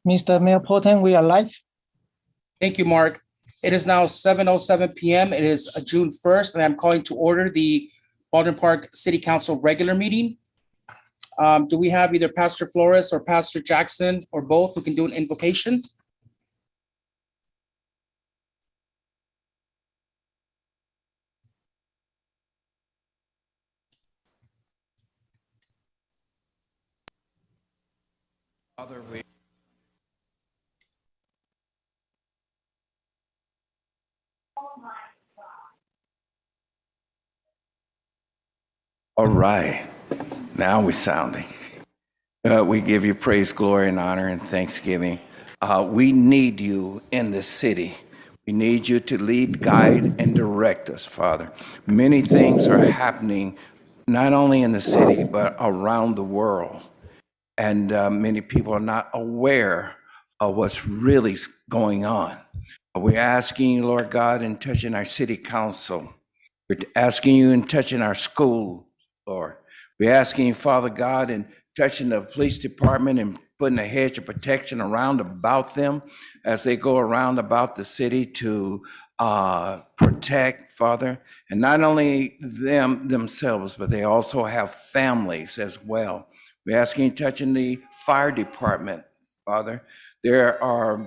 Mr. Mayor Pro Tem, we are live. Thank you, Mark. It is now 7:07 p.m. It is June 1st, and I'm calling to order the Baldwin Park City Council regular meeting. Do we have either Pastor Flores or Pastor Jackson or both who can do an invocation? Father, we all right, now we're sounding. We give you praise, glory, and honor and thanksgiving. We need you in this city. We need you to lead, guide, and direct us, Father. Many things are happening, not only in the city, but around the world. And many people are not aware of what's really going on. We're asking you, Lord God, in touching our city council. We're asking you in touching our school, Lord. We're asking you, Father God, in touching the police department and putting a hedge of protection around about them as they go around about the city to protect, Father. And not only them themselves, but they also have families as well. We're asking you touching the fire department, Father. There are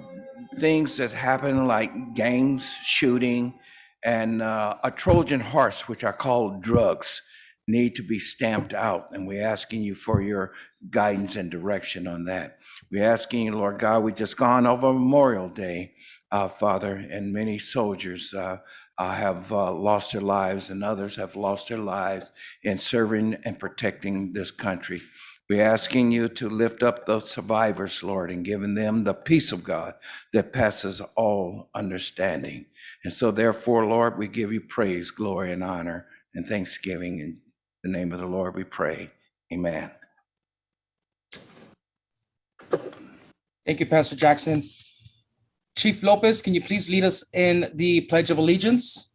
things that happen like gangs, shooting, and a Trojan horse, which are called drugs, need to be stamped out. And we're asking you for your guidance and direction on that. We're asking you, Lord God, we just gone over Memorial Day, Father, and many soldiers have lost their lives and others have lost their lives in serving and protecting this country. We're asking you to lift up those survivors, Lord, and giving them the peace of God that passes all understanding. And so therefore, Lord, we give you praise, glory, and honor and thanksgiving. In the name of the Lord, we pray. Amen. Thank you, Pastor Jackson. Chief Lopez, can you please lead us in the Pledge of Allegiance?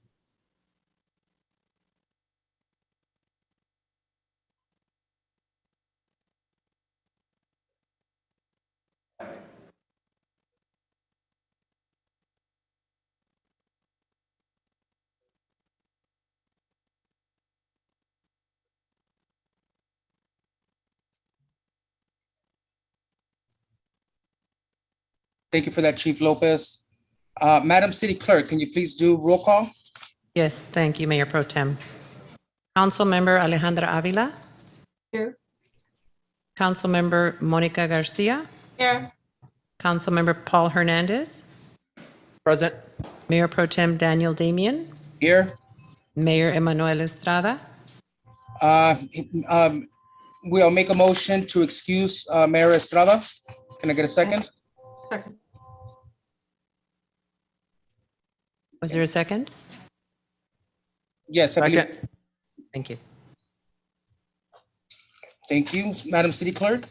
Thank you for that, Chief Lopez. Madam City Clerk, can you please do roll call? Yes, thank you, Mayor Pro Tem. Councilmember Alejandra Avila. Here. Councilmember Monica Garcia. Here. Councilmember Paul Hernandez. Present. Mayor Pro Tem Daniel Damian. Here. Mayor Emanuel Estrada. We'll make a motion to excuse Mayor Estrada. Can I get a second? Second. Was there a second? Yes, I believe. Second. Thank you. Thank you, Madam City Clerk.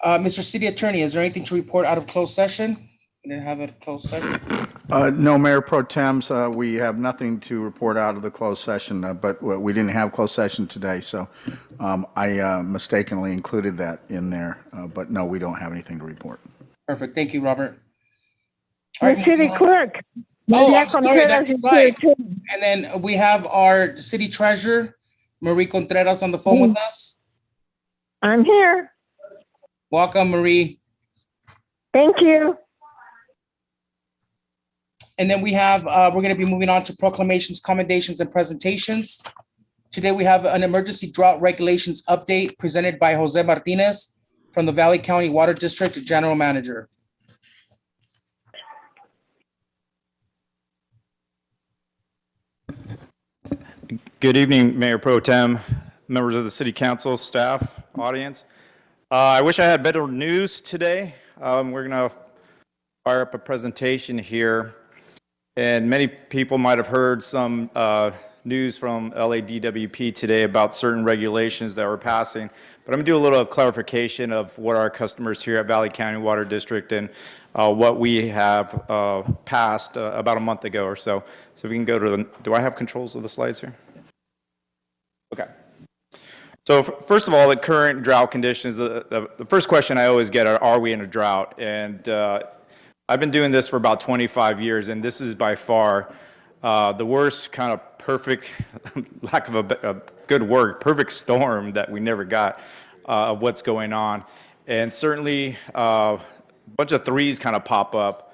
Mr. City Attorney, is there anything to report out of closed session? We didn't have a closed session. No, Mayor Pro Tems, we have nothing to report out of the closed session, but we didn't have closed session today, so I mistakenly included that in there, but no, we don't have anything to report. Perfect. Thank you, Robert. All The right, city moving on. clerk. Oh, Maria I'm sorry, Contreras that's is right. here too. And then we have our city treasurer, Marie Contreras, on the phone with us. I'm here. Welcome, Marie. Thank you. And then we have, we're going to be moving on to proclamations, commendations, and presentations. Today, we have an emergency drought regulations update presented by Jose Martinez from the Valley County Water District General Manager. Good evening, Mayor Pro Tem, members of the City Council, staff, audience. I wish I had better news today. We're going to fire up a presentation here. And many people might have heard some news from LADWP today about certain regulations that we're passing. But I'm going to do a little clarification of what our customers here at Valley County Water District and what we have passed about a month ago or so. So if we can go to the, do I have controls of the slides here? Okay. So first of all, the current drought conditions, the first question I always get are we in a drought? And I've been doing this for about 25 years, and this is by far the worst kind of perfect, lack of a good word, perfect storm that we never got of what's going on. And certainly a bunch of threes kind of pop up.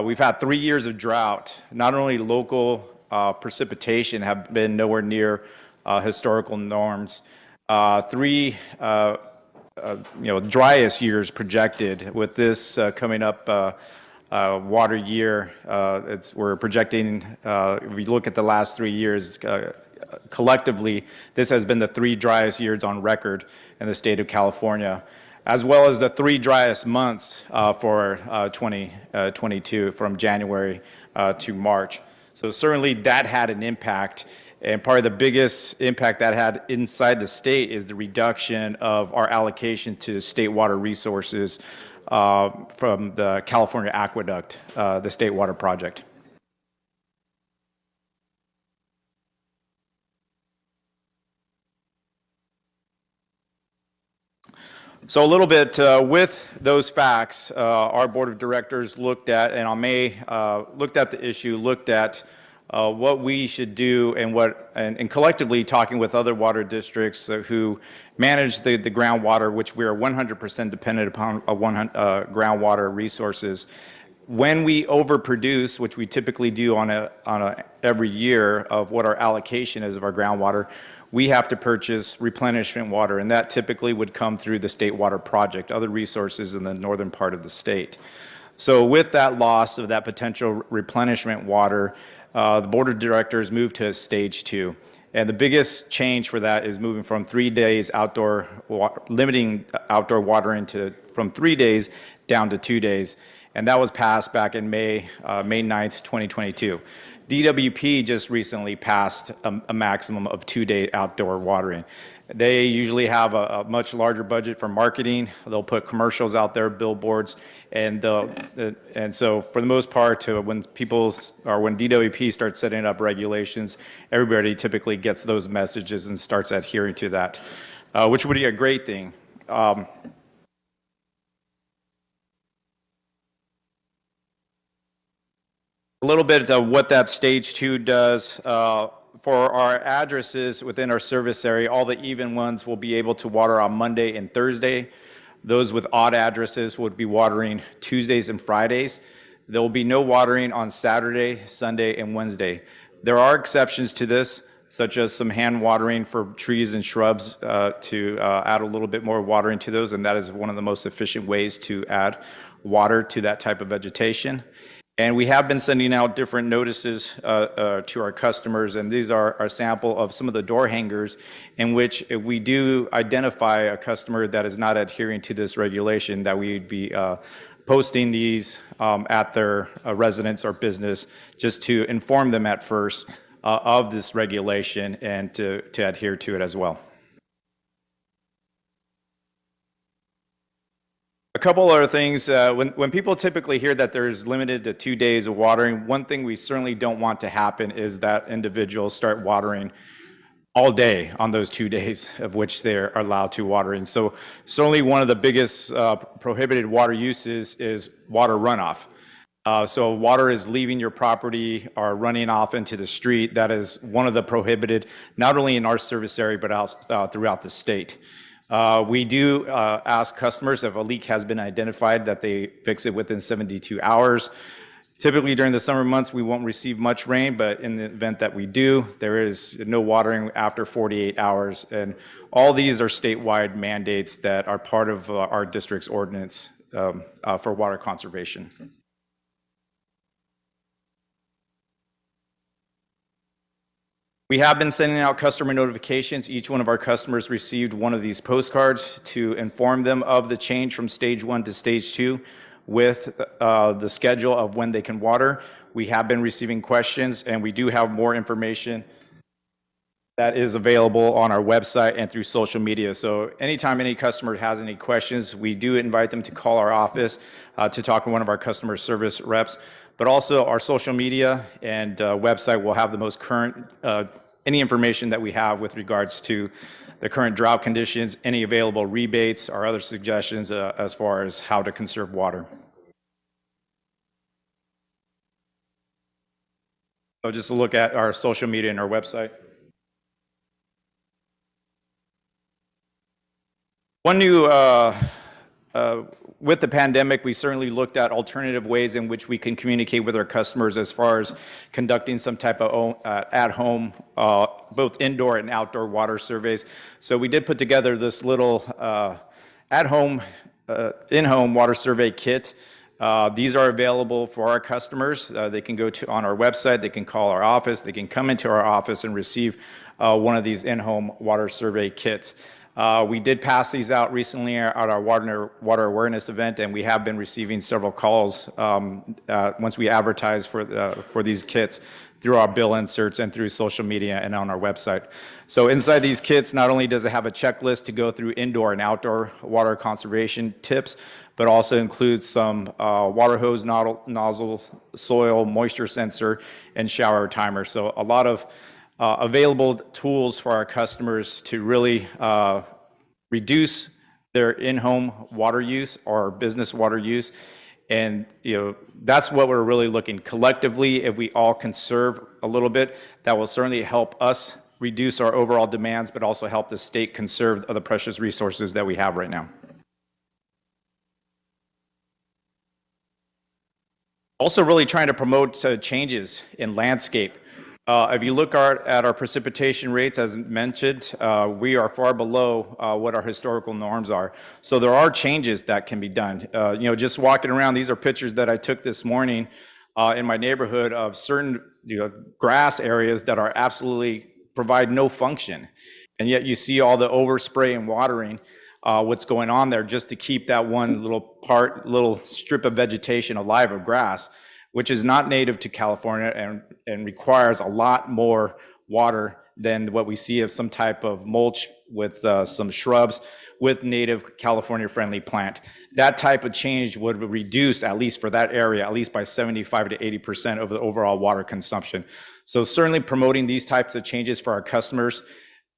We've had 3 years of drought. Not only local precipitation have been nowhere near historical norms. Driest years projected with this coming up water year. We're projecting, if you look at the last 3 years, collectively, this has been the 3 driest years on record in the state of California, as well as the 3 driest months for 2022 from January to March. So certainly that had an impact. And probably the biggest impact that had inside the state is the reduction of our allocation to state water resources from the California Aqueduct, the state water project. So a little bit with those facts, our board of directors looked at, and on May, looked at the issue, looked at what we should do and collectively talking with other water districts who manage the groundwater, which we are 100% dependent upon groundwater resources. When we overproduce, which we typically do on every year of what our allocation is of our groundwater, we have to purchase replenishment water, and that typically would come through the State Water Project, other resources in the northern part of the state. So with that loss of that potential replenishment water, the board of directors moved to stage 2. And the biggest change for that is moving from 3 days limiting outdoor watering from 3 days down to 2 days. And that was passed back in May 9th, 2022. DWP just recently passed a maximum of 2-day outdoor watering. They usually have a much larger budget for marketing. They'll put commercials out there, billboards, and so for the most part, when DWP starts setting up regulations, everybody typically gets those messages and starts adhering to that, which would be a great thing. A little bit of what that stage 2 does. For our addresses within our service area, all the even ones will be able to water on Monday and Thursday. Those with odd addresses would be watering Tuesdays and Fridays. There will be no watering on Saturday, Sunday, and Wednesday. There are exceptions to this, such as some hand watering for trees and shrubs to add a little bit more watering to those, and that is one of the most efficient ways to add water to that type of vegetation. And we have been sending out different notices to our customers, and these are a sample of some of the door hangers in which if we do identify a customer that is not adhering to this regulation, that we would be posting these at their residence or business just to inform them at first of this regulation and to adhere to it as well. A couple other things, when people typically hear that there's limited to 2 days of watering, one thing we certainly don't want to happen is that individuals start watering all day on those 2 days of which they're allowed to water. And so certainly one of the biggest prohibited water uses is water runoff. So water is leaving your property or running off into the street. That is one of the prohibited, not only in our service area, but also throughout the state. We do ask customers if a leak has been identified that they fix it within 72 hours. Typically during the summer months, we won't receive much rain, but in the event that we do, there is no watering after 48 hours. And all these are statewide mandates that are part of our district's ordinance for water conservation. We have been sending out customer notifications. Each one of our customers received one of these postcards to inform them of the change from stage 1 to stage 2 with the schedule of when they can water. We have been receiving questions, and we do have more information that is available on our website and through social media. So anytime any customer has any questions, we do invite them to call our office to talk to one of our customer service reps. But also our social media and website will have the most current any information that we have with regards to the current drought conditions, any available rebates, or other suggestions as far as how to conserve water. So just look at our social media and our website. One new, with the pandemic, we certainly looked at alternative ways in which we can communicate with our customers as far as conducting some type of at-home, both indoor and outdoor water surveys. So we did put together this little at-home, in-home water survey kit. These are available for our customers. They can go on our website, they can call our office, they can come into our office and receive one of these in-home water survey kits. We did pass these out recently at our water awareness event, and we have been receiving several calls once we advertise for these kits through our bill inserts and through social media and on our website. So inside these kits, not only does it have a checklist to go through indoor and outdoor water conservation tips, but also includes some water hose nozzle, soil moisture sensor, and shower timer. So a lot of available tools for our customers to really reduce their in-home water use or business water use. And that's what we're really looking collectively. If we all conserve a little bit, that will certainly help us reduce our overall demands, but also help the state conserve the precious resources that we have right now. Also really trying to promote changes in landscape. If you look at our precipitation rates, as mentioned, we are far below what our historical norms are. So there are changes that can be done. Just walking around, these are pictures that I took this morning in my neighborhood of certain grass areas that are absolutely provide no function. And yet you see all the overspray and watering, what's going on there just to keep that one little strip of vegetation alive of grass, which is not native to California and requires a lot more water than what we see of some type of mulch with some shrubs with native California-friendly plant. That type of change would reduce, at least for that area, at least by 75 to 80% of the overall water consumption. So certainly promoting these types of changes for our customers.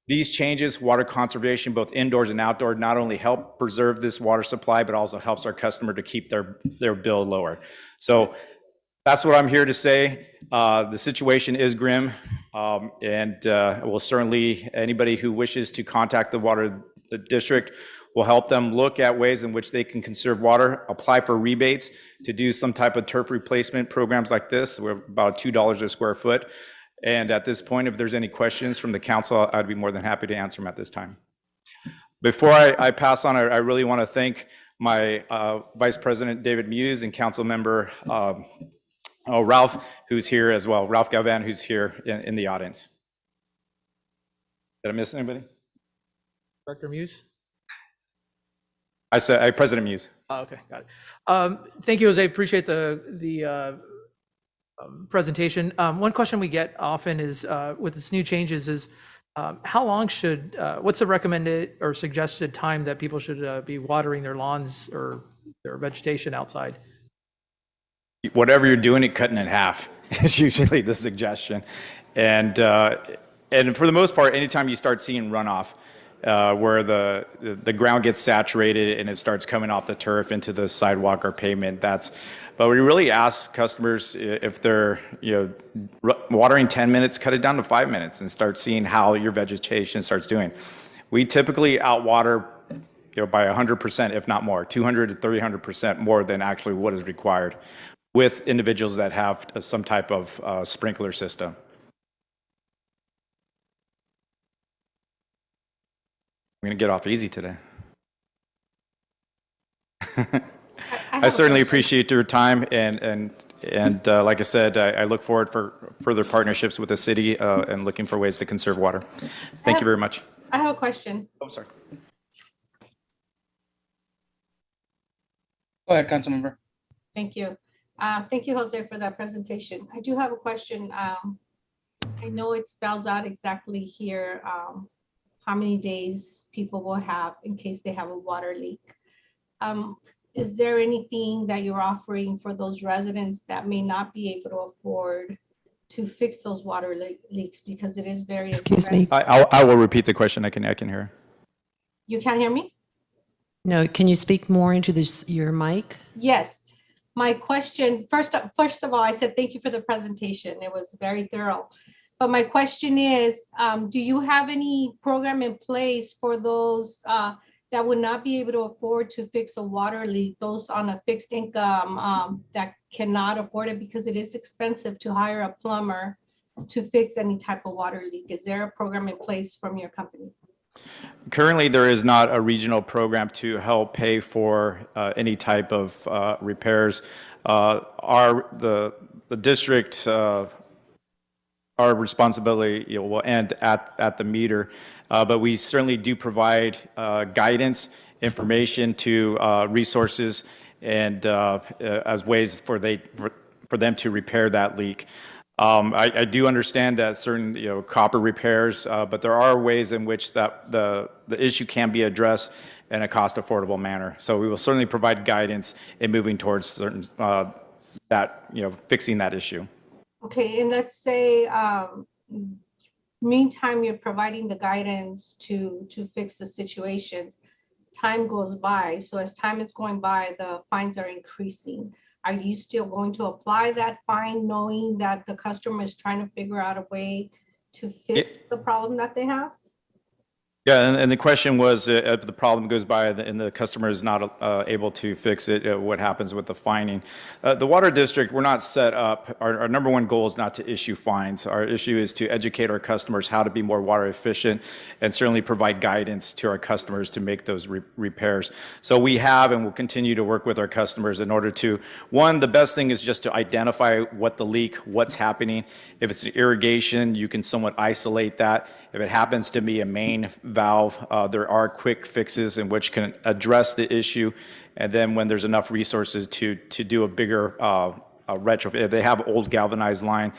These changes, water conservation, both indoors and outdoor, not only help preserve this water supply, but also helps our customer to keep their bill lower. So that's what I'm here to say. The situation is grim, and we'll certainly, anybody who wishes to contact the water district, will help them look at ways in which they can conserve water, apply for rebates to do some type of turf replacement programs like this. We're about $2 a square foot. And at this point, if there's any questions from the council, I'd be more than happy to answer them at this time. Before I pass on, I really want to thank my Vice President David Muse and Council Member Ralph, who's here as well, Ralph Galvan, who's here in the audience. Did I miss anybody? Director Muse? I said President Muse. Oh, okay, got it. Thank you, Jose. Appreciate the presentation. One question we get often is, with this new changes, is how long should, what's the recommended or suggested time that people should be watering their lawns or their vegetation outside? Whatever you're doing, cutting it in half is usually the suggestion. And for the most part, anytime you start seeing runoff, where the ground gets saturated and it starts coming off the turf into the sidewalk or pavement, but we really ask customers if they're watering 10 minutes, cut it down to 5 minutes and start seeing how your vegetation starts doing. We typically outwater by 100%, if not more, 200 to 300% more than actually what is required with individuals that have some type of sprinkler system. I'm going to get off easy today. I certainly appreciate your time, and like I said, I look forward for further partnerships with the city and looking for ways to conserve water. Thank you very much. I have a question. Oh, sorry. Go ahead, Councilmember. Thank you. Thank you, Jose, for that presentation. I do have a question. I know it spells out exactly here how many days people will have in case they have a water leak. Is there anything that you're offering for those residents that may not be able to afford to fix those water leaks because it is very Excuse me. expensive. I will repeat the question. I can hear. You can't hear me? No, can you speak more into this, your mic? Yes. My question, first of all, I said thank you for the presentation. It was very thorough. But my question is, do you have any program in place for those that would not be able to afford to fix a water leak, those on a fixed income that cannot afford it because it is expensive to hire a plumber to fix any type of water leak? Is there a program in place from your company? Currently, there is not a regional program to help pay for any type of repairs. The district, our responsibility will end at the meter, but we certainly do provide guidance, information to resources, and as ways for them to repair that leak. I do understand that certain copper repairs, but there are ways in which that the issue can be addressed in a cost affordable manner. So we will certainly provide guidance in moving towards certain fixing that issue. Okay, and let's say meantime you're providing the guidance to fix the situations, time goes by. So as time is going by, the fines are increasing. Are you still going to apply that fine knowing that the customer is trying to figure out a way to fix the problem that they have? Yeah, and the question was, if the problem goes by and the customer is not able to fix it, what happens with the fining? The Water District, we're not set up, our number one goal is not to issue fines. Our issue is to educate our customers how to be more water efficient and certainly provide guidance to our customers to make those repairs. So we have and will continue to work with our customers in order to, one, the best thing is just to identify what the leak, what's happening. If it's an irrigation, you can somewhat isolate that. If it happens to be a main valve, there are quick fixes in which can address the issue. And then when there's enough resources to do a bigger retrofit, if they have old galvanized line,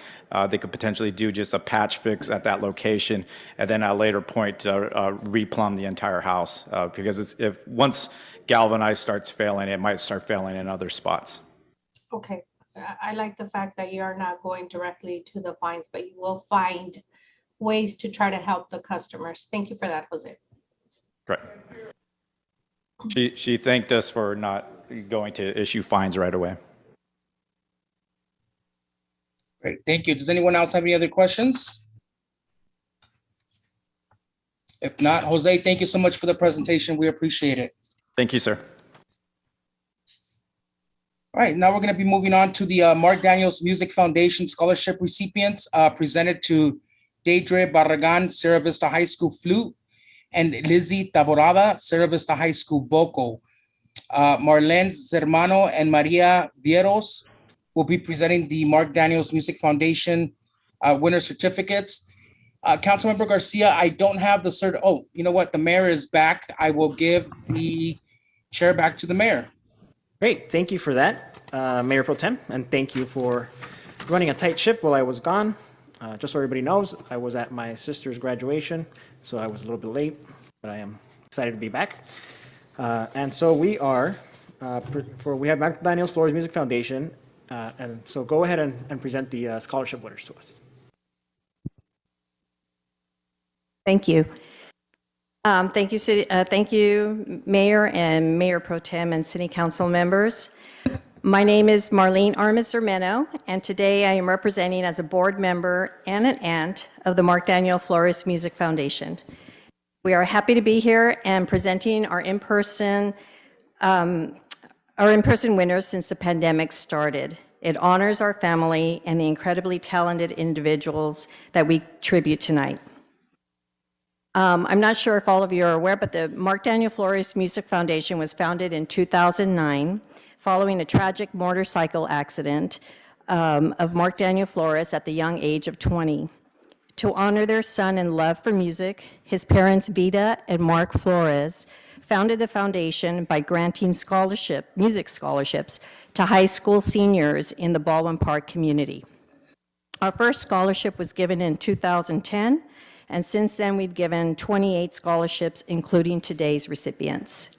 they could potentially do just a patch fix at that location, and then at a later point replumb the entire house. Because if once galvanized starts failing, it might start failing in other spots. Okay, I like the fact that you are not going directly to the fines, but you will find ways to try to help the customers. Thank you for that, Jose. Correct. She thanked us for not going to issue fines right away. Great, thank you. Does anyone else have any other questions? If not, Jose, thank you so much for the presentation. We appreciate it. Thank you, sir. All right, now we're going to be moving on to the Mark Daniels Music Foundation Scholarship recipients presented to Deidre Barragan, Sierra Vista High School Flute, and Lizzie Taborada, Sierra Vista High School Vocal. Marlene Zermano and Maria Vieros will be presenting the Mark Daniels Music Foundation winner certificates. Councilmember Garcia, I don't have the cert. Oh, you know what? The mayor is back. I will give the chair back to the mayor. Great, thank you for that, Mayor Pro Tem, and thank you for running a tight ship while I was gone. Just so everybody knows, I was at my sister's graduation, so I was a little bit late, but I am excited to be back. And so we are, we have Mark Daniels Flores Music Foundation, and so go ahead and present the scholarship winners to us. Thank you. Thank you, Mayor and Mayor Pro Tem and City Council members. My name is Marlene Armas-Zermeno, and today I am representing as a board member and an aunt of the Mark Daniel Flores Music Foundation. We are happy to be here and presenting our in-person winners since the pandemic started. It honors our family and the incredibly talented individuals that we tribute tonight. I'm not sure if all of you are aware, but the Mark Daniel Flores Music Foundation was founded in 2009 following a tragic motorcycle accident of Mark Daniel Flores at the young age of 20. To honor their son and love for music, his parents, Vida and Mark Flores, founded the foundation by granting music scholarships to high school seniors in the Baldwin Park community. Our first scholarship was given in 2010, and since then we've given 28 scholarships, including today's recipients.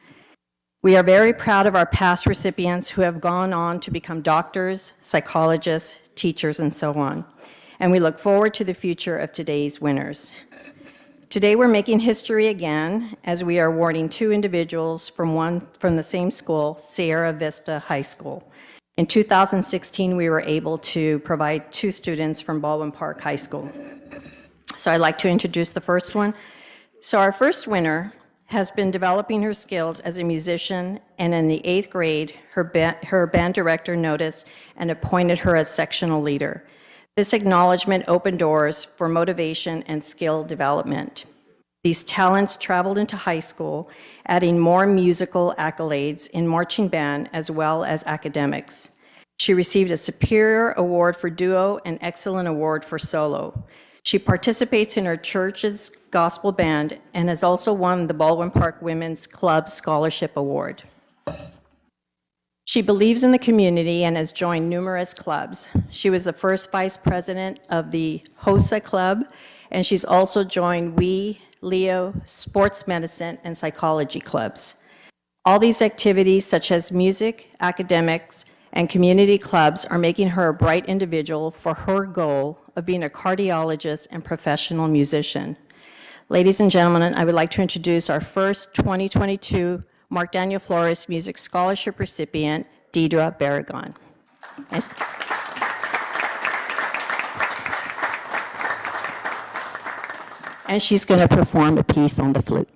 We are very proud of our past recipients who have gone on to become doctors, psychologists, teachers, and so on. and we look forward to the future of today's winners. Today, we're making history again as we are awarding 2 individuals from the same school, Sierra Vista High School. In 2016, we were able to provide 2 students from Baldwin Park High School. So I'd like to introduce the first one. So our first winner has been developing her skills as a musician, and in the 8th grade, her band director noticed and appointed her as sectional leader. This acknowledgement opened doors for motivation and skill development. These talents traveled into high school, adding more musical accolades in marching band as well as academics. She received a Superior Award for Duo and Excellent Award for Solo. She participates in her church's gospel band and has also won the Baldwin Park Women's Club Scholarship Award. She believes in the community and has joined numerous clubs. She was the first vice president of the HOSA Club, and she's also joined We, Leo, sports medicine, and psychology clubs. All these activities, such as music, academics, and community clubs, are making her a bright individual for her goal of being a cardiologist and professional musician. Ladies and gentlemen, I would like to introduce our first 2022 Mark Daniel Flores Music Scholarship recipient, Deidre Barragon. And she's going to perform a piece on the flute.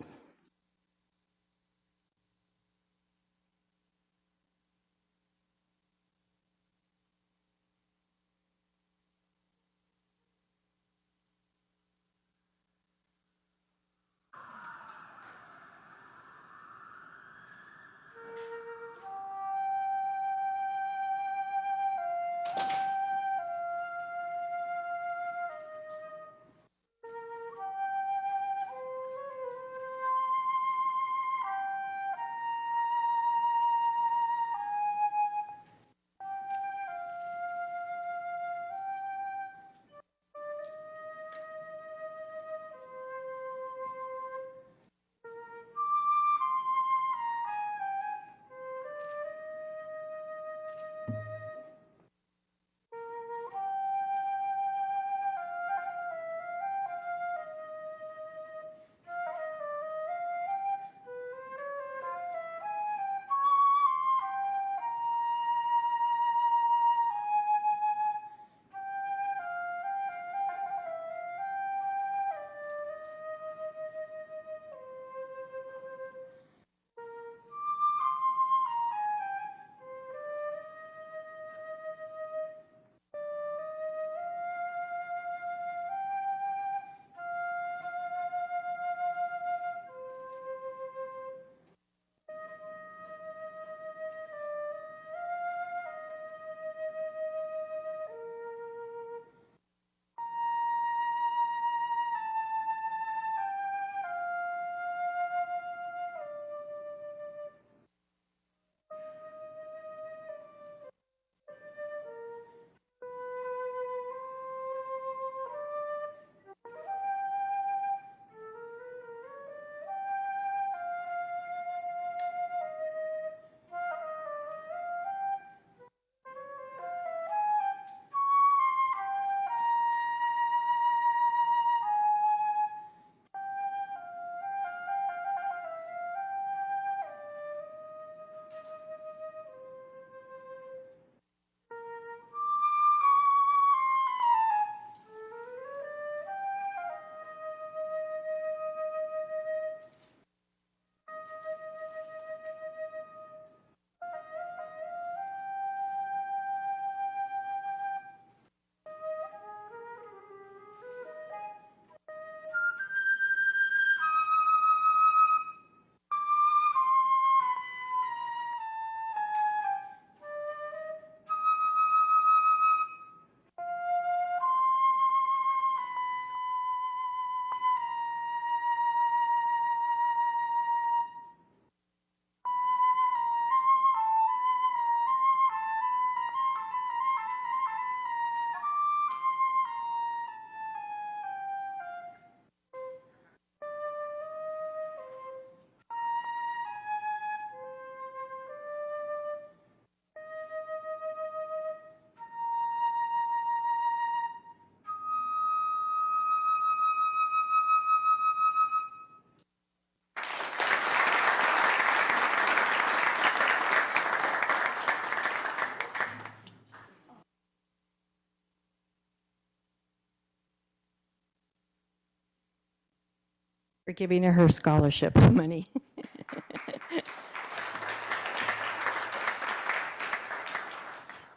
for giving her scholarship money.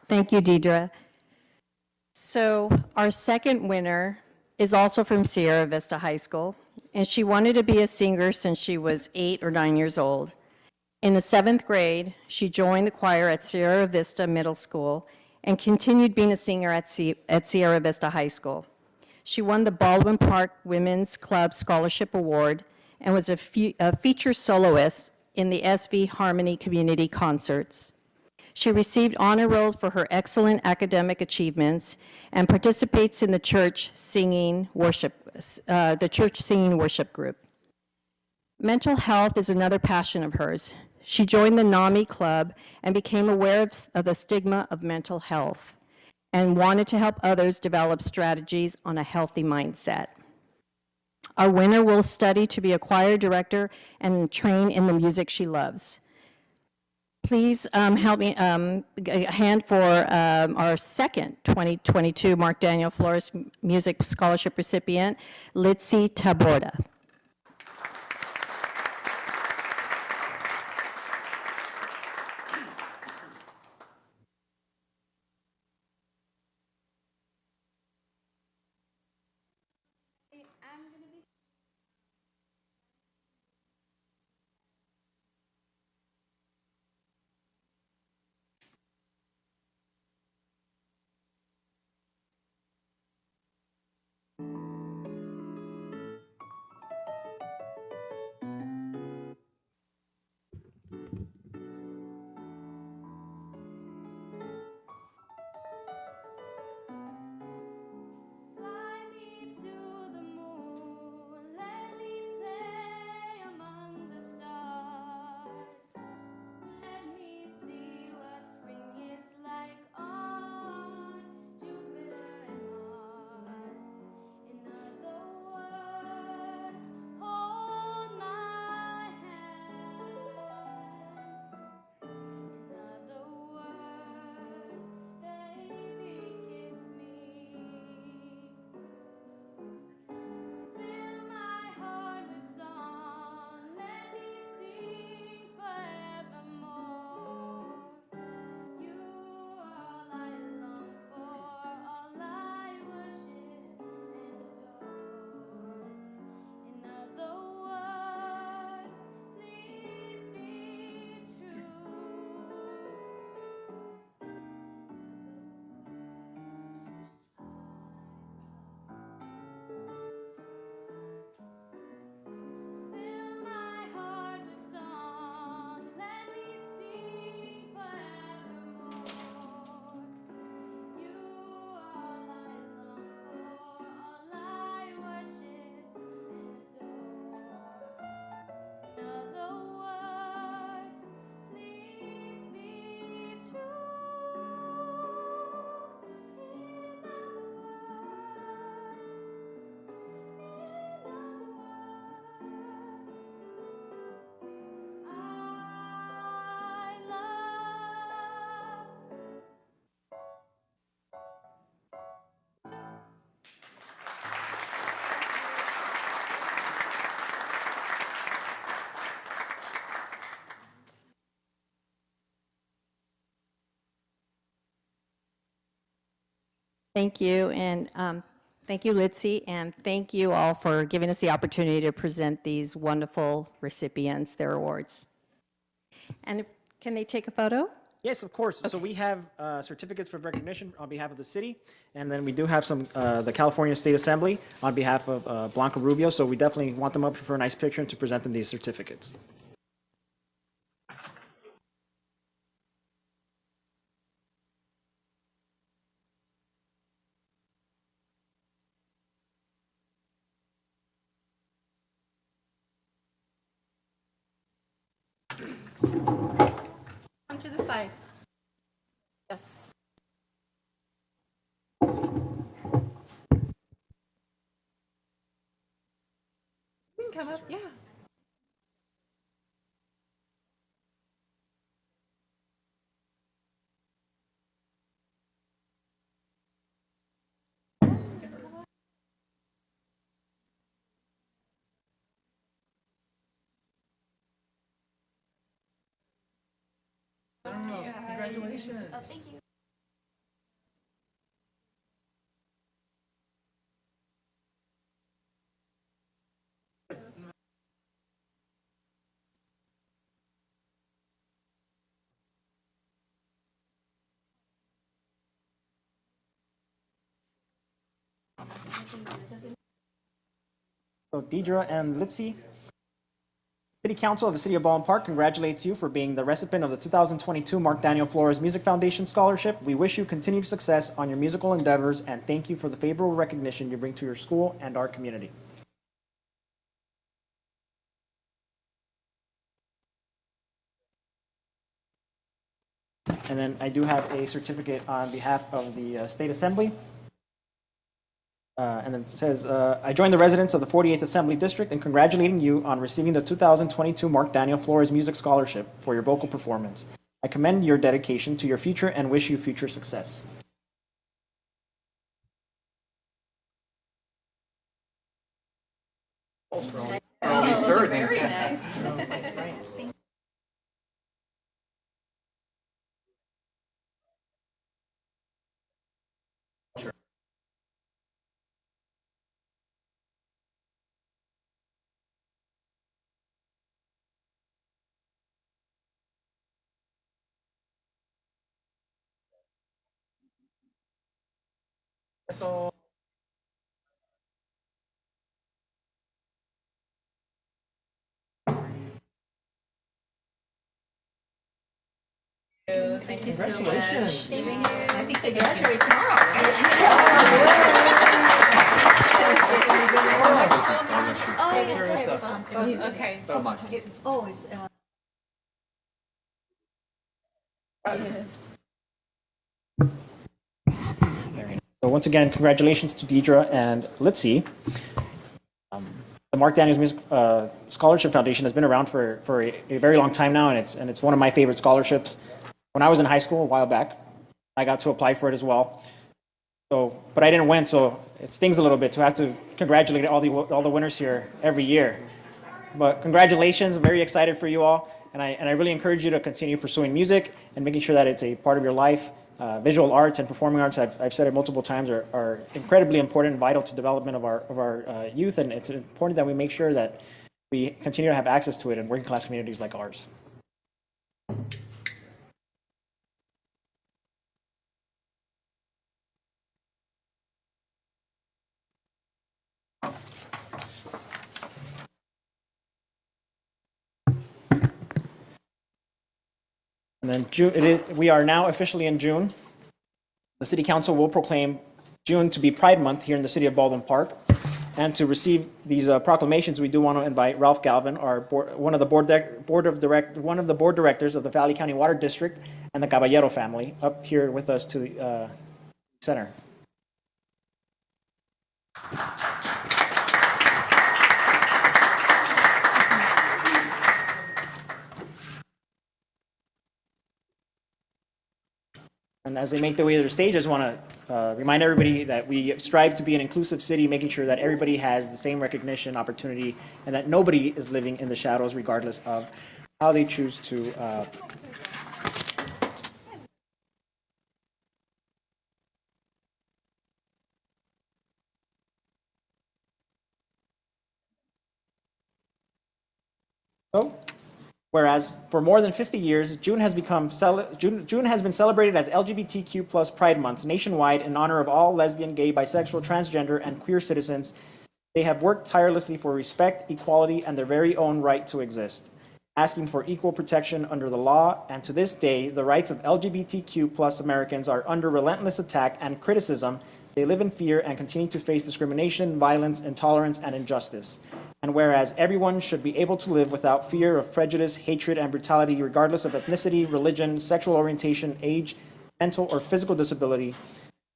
Thank you, Deidre. So our second winner is also from Sierra Vista High School, and she wanted to be a singer since she was 8 or 9 years old. In the 7th grade, she joined the choir at Sierra Vista Middle School and continued being a singer at Sierra Vista High School. She won the Baldwin Park Women's Club Scholarship Award and was a feature soloist in the SV Harmony Community Concerts. She received honor rolls for her excellent academic achievements and participates in the church singing worship group. Mental health is another passion of hers. She joined the NAMI Club and became aware of the stigma of mental health and wanted to help others develop strategies on a healthy mindset. Our winner will study to be a choir director and train in the music she loves. Please help me, a hand for our second 2022 Mark Daniel Flores Music Scholarship recipient, Litzy Taborda. Thank you, and thank you, Litzy, and thank you all for giving us the opportunity to present these wonderful recipients their awards. And can they take a photo? Yes, of course. So we have certificates for recognition on behalf of the city, and then we do have some, the California State Assembly on behalf of Blanca Rubio, so we definitely want them up for a nice picture and to present them these certificates. Come to the side. Yes. You can come up, yeah. Congratulations. Oh, thank you. So Deidre and Litzy, City Council of the City of Baldwin Park congratulates you for being the recipient of the 2022 Mark Daniel Flores Music Foundation Scholarship. We wish you continued success on your musical endeavors and thank you for the favorable recognition you bring to your school and our community. And then I do have a certificate on behalf of the State Assembly. And then it says, I join the residents of the 48th Assembly District in congratulating you on receiving the 2022 Mark Daniel Flores Music Scholarship for your vocal performance. I commend your dedication to your future and wish you future success. Very nice. So. Thank you so much. Congratulations. I think they graduate tomorrow. Oh, yes. Okay. Oh, it's, So once again, congratulations to Deidre and Litzy. The Mark Daniels Music Scholarship Foundation has been around for a very long time now, and it's one of my favorite scholarships. When I was in high school a while back, I got to apply for it as well. So, but I didn't win, so it stings a little bit to have to congratulate all the winners here every year. But congratulations, I'm very excited for you all, and I really encourage you to continue pursuing music and making sure that it's a part of your life. Visual arts and performing arts, I've said it multiple times, are incredibly important and vital to development of our youth, and it's important that we make sure that we continue to have access to it in working class communities like ours. And then we are now officially in June. The City Council will proclaim June to be Pride Month here in the City of Baldwin Park. And to receive these proclamations, we do want to invite Ralph Galvin, one of the board directors of the Valley County Water District, and the Caballero family, up here with us to the center. And as they make their way to the stage, I just want to remind everybody that we strive to be an inclusive city, making sure that everybody has the same recognition, opportunity, and that nobody is living in the shadows regardless of how they choose to Whereas for more than 50 years, June has been celebrated as LGBTQ plus Pride Month nationwide in honor of all lesbian, gay, bisexual, transgender, and queer citizens. They have worked tirelessly for respect, equality, and their very own right to exist, asking for equal protection under the law. And to this day, the rights of LGBTQ plus Americans are under relentless attack and criticism. They live in fear and continue to face discrimination, violence, intolerance, and injustice. And whereas everyone should be able to live without fear of prejudice, hatred, and brutality, regardless of ethnicity, religion, sexual orientation, age, mental or physical disability,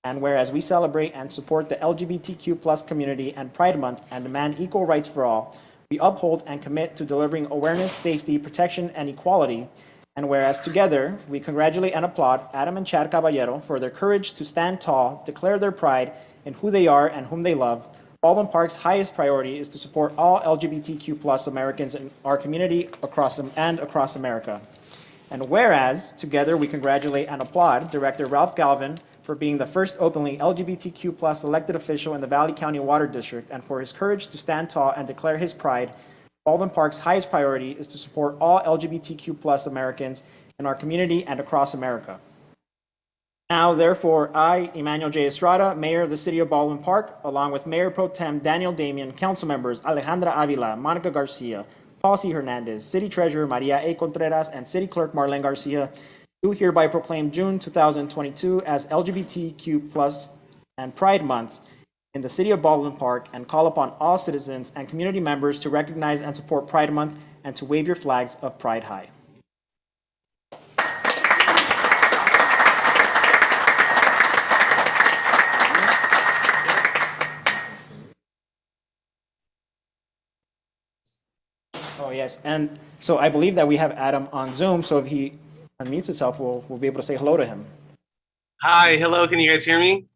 and whereas we celebrate and support the LGBTQ plus community and Pride Month and demand equal rights for all, we uphold and commit to delivering awareness, safety, protection, and equality. And whereas together, we congratulate and applaud Adam and Chad Caballero for their courage to stand tall, declare their pride in who they are and whom they love. Baldwin Park's highest priority is to support all LGBTQ plus Americans in our community across America. And whereas, together we congratulate and applaud Director Ralph Galvin for being the first openly LGBTQ+ elected official in the Valley County Water District and for his courage to stand tall and declare his pride, Baldwin Park's highest priority is to support all LGBTQ+ Americans in our community and across America. Now, therefore, I, Emmanuel J. Estrada, Mayor of the City of Baldwin Park, along with Mayor Pro Tem Daniel Damian, council members Alejandra Avila, Monica Garcia, Paul C. Hernandez, City Treasurer Maria A. Contreras, and City Clerk Marlene Garcia, do hereby proclaim June 2022 as LGBTQ+ and Pride Month in the City of Baldwin Park and call upon all citizens and community members to recognize and support Pride Month and to wave your flags of Pride high. Oh, yes. And so I believe that we have Adam on Zoom. So if he unmutes himself, we'll be able to say hello to him. Hi, hello. Can you guys hear me?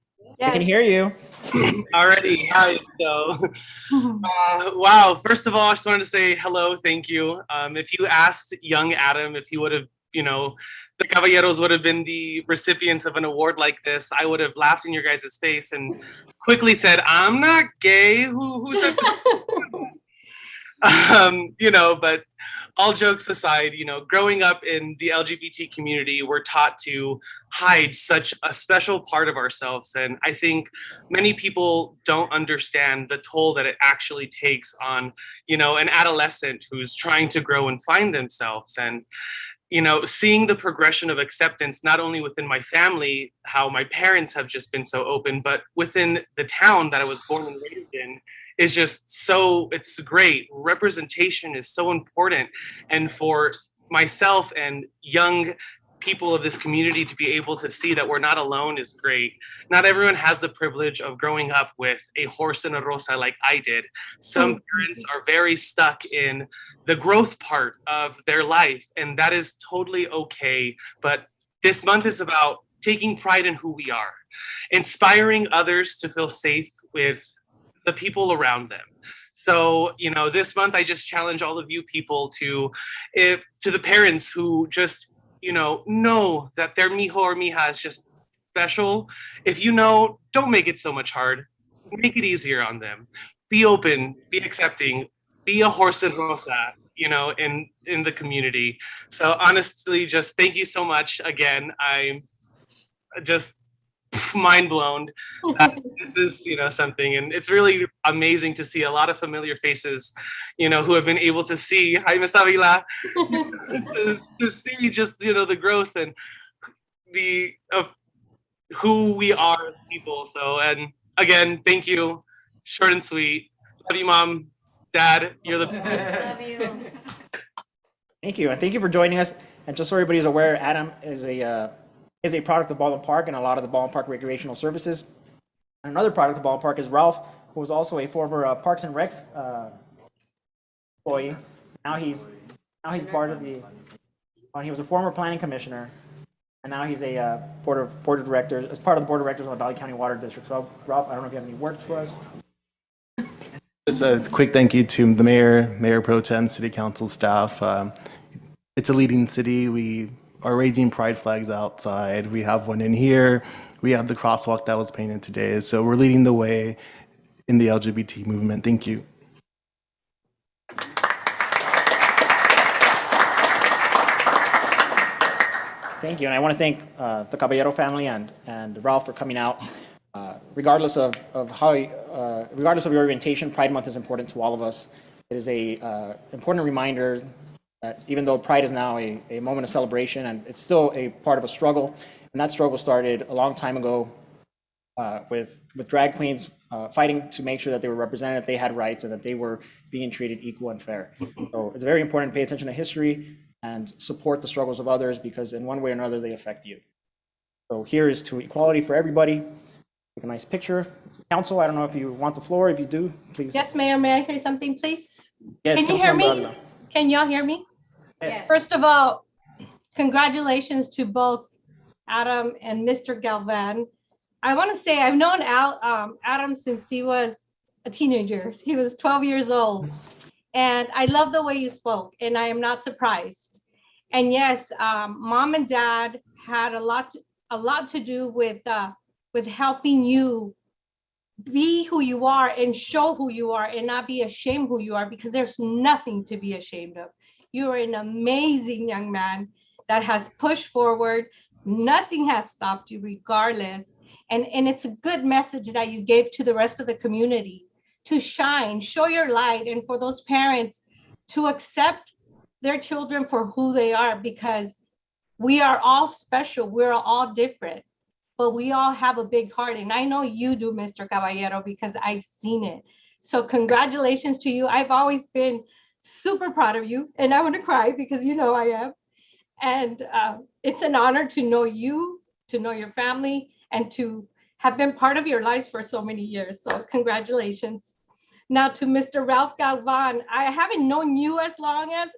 I can hear you. Alrighty. Hi. So, wow. First of all, I just wanted to say hello. Thank you. If you asked young Adam if he would have, the Caballeros would have been the recipients of an award like this, I would have laughed in your guys' face and quickly said, "I'm not gay. Who said?" But all jokes aside, growing up in the LGBT community, we're taught to hide such a special part of ourselves. And I think many people don't understand the toll that it actually takes on, an adolescent who's trying to grow and find themselves. And, seeing the progression of acceptance, not only within my family, how my parents have just been so open, but within the town that I was born and raised in, is just so, it's great. Representation is so important. And for myself and young people of this community to be able to see that we're not alone is great. Not everyone has the privilege of growing up with a horse and a rosa like I did. Some parents are very stuck in the growth part of their life, and that is totally okay. But this month is about taking pride in who we are, inspiring others to feel safe with the people around them. So, this month I just challenge all of you people to the parents who just, know that their mijo or mija is just special. If don't make it so much hard. Make it easier on them. Be open, be accepting, be a horse and rosa, in the community. So honestly, just thank you so much again. I'm just mind blown that this is something, and it's really amazing to see a lot of familiar faces who have been able to see Miss Avila to see just the growth and of who we are as people. So, and again, thank you. Short and sweet. Love you, Mom, Dad. You're the Love you. Thank you, and thank you for joining us. And just so everybody's aware, Adam is a product of Baldwin Park and a lot of the Baldwin Park recreational services. And another product of Baldwin Park is Ralph, who was also a former Parks and Recs employee. Now he's part of the. He was a former planning commissioner, and now he's a board of directors, as part of the board of directors on the Valley County Water District. So Ralph, I don't know if you have any words for us. Just a quick thank you to the mayor, Mayor Pro Tem, City Council staff. It's a leading city. We are raising pride flags outside. We have one in here. We have the crosswalk that was painted today. So we're leading the way in the LGBT movement. Thank you. Thank you, and I want to thank the Caballero family and Ralph for coming out. Regardless of your orientation, Pride Month is important to all of us. It is a important reminder that even though Pride is now a moment of celebration, and it's still a part of a struggle, and that struggle started a long time ago with drag queens fighting to make sure that they were represented, that they had rights, and that they were being treated equal and fair. So it's very important to pay attention to history and support the struggles of others, because in one way or another they affect you. So here is to equality for everybody. Take a nice picture. Council, I don't know if you want the floor. If you do, please. Yes, Mayor, may I say something, please? Yes, Can you hear me? Councilmember Avila. Can y'all hear me? Yes. First of all, congratulations to both Adam and Mr. Galvan. I want to say I've known Adam since he was a teenager. He was 12 years old. And I love the way you spoke, and I am not surprised. And yes, mom and dad had a lot to do with helping you be who you are and show who you are and not be ashamed who you are, because there's nothing to be ashamed of. You are an amazing young man that has pushed forward. Nothing has stopped you regardless. And it's a good message that you gave to the rest of the community to shine, show your light, and for those parents to accept their children for who they are, because we are all special. We're all different, but we all have a big heart. And I know you do, Mr. Caballero, because I've seen it. So congratulations to you. I've always been super proud of you, and I want to cry because you know I am. And it's an honor to know you, to know your family, and to have been part of your lives for so many years. So congratulations. Now to Mr. Ralph Galvan, I haven't known you as long as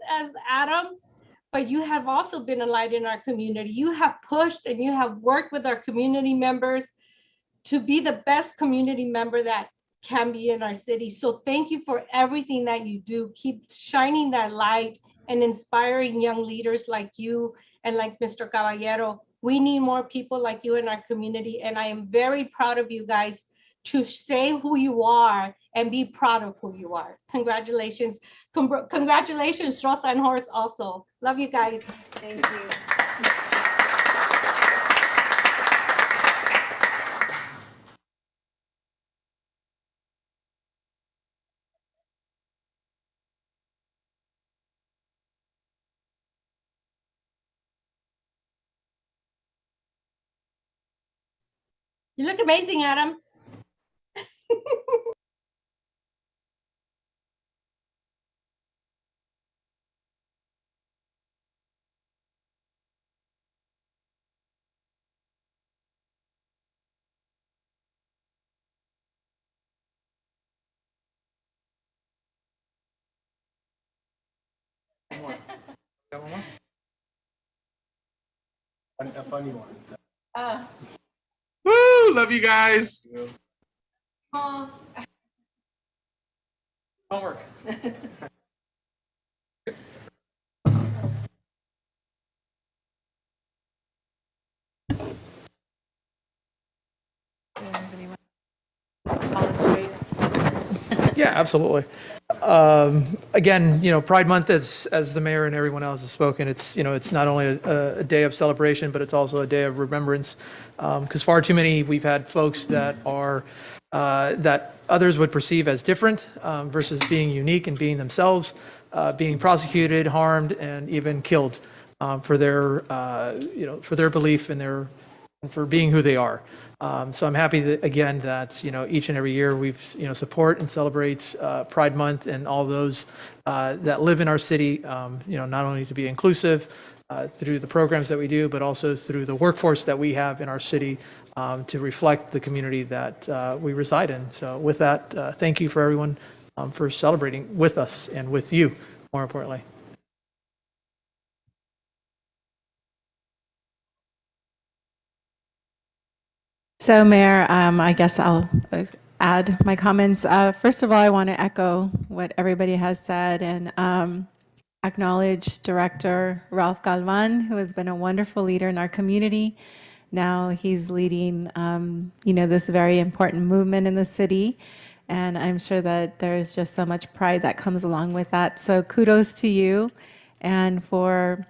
Adam, but you have also been a light in our community. You have pushed and you have worked with our community members to be the best community member that can be in our city. So thank you for everything that you do. Keep shining that light and inspiring young leaders like you and like Mr. Caballero. We need more people like you in our community. And I am very proud of you guys to say who you are and be proud of who you are. Congratulations. Congratulations, Rosa and Horace also. Love you guys. Thank you. You look amazing, Adam. Got one more? A funny one. Woo! Love you guys. Homework. Yeah, absolutely. Again, Pride Month, as the mayor and everyone else has spoken, it's not only a day of celebration, but it's also a day of remembrance. Because far too many, we've had folks that are that others would perceive as different versus being unique and being themselves, being prosecuted, harmed, and even killed for their belief and for being who they are. So I'm happy that, again, that each and every year we support and celebrate Pride Month and all those that live in our city. Not only to be inclusive through the programs that we do, but also through the workforce that we have in our city to reflect the community that we reside in. So with that, thank you for everyone for celebrating with us and with you, more importantly. So, Mayor, I guess I'll add my comments. First of all, I want to echo what everybody has said and acknowledge Director Ralph Galvan, who has been a wonderful leader in our community. Now he's leading, this very important movement in the city. And I'm sure that there's just so much pride that comes along with that. So kudos to you and for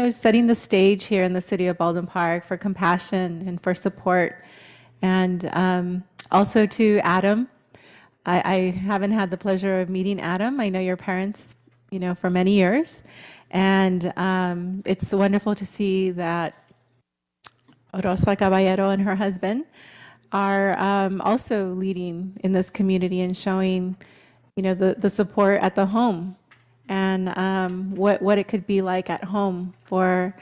setting the stage here in the city of Baldwin Park for compassion and for support. And also to Adam. I haven't had the pleasure of meeting Adam. I know your parents, for many years. And it's wonderful to see that Rosa Caballero and her husband are also leading in this community and showing, the support at the home. And what it could be like at home for,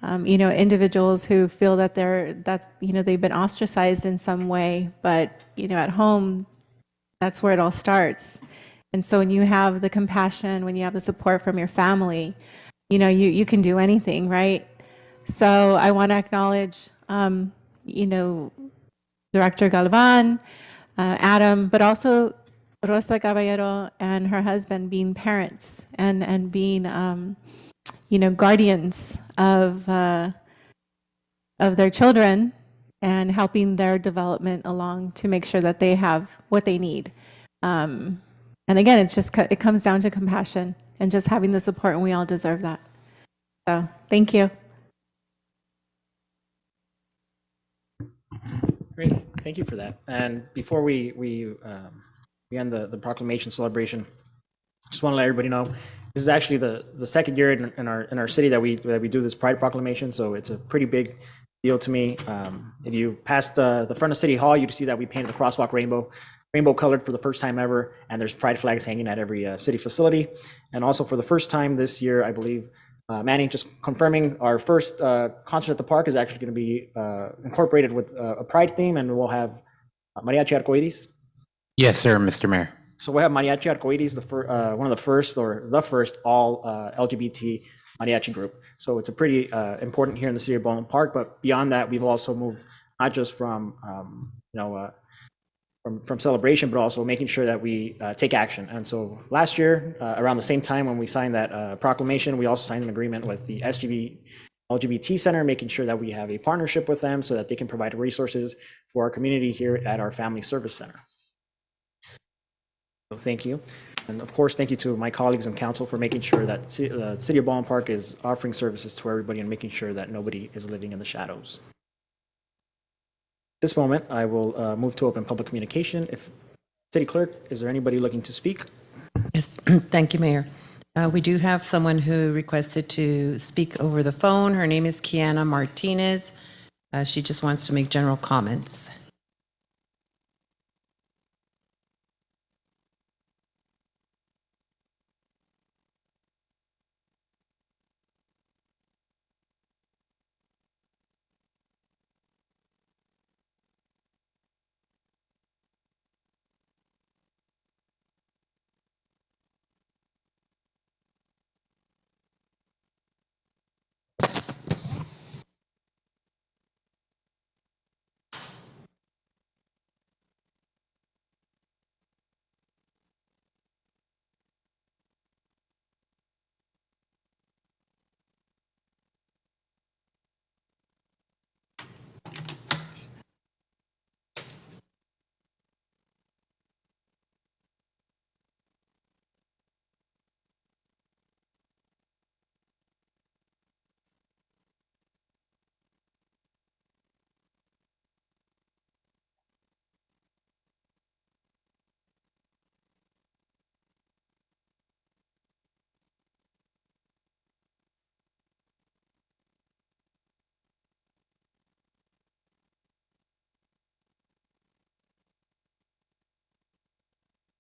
individuals who feel that they've been ostracized in some way, but at home, that's where it all starts. And so when you have the compassion, when you have the support from your family, you can do anything, right? So I want to acknowledge, Director Galvan, Adam, but also Rosa Caballero and her husband being parents and being, guardians of their children and helping their development along to make sure that they have what they need. And again, it comes down to compassion and just having the support, and we all deserve that. So thank you. Great, thank you for that. And before we end the proclamation celebration, just want to let everybody know this is actually the second year in our city that we do this Pride Proclamation, so it's a pretty big deal to me. If you pass the front of City Hall, you can see that we painted the crosswalk rainbow colored for the first time ever, and there's pride flags hanging at every city facility. And also for the first time this year, I believe, Manny, just confirming, our first concert at the park is actually going to be incorporated with a pride theme, and we'll have Mariachi Arcoiris. Yes, sir, Mr. Mayor. So we'll have Mariachi Arcoiris, one of the first all LGBT mariachi group. So it's a pretty important here in the city of Baldwin Park. But beyond that, we've also moved not just from celebration, but also making sure that we take action. And so last year, around the same time when we signed that proclamation, we also signed an agreement with the LGBT Center, making sure that we have a partnership with them so that they can provide resources for our community here at our Family Service Center. So thank you. And of course, thank you to my colleagues and council for making sure that the City of Baldwin Park is offering services to everybody and making sure that nobody is living in the shadows. At this moment, I will move to open public communication. If City Clerk, is there anybody looking to speak? Yes, thank you, Mayor. We do have someone who requested to speak over the phone. Her name is Kiana Martinez. She just wants to make general comments.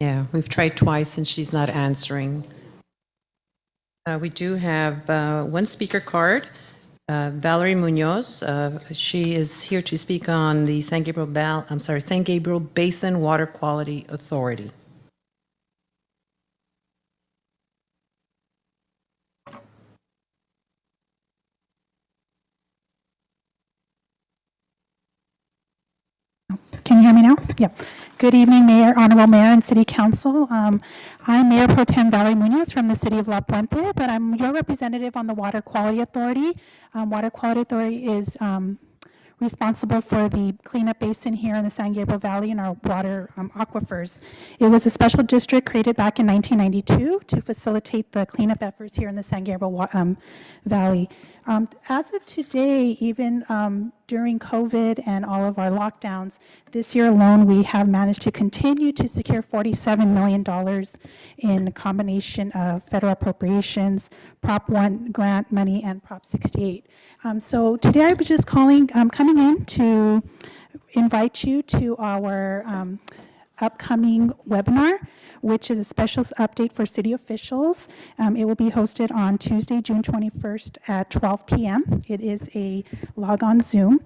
Yeah, we've tried twice and she's not answering. We do have one speaker card, Valerie Munoz. She is here to speak on the San Gabriel Basin Water Quality Authority. Can you hear me now? Yeah. Good evening, Mayor, Honorable Mayor, and City Council. I'm Mayor Pro Tem Valerie Munoz from the City of La Puente, but I'm your representative on the Water Quality Authority. Water Quality Authority is responsible for the cleanup basin here in the San Gabriel Valley and our water aquifers. It was a special district created back in 1992 to facilitate the cleanup efforts here in the San Gabriel Valley. As of today, even during COVID and all of our lockdowns, this year alone, we have managed to continue to secure $47 million in a combination of federal appropriations, Prop 1 grant money, and Prop 68. So today I was just coming in to invite you to our upcoming webinar, which is a special update for city officials. It will be hosted on Tuesday, June 21st at 12 p.m. It is a log on Zoom.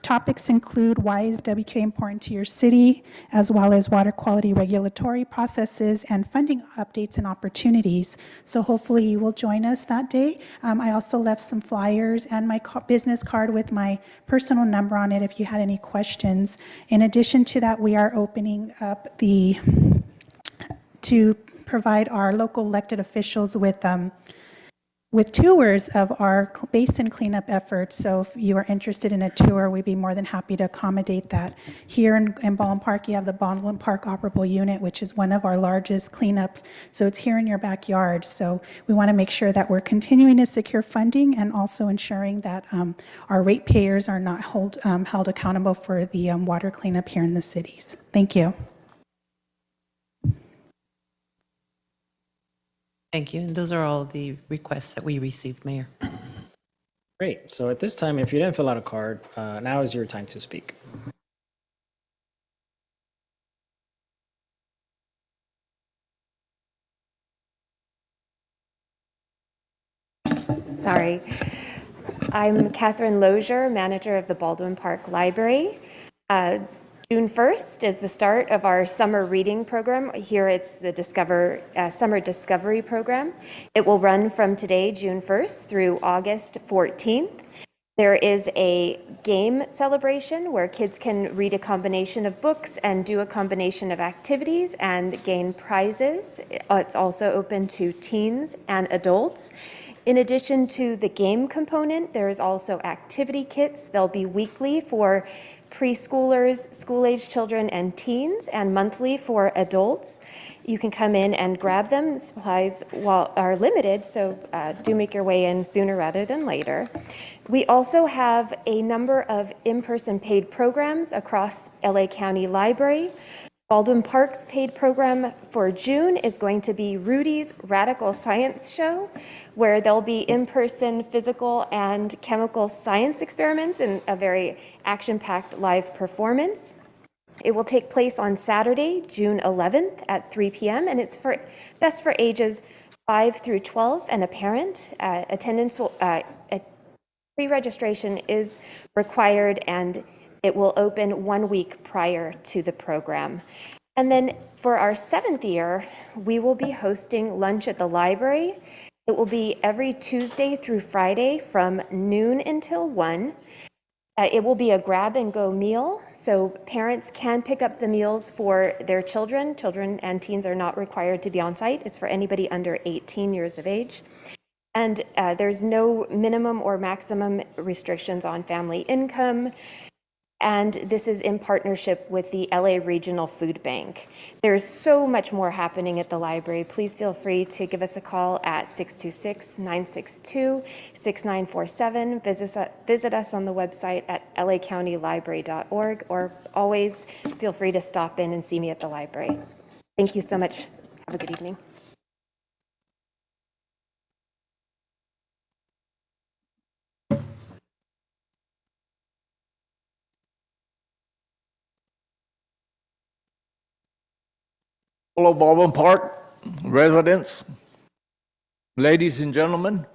Topics include why is WQA important to your city, as well as water quality regulatory processes and funding updates and opportunities. So hopefully you will join us that day. I also left some flyers and my business card with my personal number on it if you had any questions. In addition to that, we are opening up to provide our local elected officials with with tours of our basin cleanup efforts. So if you are interested in a tour, we'd be more than happy to accommodate that. Here in Baldwin Park, you have the Baldwin Park Operable Unit, which is one of our largest cleanups. So it's here in your backyard. So we want to make sure that we're continuing to secure funding and also ensuring that our ratepayers are not held accountable for the water cleanup here in the cities. Thank you. Thank you. And those are all the requests that we received, Mayor. Great. So at this time, if you didn't fill out a card, now is your time to speak. Sorry. I'm Catherine Lozier, manager of the Baldwin Park Library. June 1st is the start of our summer reading program. Here it's the Summer Discovery Program. It will run from today, June 1st, through August 14th. There is a game celebration where kids can read a combination of books and do a combination of activities and gain prizes. It's also open to teens and adults. In addition to the game component, there is also activity kits. They'll be weekly for preschoolers, school-age children, and teens, and monthly for adults. You can come in and grab them. Supplies are limited, so do make your way in sooner rather than later. We also have a number of in-person paid programs across LA County Library. Baldwin Park's paid program for June is going to be Rudy's Radical Science Show, where there'll be in-person physical and chemical science experiments and a very action-packed live performance. It will take place on Saturday, June 11th at 3 p.m., and it's best for ages 5 through 12 and a parent. Attendance will, pre-registration is required, and it will open 1 week prior to the program. And then for our 7th year, we will be hosting lunch at the library. It will be every Tuesday through Friday from noon until 1. It will be a grab and go meal, so parents can pick up the meals for their children. Children and teens are not required to be on site. It's for anybody under 18 years of age. And there's no minimum or maximum restrictions on family income. And this is in partnership with the LA Regional Food Bank. There's so much more happening at the library. Please feel free to give us a call at 626-962-6947. Visit us on the website at lacountylibrary.org, or always feel free to stop in and see me at the library. Thank you so much. Have a good evening. Hello, Baldwin Park residents, ladies and gentlemen.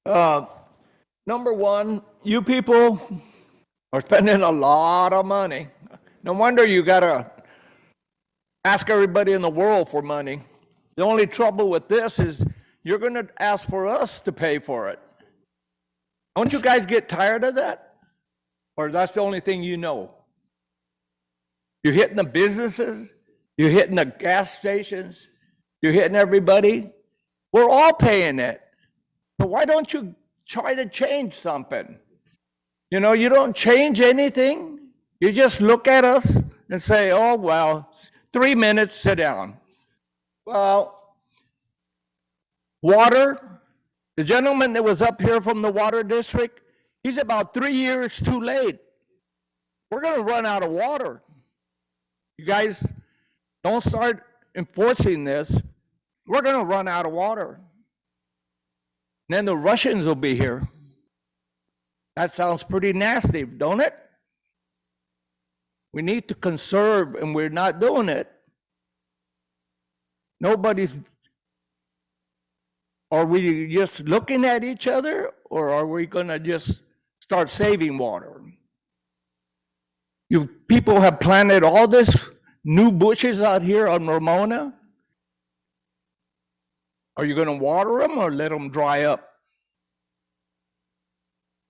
Number one, you people are spending a lot of money. No wonder you gotta ask everybody in the world for money. The only trouble with this is you're gonna ask for us to pay for it. Don't you guys get tired of that? Or that's the only thing you know? You're hitting the businesses, you're hitting the gas stations, you're hitting everybody. We're all paying it. So why don't you try to change something? You know, you don't change anything. You just look at us and say, oh, well, 3 minutes, sit down. Well, water, the gentleman that was up here from the water district, he's about 3 years too late. We're gonna run out of water. You guys don't start enforcing this, we're going to run out of water. And then the Russians will be here. That sounds pretty nasty, don't it? We need to conserve, and we're not doing it. Are we just looking at each other, or are we going to just start saving water? You people have planted all this new bushes out here on Ramona. Are you going to water them or let them dry up?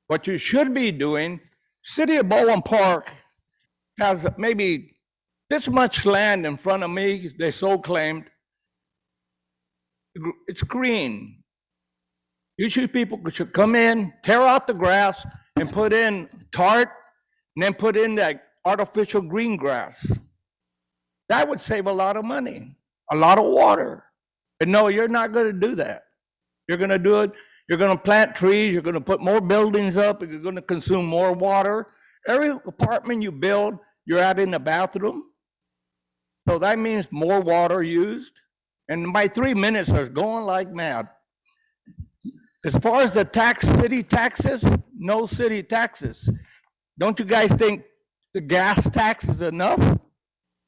What you should be doing, City of Baldwin Park has maybe this much land in front of me, they so claimed. It's green. You people should come in, tear out the grass, and put in tart, and then put in that artificial green grass. That would save a lot of money, a lot of water. But no, you're not going to do that. You're going to do it. You're going to plant trees. You're going to put more buildings up. You're going to consume more water. Every apartment you build, you're adding a bathroom. So that means more water used. And my 3 minutes are going like mad. As far as the city taxes, no city taxes. Don't you guys think the gas tax is enough?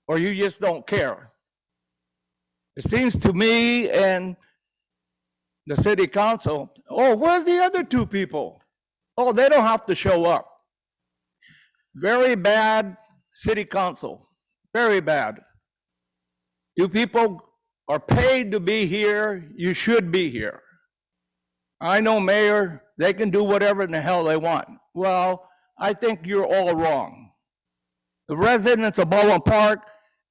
Or you just don't care? It seems to me and the city council, oh, where's the other two people? Oh, they don't have to show up. Very bad city council, very bad. You people are paid to be here, you should be here. I know, Mayor, they can do whatever in the hell they want. Well, I think you're all wrong. The residents of Baldwin Park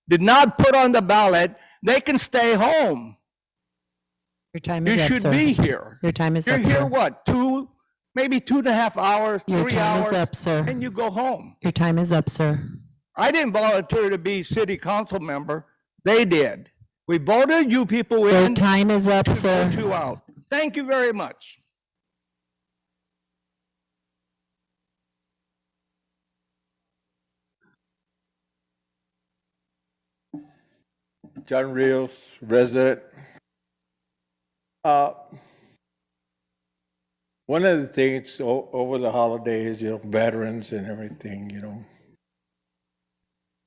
did not put on the ballot, they can stay home. Your time You is up, should sir. be here. Your time is You're up, here, sir. what, maybe 2.5 hours, Your 3 time is hours, up, sir. and you go home. Your time is up, sir. I didn't volunteer to be city council member. They did. We voted you people Your in. time is up, to sir. vote you out. Thank you very much. John Rios, resident. One of the things over the holidays, veterans and everything,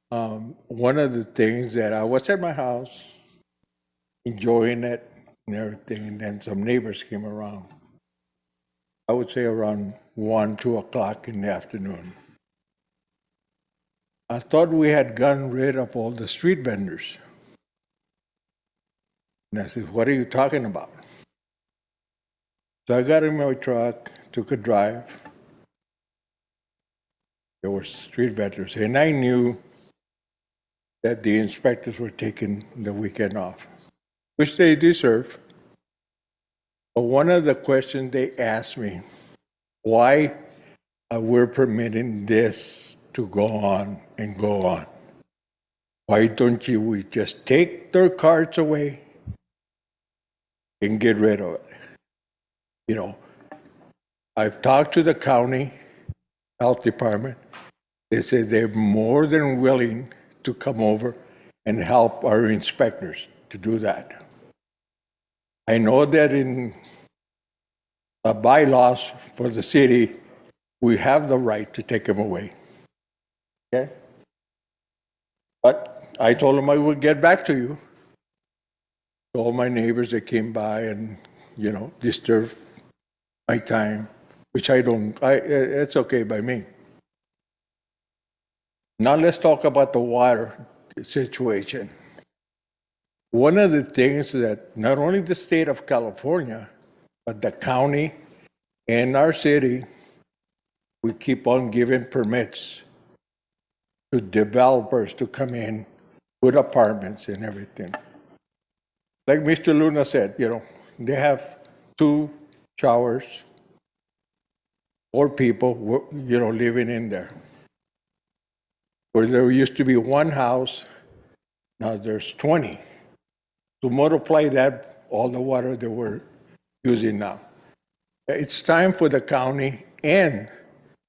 one of the things that I was at my house, enjoying it and everything, and then some neighbors came around. I would say around 1, 2 o'clock in the afternoon. I thought we had gotten rid of all the street vendors. And I said, what are you talking about? So I got in my truck, took a drive. There were street vendors, and I knew that the inspectors were taking the weekend off, which they deserve. But one of the questions they asked me, why we're permitting this to go on and go on? Why don't we just take their cards away and get rid of it? I've talked to the county health department. They say they're more than willing to come over and help our inspectors to do that. I know that in the bylaws for the city, we have the right to take them away. Okay? But I told them I would get back to you. To all my neighbors that came by and, disturbed my time, which it's okay by me. Now let's talk about the water situation. One of the things that not only the state of California, but the county and our city, we keep on giving permits to developers to come in with apartments and everything. Like Mr. Luna said, they have 2 showers, 4 people, living in there. Where there used to be 1 house, now there's 20. To multiply that, all the water that we're using now. It's time for the county and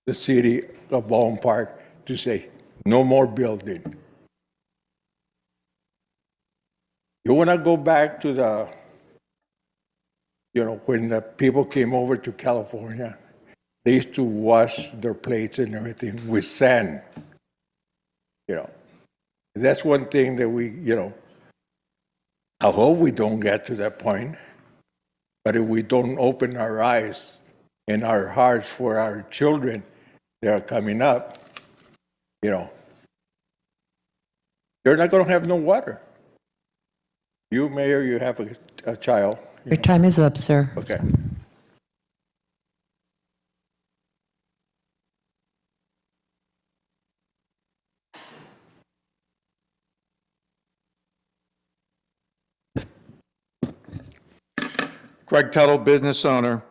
the city of Baldwin Park to say, no more building. You want to go back to when the people came over to California, they used to wash their plates and everything with sand. That's one thing that I hope we don't get to that point. But if we don't open our eyes and our hearts for our children that are coming up, they're not going to have no water. You, Mayor, you have a child. Your time is up, sir. Okay. Greg Tuttle, business owner.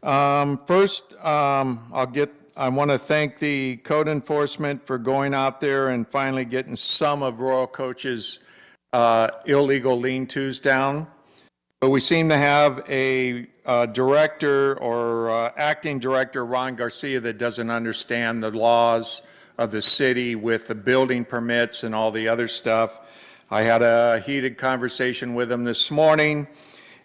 First, I want to thank the code enforcement for going out there and finally getting some of Royal Coach's illegal lean-tos down. But we seem to have a director or acting director, Ron Garcia, that doesn't understand the laws of the city with the building permits and all the other stuff. I had a heated conversation with him this morning,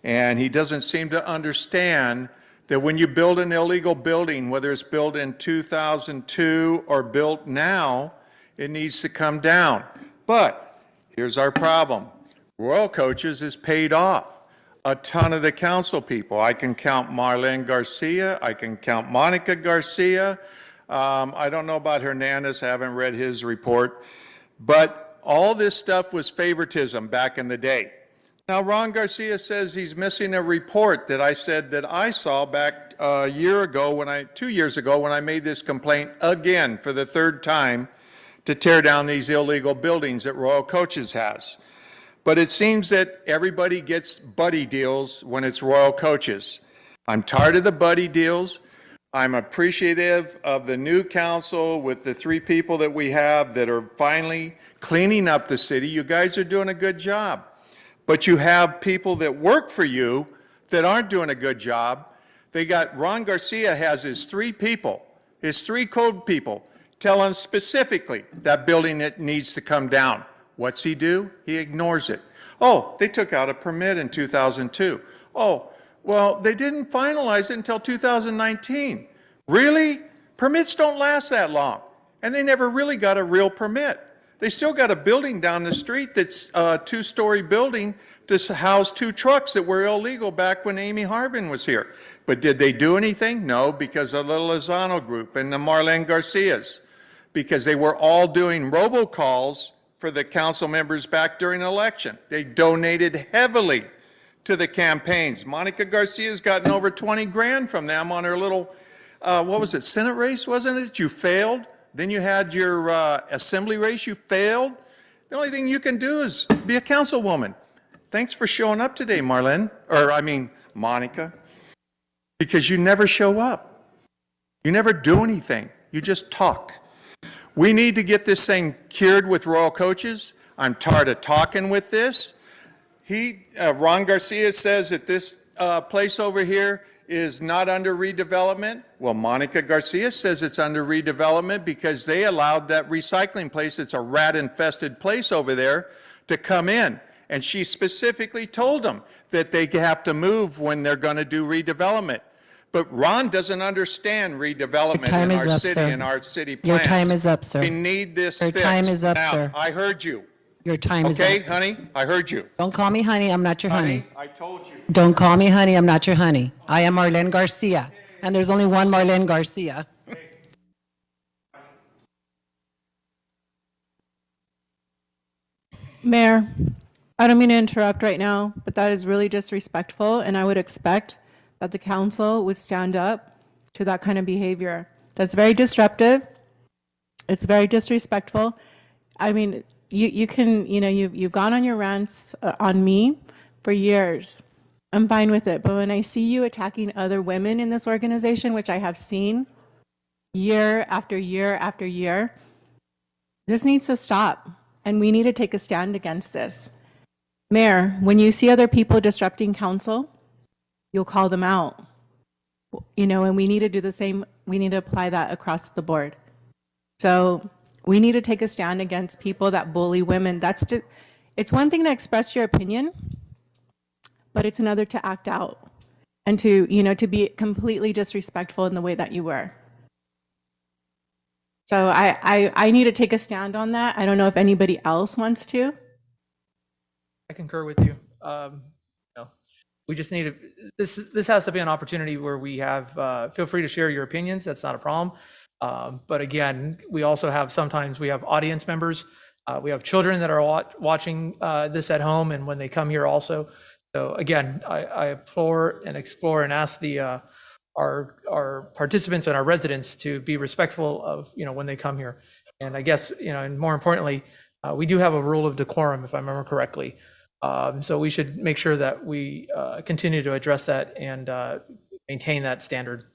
and he doesn't seem to understand that when you build an illegal building, whether it's built in 2002 or built now, it needs to come down. But here's our problem. Royal Coaches is paid off. A ton of the council people. I can count Marlene Garcia. I can count Monica Garcia. I don't know about Hernandez. I haven't read his report. But all this stuff was favoritism back in the day. Now, Ron Garcia says he's missing a report that I said that I saw back a year ago 2 years ago when I made this complaint again for the third time to tear down these illegal buildings that Royal Coaches has. But it seems that everybody gets buddy deals when it's Royal Coaches. I'm tired of the buddy deals. I'm appreciative of the new council with the 3 people that we have that are finally cleaning up the city. You guys are doing a good job. But you have people that work for you that aren't doing a good job. Ron Garcia has his 3 people, his 3 code people, tell him specifically that building that needs to come down. What's he do? He ignores it. Oh, they took out a permit in 2002. Oh, well, they didn't finalize it until 2019. Really? Permits don't last that long. And they never really got a real permit. They still got a building down the street that's a 2-story building to house 2 trucks that were illegal back when Amy Harbin was here. But did they do anything? No, because of the Lozano group and the Marlene Garcias, because they were all doing robocalls for the council members back during the election. They donated heavily to the campaigns. Monica Garcia's gotten over 20 grand from them on her little, what was it, Senate race, wasn't it? You failed. Then you had your assembly race, you failed. The only thing you can do is be a councilwoman. Thanks for showing up today, Monica, because you never show up. You never do anything. You just talk. We need to get this thing cured with Royal Coaches. I'm tired of talking with this. Ron Garcia says that this place over here is not under redevelopment. Well, Monica Garcia says it's under redevelopment because they allowed that recycling place, it's a rat-infested place over there, to come in. And she specifically told them that they have to move when they're going to do redevelopment. But Ron doesn't understand redevelopment in our city and our city plans. Your time is up, sir. We need this fixed. Your time is up, now, sir. I heard you. Your time is up. Okay, honey, I heard you. Don't call me honey. I'm not your honey. I told you. Don't call me honey. I'm not your honey. I am Marlene Garcia. And there's only one Marlene Garcia. Mayor, I don't mean to interrupt right now, but that is really disrespectful, and I would expect that the council would stand up to that kind of behavior. That's very disruptive. It's very disrespectful. I mean, you've gone on your rants on me for years. I'm fine with it. But when I see you attacking other women in this organization, which I have seen year after year after year, this needs to stop. And we need to take a stand against this. Mayor, when you see other people disrupting council, you'll call them out. And we need to do the same. We need to apply that across the board. So we need to take a stand against people that bully women. It's one thing to express your opinion, but it's another to act out and to be completely disrespectful in the way that you were. So I need to take a stand on that. I don't know if anybody else wants to. I concur with you. We just need to, this has to be an opportunity where we have, feel free to share your opinions. That's not a problem. But again, we also have, sometimes we have audience members. We have children that are watching this at home and when they come here also. So again, I implore and explore and ask our participants and our residents to be respectful of, when they come here. And I guess, and more importantly, we do have a rule of decorum, if I remember correctly. So we should make sure that we continue to address that and maintain that standard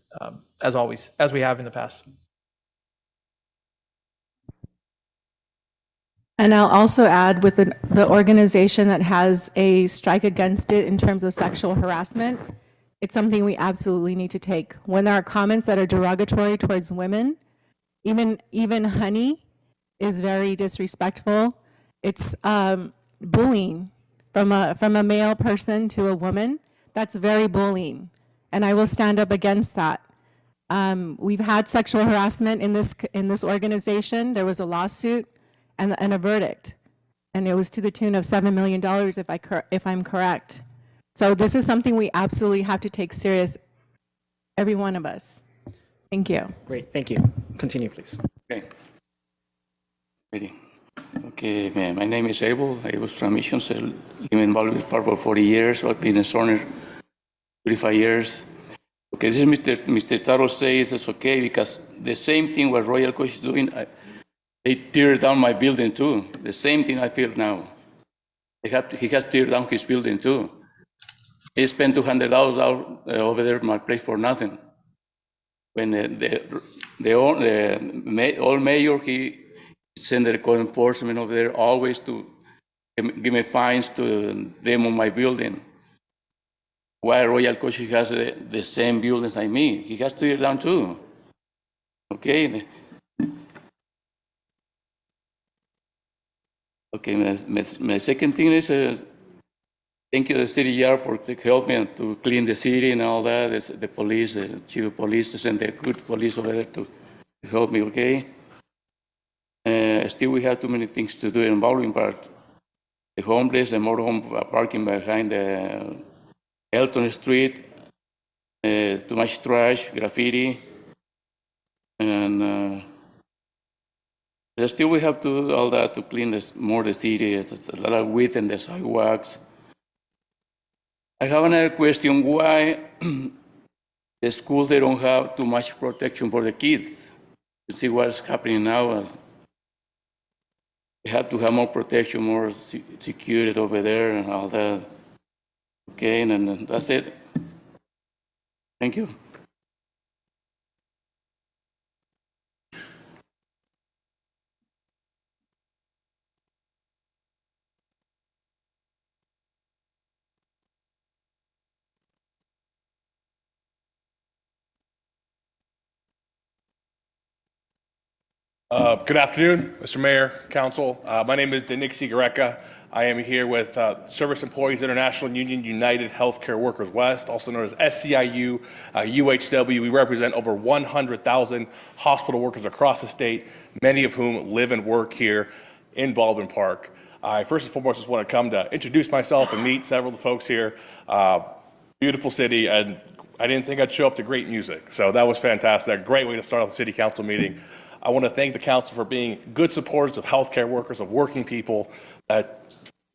as always, as we have in the past. And I'll also add with the organization that has a strike against it in terms of sexual harassment, it's something we absolutely need to take. When there are comments that are derogatory towards women, even honey is very disrespectful. It's bullying from a male person to a woman. That's very bullying, and I will stand up against that. We've had sexual harassment in this organization. There was a lawsuit and a verdict, and it was to the tune of $7 million, if I'm correct. So this is something we absolutely have to take serious, every one of us. Thank you. Great, thank you. Continue, please. Okay. Ready. Okay, my name is Abel. I was from Missions. I live in Baldwin Park for 40 years. I've been a Sorner 35 years. Okay, this is Mr. Taro says it's okay because the same thing what Royal Coach is doing, they tear down my building too. The same thing I feel now. He has tear down his building too. He spent $200 out over there in my place for nothing. When the old mayor, he sent the code enforcement over there always to give me fines to demo my building. Why Royal Coach has the same buildings like me? He has to tear down too. Okay. Okay, my second thing is thank you to the city yard for helping me to clean the city and all that. It's the police, the chief of police, to send the good police over there to help me, okay? Still, we have too many things to do in Baldwin Park. The homeless, the motorhome parking behind the Elton Street, too much trash, graffiti, and still we have to do all that to clean more the city. There's a lot of width in the sidewalks. I have another question. Why the schools, they don't have too much protection for the kids? You see what's happening now. They have to have more protection, more security over there and all that. Okay, and that's it. Thank you. Good afternoon, Mr. Mayor, Council. My name is Denik Sigareka. I am here with Service Employees International Union United Healthcare Workers West, also known as SCIU, UHW. We represent over 100,000 hospital workers across the state, many of whom live and work here in Baldwin Park. I first and foremost just want to come to introduce myself and meet several of the folks here. Beautiful city, and I didn't think I'd show up to great music, so that was fantastic. A great way to start off the city council meeting. I want to thank the council for being good supporters of healthcare workers, of working people that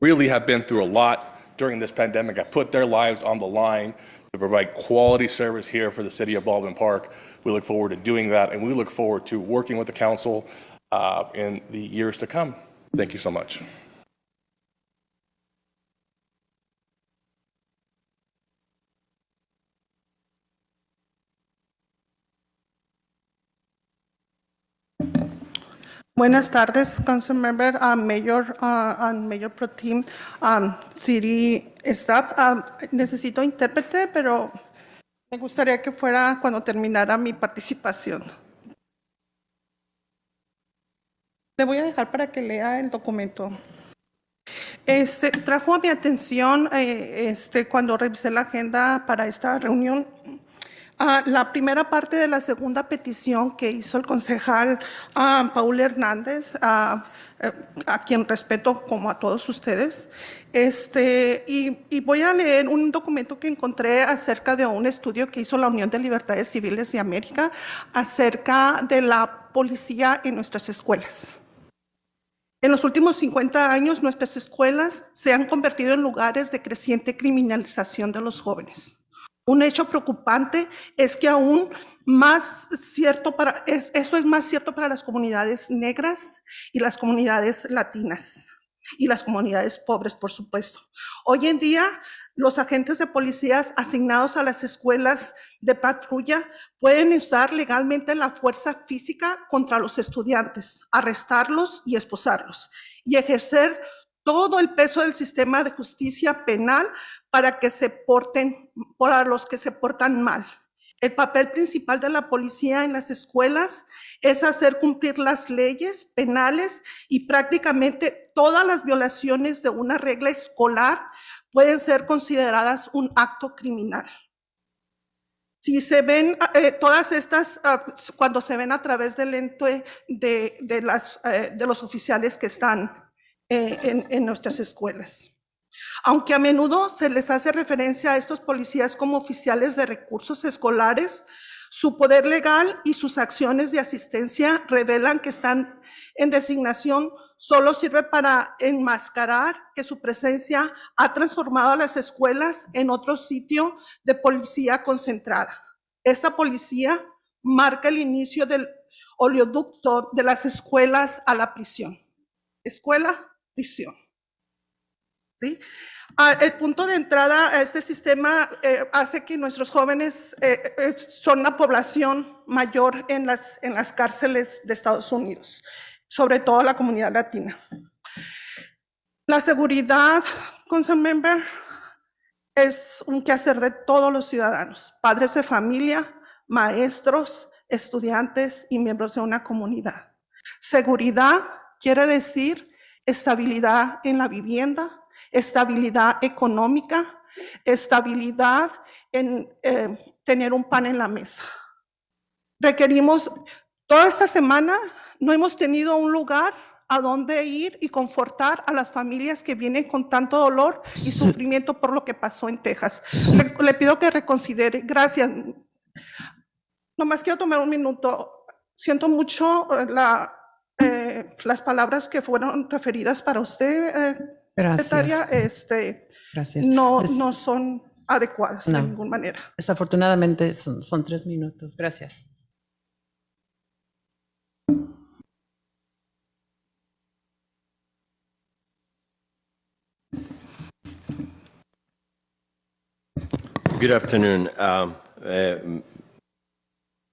really have been through a lot during this pandemic, have put their lives on the line to provide quality service here for the city of Baldwin Park. We look forward to doing that, and we look forward to working with the council in the years to come. Thank you so much. Buenas tardes, Council Member, Mayor, and Mayor Pro Tem, City Staff. Necesito intérprete, pero me gustaría que fuera cuando terminara mi participación. Le voy a dejar para que lea el documento. Trajo a mi atención cuando revisé la agenda para esta reunión. La primera parte de la segunda petición que hizo el concejal Paul Hernández, a quien respeto como a todos ustedes, y voy a leer un documento que encontré acerca de un estudio que hizo la Unión de Libertades Civiles de América acerca de la policía en nuestras escuelas. En los últimos 50 años, nuestras escuelas se han convertido en lugares de creciente criminalización de los jóvenes. Un hecho preocupante es que aún más cierto eso es más cierto para las comunidades negras y las comunidades latinas y las comunidades pobres, por supuesto. Hoy en día, Los agentes de policías asignados a las escuelas de patrulla pueden usar legalmente la fuerza física contra los estudiantes, arrestarlos y esposarlos, y ejercer todo el peso del sistema de justicia penal para los que se portan mal. El papel principal de la policía en las escuelas es hacer cumplir las leyes penales y prácticamente todas las violaciones de una regla escolar pueden ser consideradas un acto criminal. Si se ven todas estas, cuando se ven a través del lente de los oficiales que están en nuestras escuelas. Aunque a menudo se les hace referencia a estos policías como oficiales de recursos escolares, su poder legal y sus acciones de asistencia revelan que están en designación solo sirve para enmascarar que su presencia ha transformado a las escuelas en otro sitio de policía concentrada. Esa policía marca el inicio del oleoducto de las escuelas a la prisión. Escuela, prisión. ¿Sí? El punto de entrada a este sistema hace que nuestros jóvenes son la población mayor en las cárceles de Estados Unidos, sobre todo la comunidad latina. La seguridad, Council Member, es un quehacer de todos los ciudadanos, padres de familia, maestros, estudiantes y miembros de una comunidad. Seguridad quiere decir estabilidad en la vivienda, estabilidad económica, estabilidad en tener un pan en la mesa. Requerimos, toda esta semana no hemos tenido un lugar a donde ir y confortar a las familias que vienen con tanto dolor y sufrimiento por lo que pasó en Texas. Le pido que reconsidere. Gracias. Nomás quiero tomar un minuto. Siento mucho las palabras que fueron referidas para usted, secretaria, Gracias. no son adecuadas No. de ninguna manera. Desafortunadamente son 3 minutos. Gracias. Good afternoon.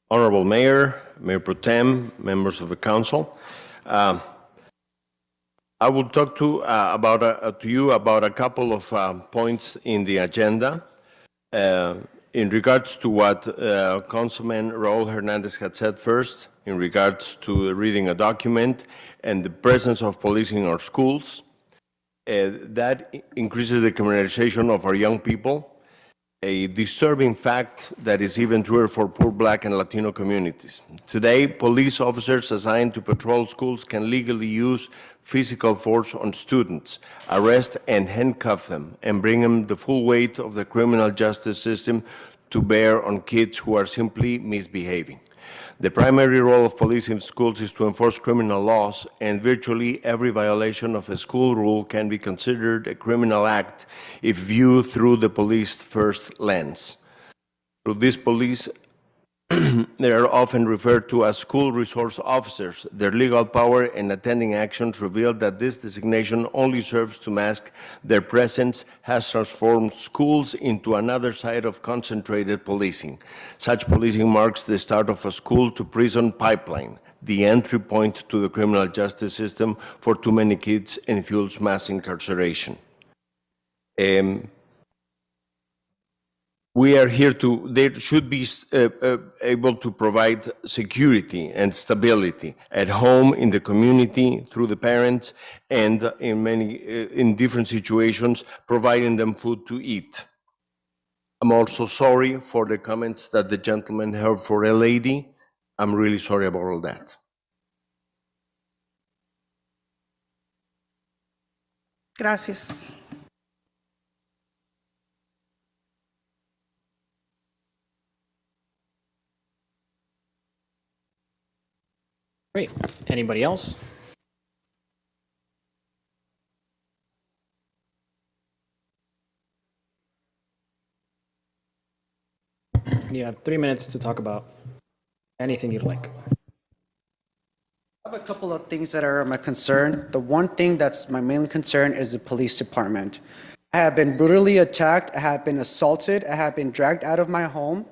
Honorable Mayor, Mayor Pro Tem, members of the council. I will talk to you about a couple of points in the agenda. In regards to what Councilman Raul Hernandez had said first, in regards to reading a document and the presence of police in our schools, that increases the criminalization of our young people, a disturbing fact that is even truer for poor Black and Latino communities. Today, police officers assigned to patrol schools can legally use physical force on students, arrest and handcuff them, and bring them the full weight of the criminal justice system to bear on kids who are simply misbehaving. The primary role of police in schools is to enforce criminal laws, and virtually every violation of a school rule can be considered a criminal act if viewed through the police first lens. Through this police, they are often referred to as school resource officers. Their legal power and attending actions reveal that this designation only serves to mask their presence has transformed schools into another side of concentrated policing. Such policing marks the start of a school-to-prison pipeline, the entry point to the criminal justice system for too many kids, and fuels mass incarceration. We are here they should be able to provide security and stability at home, in the community, through the parents, and in different situations, providing them food to eat. I'm also sorry for the comments that the gentleman heard for a lady. I'm really sorry about all that. Gracias. Great. Anybody else? You have 3 minutes to talk about anything you'd like. I have a couple of things that are my concern. The one thing that's my main concern is the police department. I have been brutally attacked. I have been assaulted. I have been dragged out of my home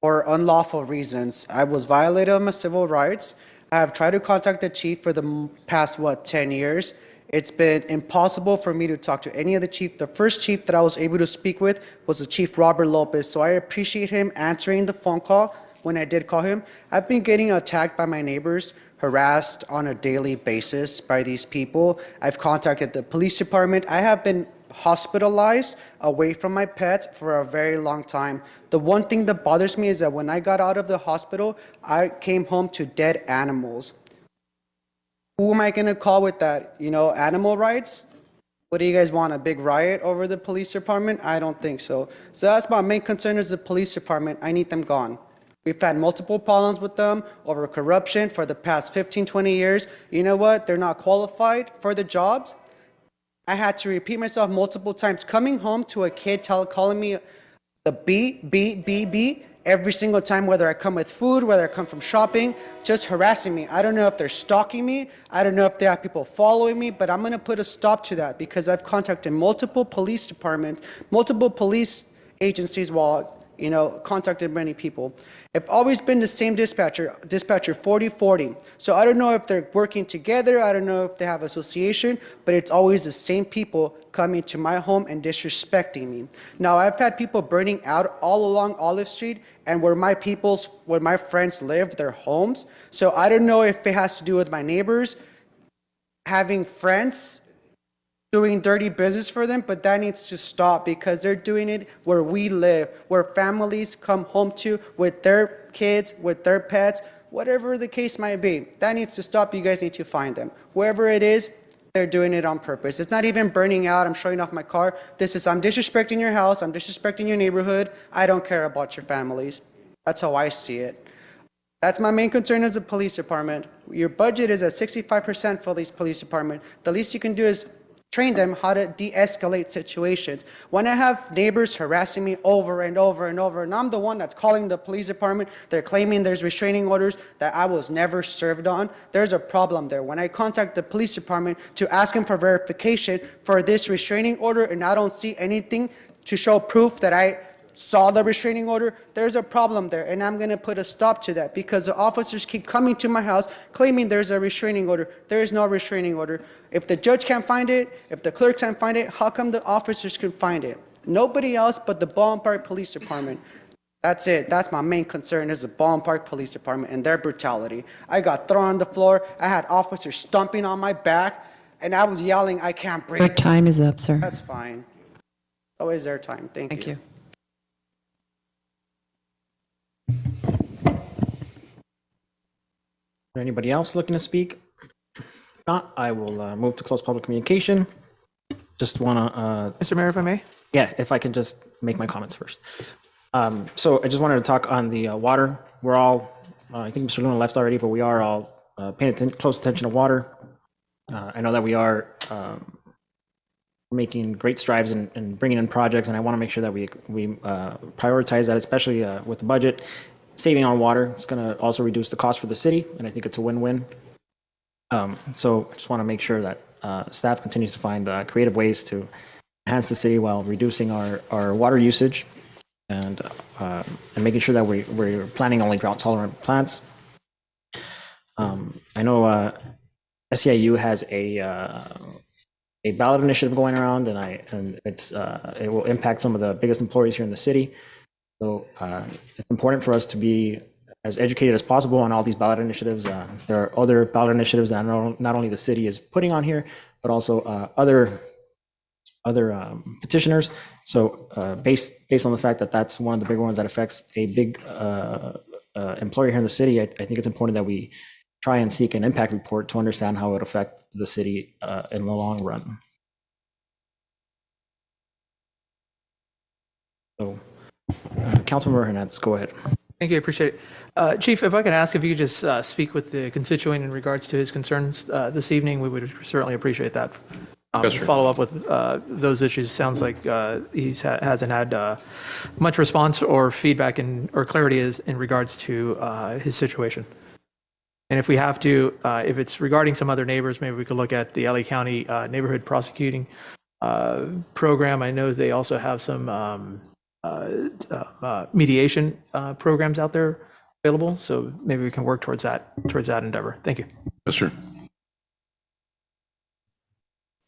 for unlawful reasons. I was violated of my civil rights. I have tried to contact the chief for the past, 10 years. It's been impossible for me to talk to any of the chief. The first chief that I was able to speak with was the Chief Robert Lopez. So I appreciate him answering the phone call when I did call him. I've been getting attacked by my neighbors, harassed on a daily basis by these people. I've contacted the police department. I have been hospitalized away from my pets for a very long time. The one thing that bothers me is that when I got out of the hospital, I came home to dead animals. Who am I going to call with that? Animal rights? What do you guys want, a big riot over the police department? I don't think so. So that's my main concern is the police department. I need them gone. We've had multiple problems with them over corruption for the past 15, 20 years. You know what? They're not qualified for the jobs. I had to repeat myself multiple times. Coming home to a kid calling me the B, every single time, whether I come with food, whether I come from shopping, just harassing me. I don't know if they're stalking me. I don't know if they have people following me, but I'm going to put a stop to that because I've contacted multiple police departments, multiple police agencies while, contacted many people. I've always been the same dispatcher 4040. So I don't know if they're working together. I don't know if they have association, but it's always the same people coming to my home and disrespecting me. Now, I've had people burning out all along Olive Street and where my friends live, their homes. So I don't know if it has to do with my neighbors having friends doing dirty business for them, but that needs to stop because they're doing it where we live, where families come home to with their kids, with their pets, whatever the case might be. That needs to stop. You guys need to find them. Whoever it is, they're doing it on purpose. It's not even burning out. I'm showing off my car. I'm disrespecting your house. I'm disrespecting your neighborhood. I don't care about your families. That's how I see it. That's my main concern as a police department. Your budget is at 65% for these police department. The least you can do is train them how to de-escalate situations. When I have neighbors harassing me over and over and over, and I'm the one that's calling the police department, they're claiming there's restraining orders that I was never served on, there's a problem there. When I contact the police department to ask them for verification for this restraining order and I don't see anything to show proof that I saw the restraining order, there's a problem there, and I'm going to put a stop to that because the officers keep coming to my house claiming there's a restraining order. There is no restraining order. If the judge can't find it, if the clerk can't find it, how come the officers can find it? Nobody else but the Baldwin Park Police Department. That's it. That's my main concern is the Baldwin Park Police Department and their brutality. I got thrown on the floor. I had officers stomping on my back, and I was yelling, I can't breathe. Your time is up, sir. That's fine. Always their time. Thank you. Anybody else looking to speak? If not, I will move to close public communication. Just want to... Mr. Mayor, if I may? Yeah, if I can just make my comments first. So I just wanted to talk on the water. We're all, I think Mr. Luna left already, but we are all paying close attention to water. I know that we are making great strides in bringing in projects, and I want to make sure that we prioritize that, especially with the budget. Saving on water is going to also reduce the cost for the city, and I think it's a win-win. So I just want to make sure that staff continues to find creative ways to enhance the city while reducing our water usage and making sure that we're planting only drought-tolerant plants. I know SEIU has a ballot initiative going around, and it will impact some of the biggest employees here in the city. So it's important for us to be as educated as possible on all these ballot initiatives. There are other ballot initiatives that not only the city is putting on here, but also other petitioners. So based on the fact that that's one of the big ones that affects a big employer here in the city, I think it's important that we try and seek an impact report to understand how it would affect the city in the long run. So, Councilmember Hernandez, go ahead. Thank you, I appreciate it. Chief, if I could ask if you could just speak with the constituent in regards to his concerns this evening, we would certainly appreciate that. Yes, sir. Follow up with those issues. Sounds like he hasn't had much response or feedback or clarity in regards to his situation. And if we have to, if it's regarding some other neighbors, maybe we could look at the LA County Neighborhood Prosecuting program. I know they also have some mediation programs out there available. So maybe we can work towards that endeavor. Thank you. Yes, sir.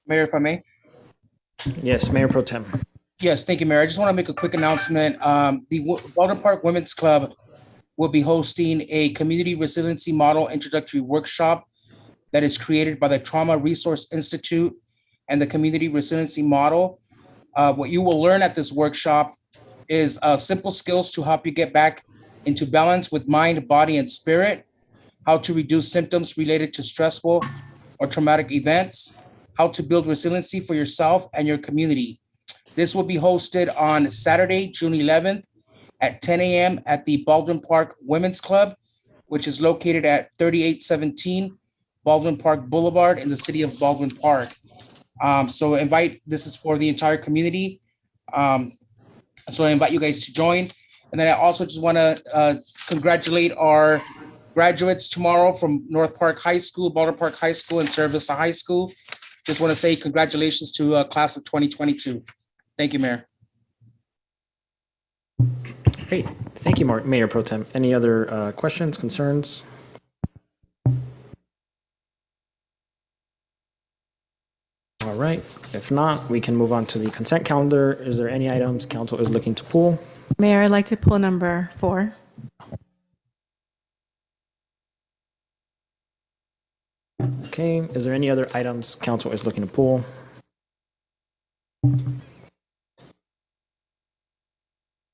Mayor, if I may? Yes, Mayor Pro Tem. Yes, thank you, Mayor. I just want to make a quick announcement. The Baldwin Park Women's Club will be hosting a community resiliency model introductory workshop that is created by the Trauma Resource Institute and the Community Resiliency Model. What you will learn at this workshop is simple skills to help you get back into balance with mind, body, and spirit, how to reduce symptoms related to stressful or traumatic events, how to build resiliency for yourself and your community. This will be hosted on Saturday, June 11th at 10 a.m. at the Baldwin Park Women's Club, which is located at 3817 Baldwin Park Boulevard in the city of Baldwin Park. This is for the entire community. So I invite you guys to join. And then I also just want to congratulate our graduates tomorrow from North Park High School, Baldwin Park High School, and Cerro Vista High School. Just want to say congratulations to class of 2022. Thank you, Mayor. Great. Thank you, Mayor Pro Tem. Any other questions, concerns? All right. If not, we can move on to the consent calendar. Is there any items council is looking to pull? Mayor, I'd like to pull number 4. Okay. Is there any other items council is looking to pull?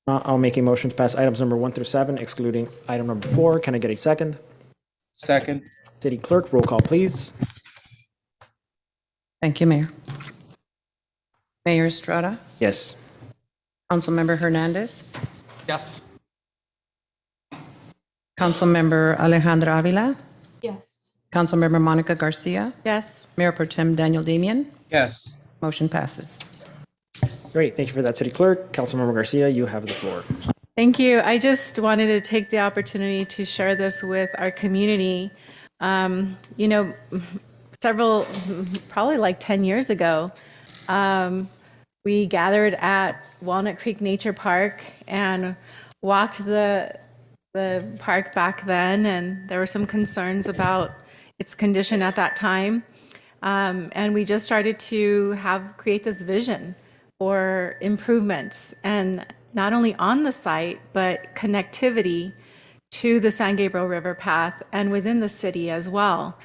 I'll make a motion to pass items number 1 through 7, excluding item number 4. Can I get a second? Second. City Clerk, roll call, please. Thank you, Mayor. Mayor Estrada, Yes. Councilmember Hernandez, Yes. Councilmember Alejandra Avila, Yes. Councilmember Monica Garcia, Yes. Mayor Pro Tem Daniel Damian. Yes. Motion passes. Great. Thank you for that, City Clerk. Councilmember Garcia, you have the floor. Thank you. I just wanted to take the opportunity to share this with our community. Probably like 10 years ago, we gathered at Walnut Creek Nature Park and walked the park back then, and there were some concerns about its condition at that time. And we just started to create this vision for improvements, and not only on the site, but connectivity to the San Gabriel River path and within the city as well.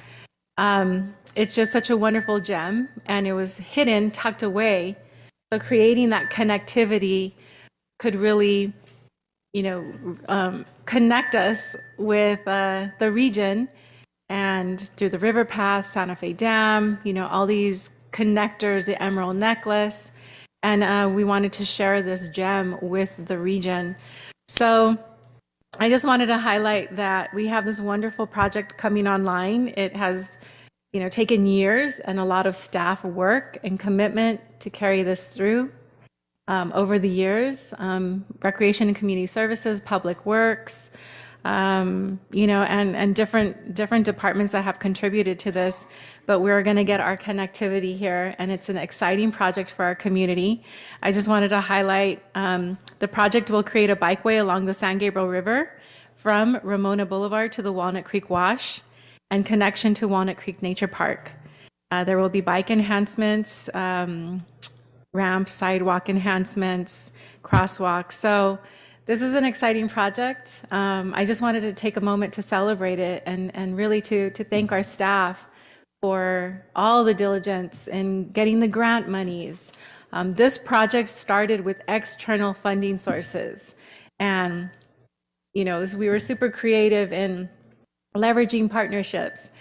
It's just such a wonderful gem, and it was hidden, tucked away. So creating that connectivity could really, connect us with the region, and through the river path, Santa Fe Dam, all these connectors, the Emerald Necklace, and we wanted to share this gem with the region. So I just wanted to highlight that we have this wonderful project coming online. It has taken years and a lot of staff work and commitment to carry this through over the years. Recreation and Community Services, Public Works, and different departments that have contributed to this. But we're going to get our connectivity here, and it's an exciting project for our community. I just wanted to highlight the project will create a bikeway along the San Gabriel River from Ramona Boulevard to the Walnut Creek Wash, and connection to Walnut Creek Nature Park. There will be bike enhancements, ramps, sidewalk enhancements, crosswalks. So this is an exciting project. I just wanted to take a moment to celebrate it and really to thank our staff for all the diligence in getting the grant monies. This project started with external funding sources. And, we were super creative in leveraging partnerships.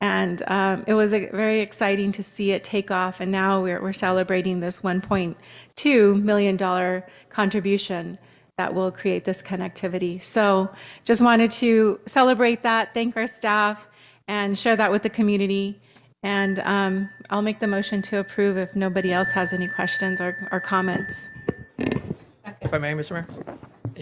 And it was very exciting to see it take off. And now we're celebrating this $1.2 million contribution that will create this connectivity. So just wanted to celebrate that, thank our staff, and share that with the community. And I'll make the motion to approve if nobody else has any questions or comments. If I may, Mr. Mayor?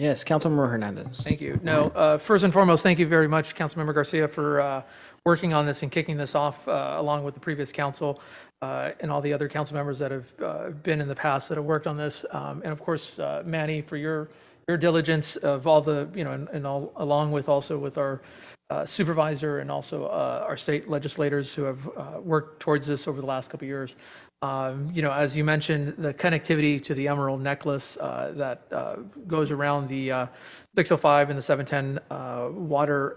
Yes, Councilmember Hernandez. Thank you. No, first and foremost, thank you very much, Councilmember Garcia, for working on this and kicking this off along with the previous council and all the other council members that have been in the past that have worked on this. And of course, Manny, for your diligence of all the, and all, along with also with our supervisor and also our state legislators who have worked towards this over the last couple of years. As you mentioned, the connectivity to the Emerald Necklace that goes around the 605 and the 710 water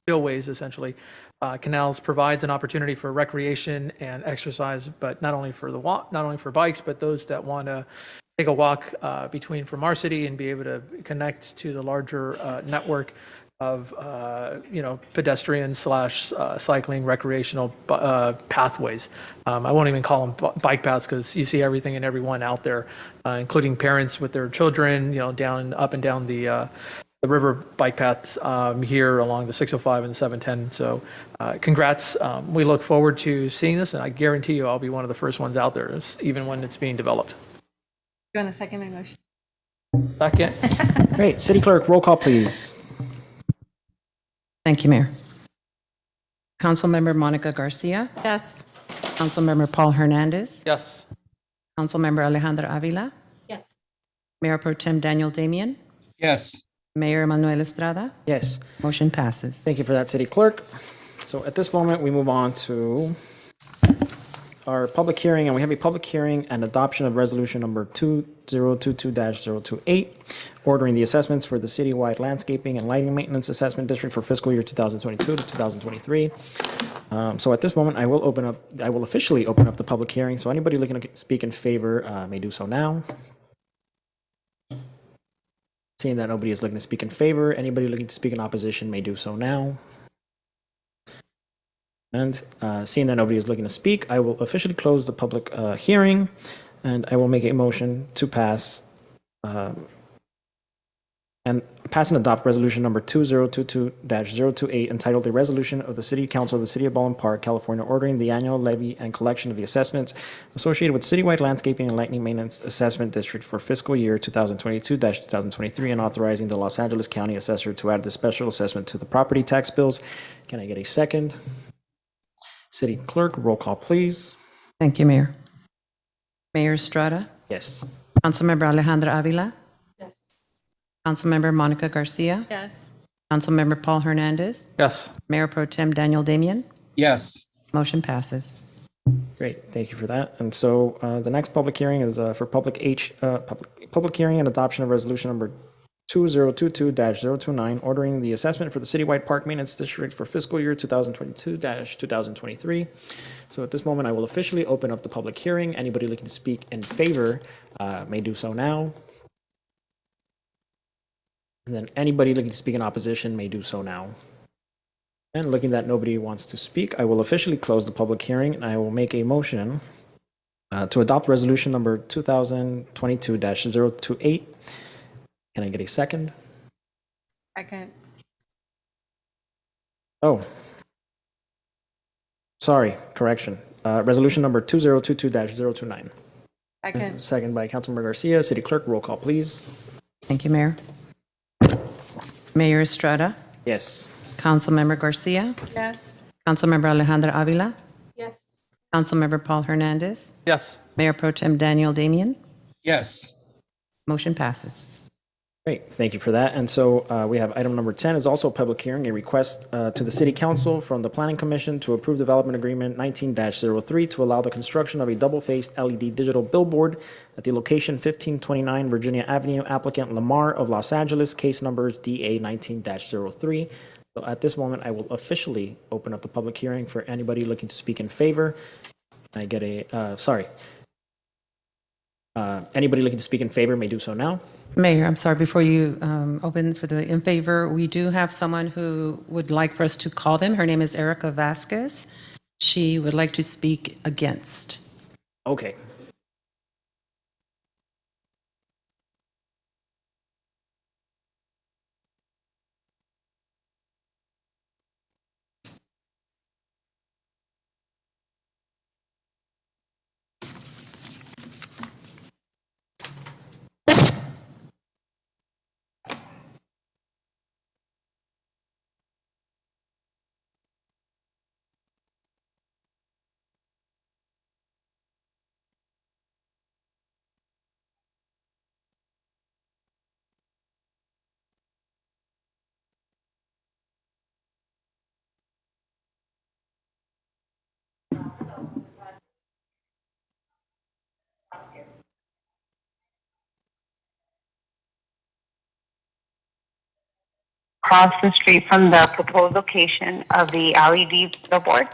spillways, essentially, canals, provides an opportunity for recreation and exercise, but not only for bikes, but those that want to take a walk from our city and be able to connect to the larger network of pedestrian / cycling recreational pathways. I won't even call them bike paths because you see everything and everyone out there, including parents with their children, up and down the river bike paths here along the 605 and the 710. So congrats. We look forward to seeing this, and I guarantee you I'll be one of the first ones out there, even when it's being developed. You want to second my motion? Second. Great. City Clerk, roll call, please. Thank you, Mayor. Councilmember Monica Garcia. Yes. Councilmember Paul Hernandez. Yes. Councilmember Alejandra Avila. Yes. Mayor Pro Tem Daniel Damian. Yes. Mayor Manuel Estrada. Yes. Motion passes. Thank you for that, City Clerk. So at this moment, we move on to our public hearing, and we have a public hearing and adoption of resolution number 2022-028, ordering the assessments for the citywide landscaping and lighting maintenance assessment district for fiscal year 2022 to 2023. So at this moment, I will officially open up the public hearing. So anybody looking to speak in favor may do so now. Seeing that nobody is looking to speak in favor, anybody looking to speak in opposition may do so now. And seeing that nobody is looking to speak, I will officially close the public hearing, and I will make a motion to pass and adopt resolution number 2022-028, entitled "A Resolution of the City Council of the City of Baldwin Park, California, ordering the annual levy and collection of the assessments associated with citywide landscaping and lighting maintenance assessment district for fiscal year 2022-2023, and authorizing the Los Angeles County Assessor to add the special assessment to the property tax bills." Can I get a second? City Clerk, roll call, please. Thank you, Mayor. Mayor Estrada. Yes. Councilmember Alejandra Avila. Yes. Councilmember Monica Garcia. Yes. Councilmember Paul Hernandez. Yes. Mayor Pro Tem Daniel Damian. Yes. Motion passes. Great, thank you for that. And so the next public hearing is for public hearing and adoption of resolution number 2022-029, ordering the assessment for the citywide park maintenance district for fiscal year 2022-2023. So at this moment, I will officially open up the public hearing. Anybody looking to speak in favor may do so now. And then anybody looking to speak in opposition may do so now. And looking that nobody wants to speak, I will officially close the public hearing, and I will make a motion to adopt resolution number 2022-028. Can I get a second? Second. Oh. Sorry, correction. Resolution number 2022-029. Second. Second by Councilmember Garcia. City Clerk, roll call, please. Thank you, Mayor. Mayor Estrada. Yes. Councilmember Garcia. Yes. Councilmember Alejandra Avila. Yes. Councilmember Paul Hernandez. Yes. Mayor Pro Tem Daniel Damian. Yes. Motion passes. Great, thank you for that. And so we have item number 10 is also a public hearing, a request to the City Council from the Planning Commission to approve development agreement 19-03 to allow the construction of a double-faced LED digital billboard at the location 1529 Virginia Avenue, applicant Lamar of Los Angeles, case numbers DA 19-03. So at this moment, I will officially open up the public hearing for anybody looking to speak in favor. Can I get a, anybody looking to speak in favor may do so now. Mayor, I'm sorry, before you open for the in favor, we do have someone who would like for us to call them. Her name is Erica Vasquez. She would like to speak against. Okay. across the street from the proposed location of the LED billboard.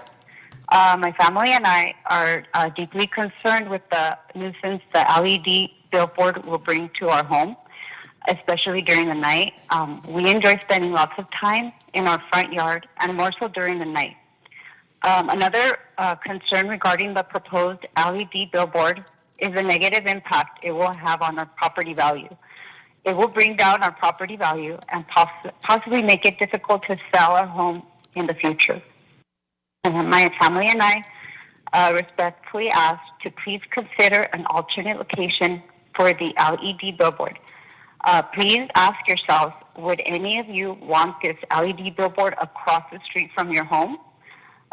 My family and I are deeply concerned with the nuisance the LED billboard will bring to our home, especially during the night. We enjoy spending lots of time in our front yard, and more so during the night. Another concern regarding the proposed LED billboard is the negative impact it will have on our property value. It will bring down our property value and possibly make it difficult to sell our home in the future. My family and I respectfully ask to please consider an alternate location for the LED billboard. Please ask yourselves, would any of you want this LED billboard across the street from your home?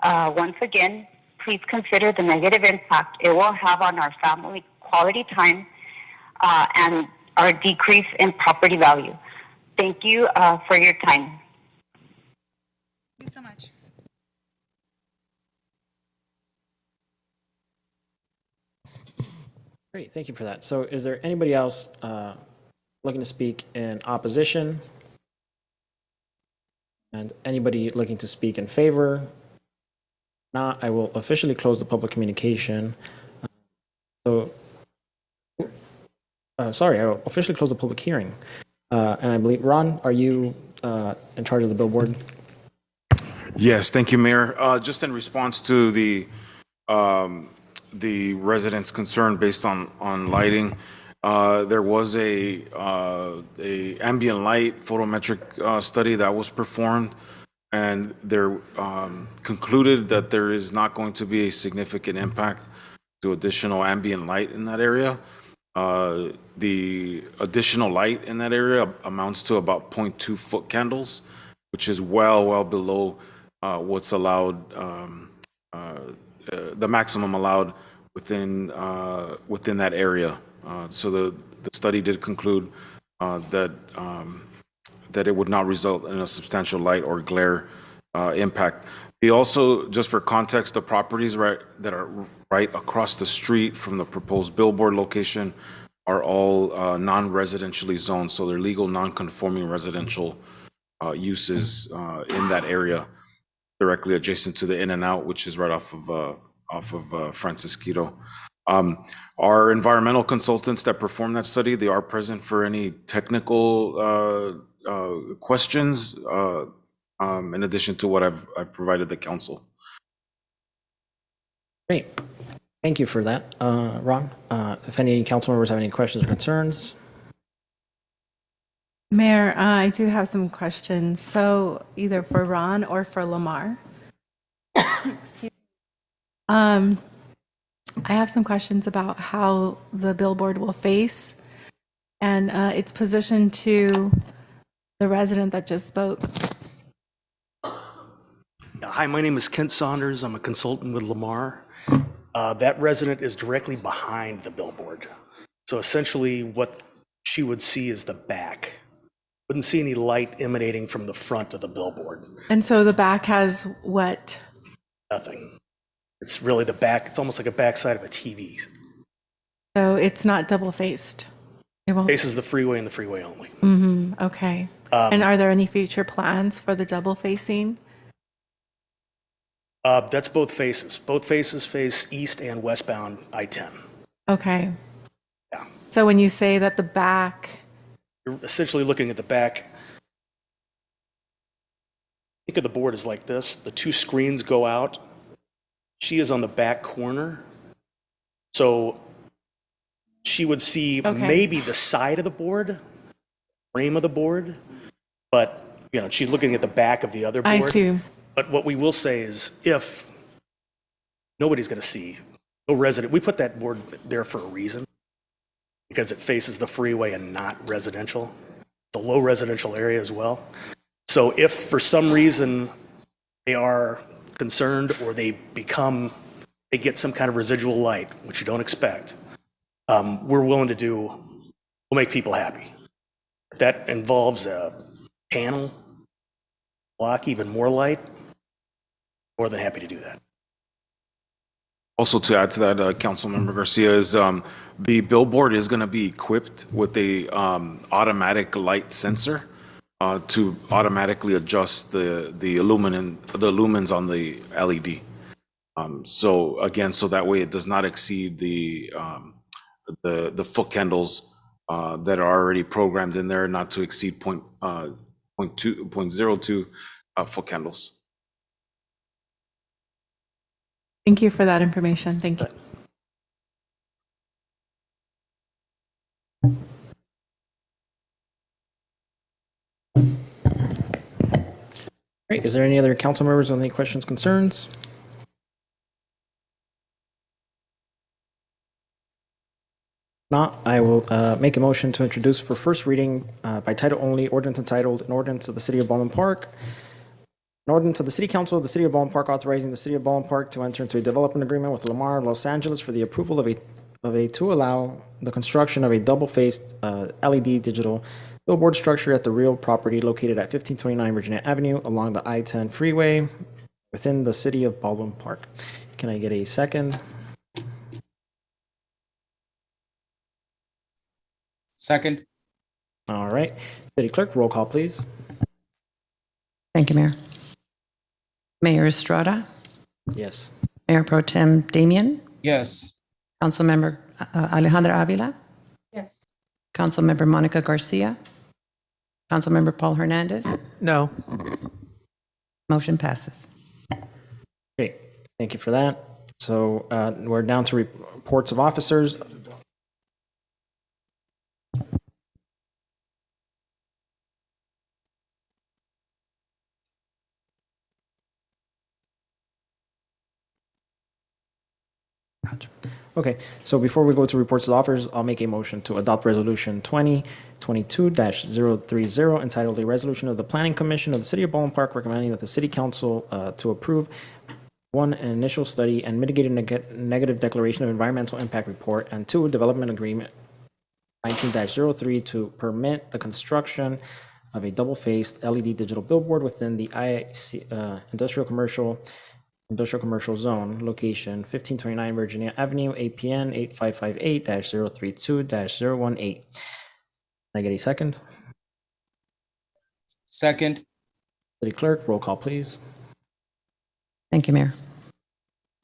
Once again, please consider the negative impact it will have on our family quality time and our decrease in property value. Thank you for your time. Thank you so much. Great, thank you for that. So is there anybody else looking to speak in opposition? And anybody looking to speak in favor? Not, I will officially close the public communication. Sorry, I will officially close the public hearing. And I believe, Ron, are you in charge of the billboard? Yes, thank you, Mayor. Just in response to the residents' concern based on lighting, there was a ambient light photometric study that was performed, and there concluded that there is not going to be a significant impact to additional ambient light in that area. The additional light in that area amounts to about 0.2 foot candles, which is well below what's allowed, the maximum allowed within that area. So the study did conclude that it would not result in a substantial light or glare impact. They also, just for context, the properties that are right across the street from the proposed billboard location are all non-residentially zoned, so they're legal non-conforming residential uses in that area, directly adjacent to the In-N-Out, which is right off of Francisquito. Our environmental consultants that performed that study, they are present for any technical questions, in addition to what I've provided the council. Great. Thank you for that, Ron. If any council members have any questions or concerns? Mayor, I do have some questions. So either for Ron or for Lamar. Excuse me. I have some questions about how the billboard will face and its position to the resident that just spoke. Hi, my name is Kent Saunders. I'm a consultant with Lamar. That resident is directly behind the billboard. So essentially what she would see is the back. Wouldn't see any light emanating from the front of the billboard. And so the back has what? Nothing. It's really the back. It's almost like a backside of a TV. So it's not double-faced. It won't. Faces the freeway and the freeway only. Mm-hmm. Okay. And are there any future plans for the double-facing? That's both faces. Both faces face east and westbound I-10. Okay. Yeah. So when you say that the back, You're essentially looking at the back. Think of the board as like this. The two screens go out. She is on the back corner. So she would see maybe the side of the board, frame of the board, but she's looking at the back of the other board. I see. But what we will say is if nobody's going to see, no resident, we put that board there for a reason because it faces the freeway and not residential. It's a low residential area as well. So if for some reason they are concerned or they get some kind of residual light, which you don't expect, we're willing to we'll make people happy. If that involves a panel, block even more light, more than happy to do that. Also, to add to that, Councilmember Garcia, is the billboard is going to be equipped with a automatic light sensor. to automatically adjust the lumens on the LED. So again, so that way it does not exceed the foot candles that are already programmed in there, not to exceed 0.02 foot candles. Thank you for that information. Thank you. Great. Is there any other council members with any questions, concerns? Not, I will make a motion to introduce for first reading by title only, ordinance entitled, an ordinance of the City of Baldwin Park, an ordinance of the City Council of the City of Baldwin Park authorizing the City of Baldwin Park to enter into a development agreement with Lamar Los Angeles for the approval to allow the construction of a double-faced LED digital billboard structure at the real property located at 1529 Virginia Avenue along the I-10 freeway within the City of Baldwin Park. Can I get a second? Second. All right. City Clerk, roll call, please. Thank you, Mayor. Mayor Estrada, Yes. Mayor Pro Tem Damian, Yes. Councilmember Alejandra Avila, Yes. Councilmember Monica Garcia, Councilmember Paul Hernandez. No. Motion passes. Great. Thank you for that. So we're down to reports of officers. Okay, so before we go to reports of officers, I'll make a motion to adopt Resolution 2022-030 entitled "A Resolution of the Planning Commission of the City of Baldwin Park recommending that the City Council to approve one, an initial study and mitigated negative declaration of environmental impact report, and two, development agreement 19-03 to permit the construction of a double-faced LED digital billboard within the industrial commercial zone, location 1529 Virginia Avenue, APN 8558-032-018. Can I get a second? Second. City Clerk, roll call, please. Thank you, Mayor.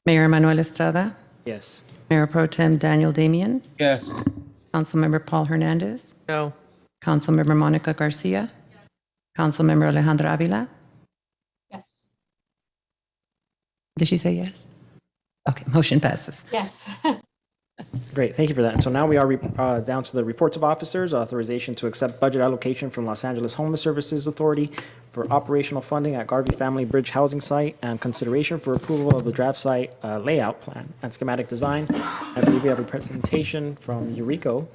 Mayor Manuel Estrada, Yes. Mayor Pro Tem Daniel Damian, Yes. Councilmember Paul Hernandez, No. Councilmember Monica Garcia, Councilmember Alejandra Avila. Yes. Did she say yes? Okay, motion passes. Yes. Great, thank you for that. And so now we are down to the reports of officers, authorization to accept budget allocation from Los Angeles Homeless Services Authority for operational funding at Garvey Family Bridge Housing Site, and consideration for approval of the draft site layout plan and schematic design. I believe we have a presentation from Eureka.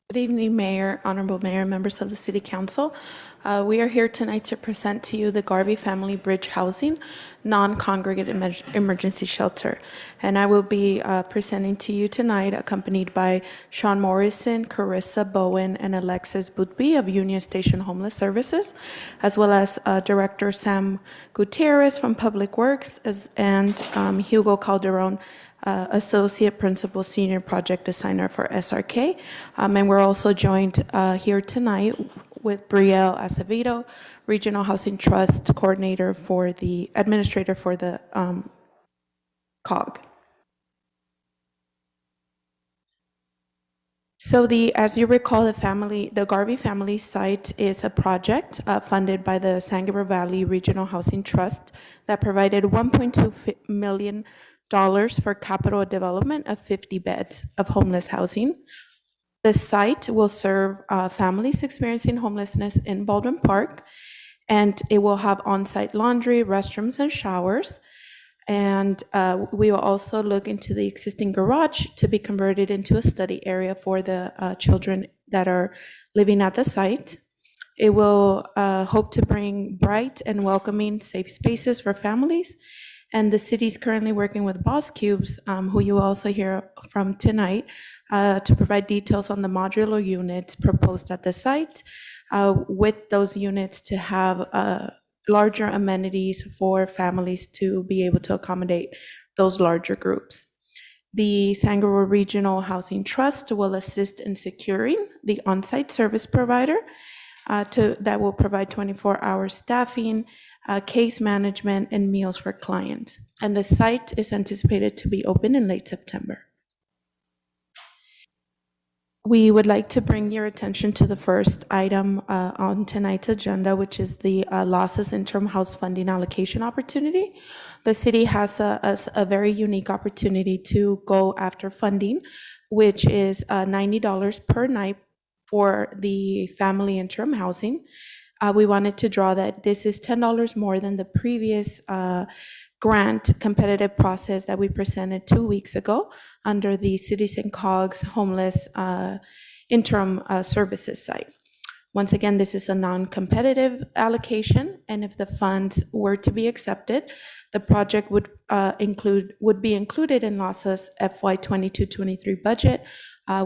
Good evening, Mayor, Honorable Mayor, members of the City Council. We are here tonight to present to you the Garvey Family Bridge Housing Non-Congregate Emergency Shelter. And I will be presenting to you tonight accompanied by Sean Morrison, Carissa Bowen, and Alexis Bootby of Union Station Homeless Services, as well as Director Sam Gutierrez from Public Works and Hugo Calderon, Associate Principal Senior Project Designer for SRK. And we're also joined here tonight with Brielle Acevedo, Regional Housing Trust Coordinator for the Administrator for the COG. So as you recall, the Garvey Family Site is a project funded by the San Gabriel Valley Regional Housing Trust that provided $1.2 million for capital development of 50 beds of homeless housing. The site will serve families experiencing homelessness in Baldwin Park, and it will have on-site laundry, restrooms, and showers. And we will also look into the existing garage to be converted into a study area for the children that are living at the site. It will hope to bring bright and welcoming safe spaces for families. And the city is currently working with Boss Cubes, who you will also hear from tonight, to provide details on the modular units proposed at the site, with those units to have larger amenities for families to be able to accommodate those larger groups. The Sangamo Regional Housing Trust will assist in securing the on-site service provider that will provide 24-hour staffing, case management, and meals for clients. And the site is anticipated to be open in late September. We would like to bring your attention to the first item on tonight's agenda, which is the LAHSA's interim house funding allocation opportunity. The city has a very unique opportunity to go after funding, which is $90 per night for the family interim housing. We wanted to draw that this is $10 more than the previous grant competitive process that we presented 2 weeks ago under the Cities and COGS homeless interim services site. Once again, this is a non-competitive allocation, and if the funds were to be accepted, the project would be included in LAHSA's FY 22-23 budget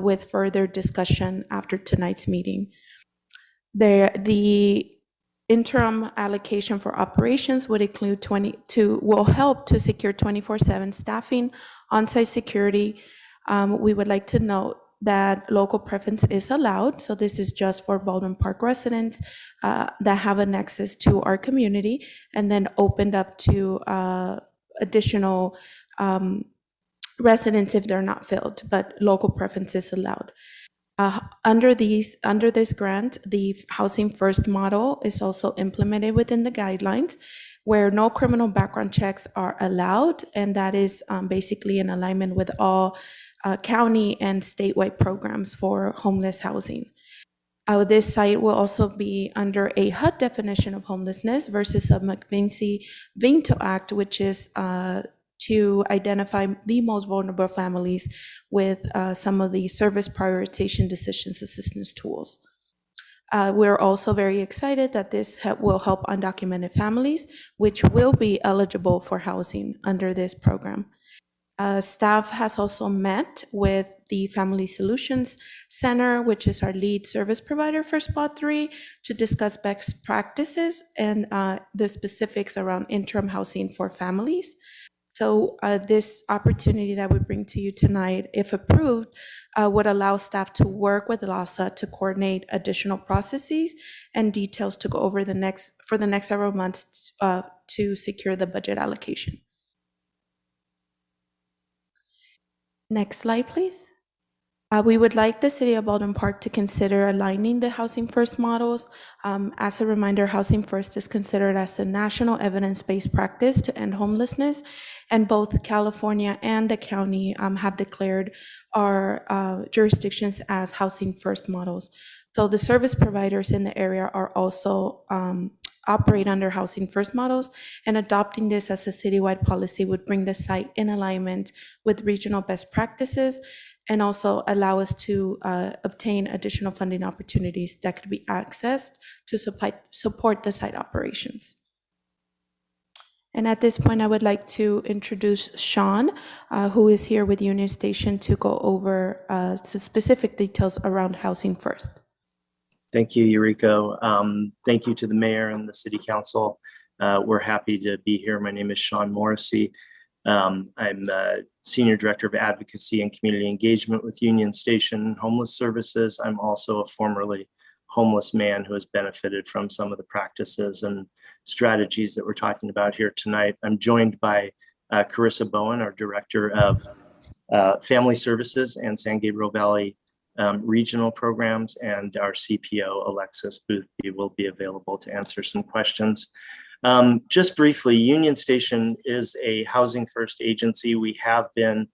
with further discussion after tonight's meeting. The interim allocation for operations would include will help to secure 24/7 staffing, on-site security. We would like to note that local preference is allowed, so this is just for Baldwin Park residents that have a nexus to our community, and then opened up to additional residents if they're not filled, but local preference is allowed. Under this grant, the Housing First model is also implemented within the guidelines, where no criminal background checks are allowed, and that is basically in alignment with all county and statewide programs for homeless housing. This site will also be under a HUD definition of homelessness versus a McVincy-Vinto Act, which is to identify the most vulnerable families with some of the service prioritization decisions assistance tools. We're also very excited that this will help undocumented families, which will be eligible for housing under this program. Staff has also met with the Family Solutions Center, which is our lead service provider for Spot 3, to discuss best practices and the specifics around interim housing for families. So this opportunity that we bring to you tonight, if approved, would allow staff to work with LAHSA to coordinate additional processes and details to go over for the next several months to secure the budget allocation. Next slide, please. We would like the City of Baldwin Park to consider aligning the Housing First models. As a reminder, Housing First is considered as the national evidence-based practice to end homelessness, and both California and the county have declared our jurisdictions as Housing First models. So the service providers in the area are also operate under Housing First models, and adopting this as a citywide policy would bring the site in alignment with regional best practices and also allow us to obtain additional funding opportunities that could be accessed to support the site operations. And at this point, I would like to introduce Sean, who is here with Union Station to go over some specific details around Housing First. Thank you, Eureka. Thank you to the mayor and the city council. We're happy to be here. My name is Sean Morrissey. I'm Senior Director of Advocacy and Community Engagement with Union Station Homeless Services. I'm also a formerly homeless man who has benefited from some of the practices and strategies that we're talking about here tonight. I'm joined by Carissa Bowen, our Director of Family Services and San Gabriel Valley regional programs, and our CPO, Alexis Boothby, will be available to answer some questions. Just briefly, Union Station is a Housing First agency. We have been,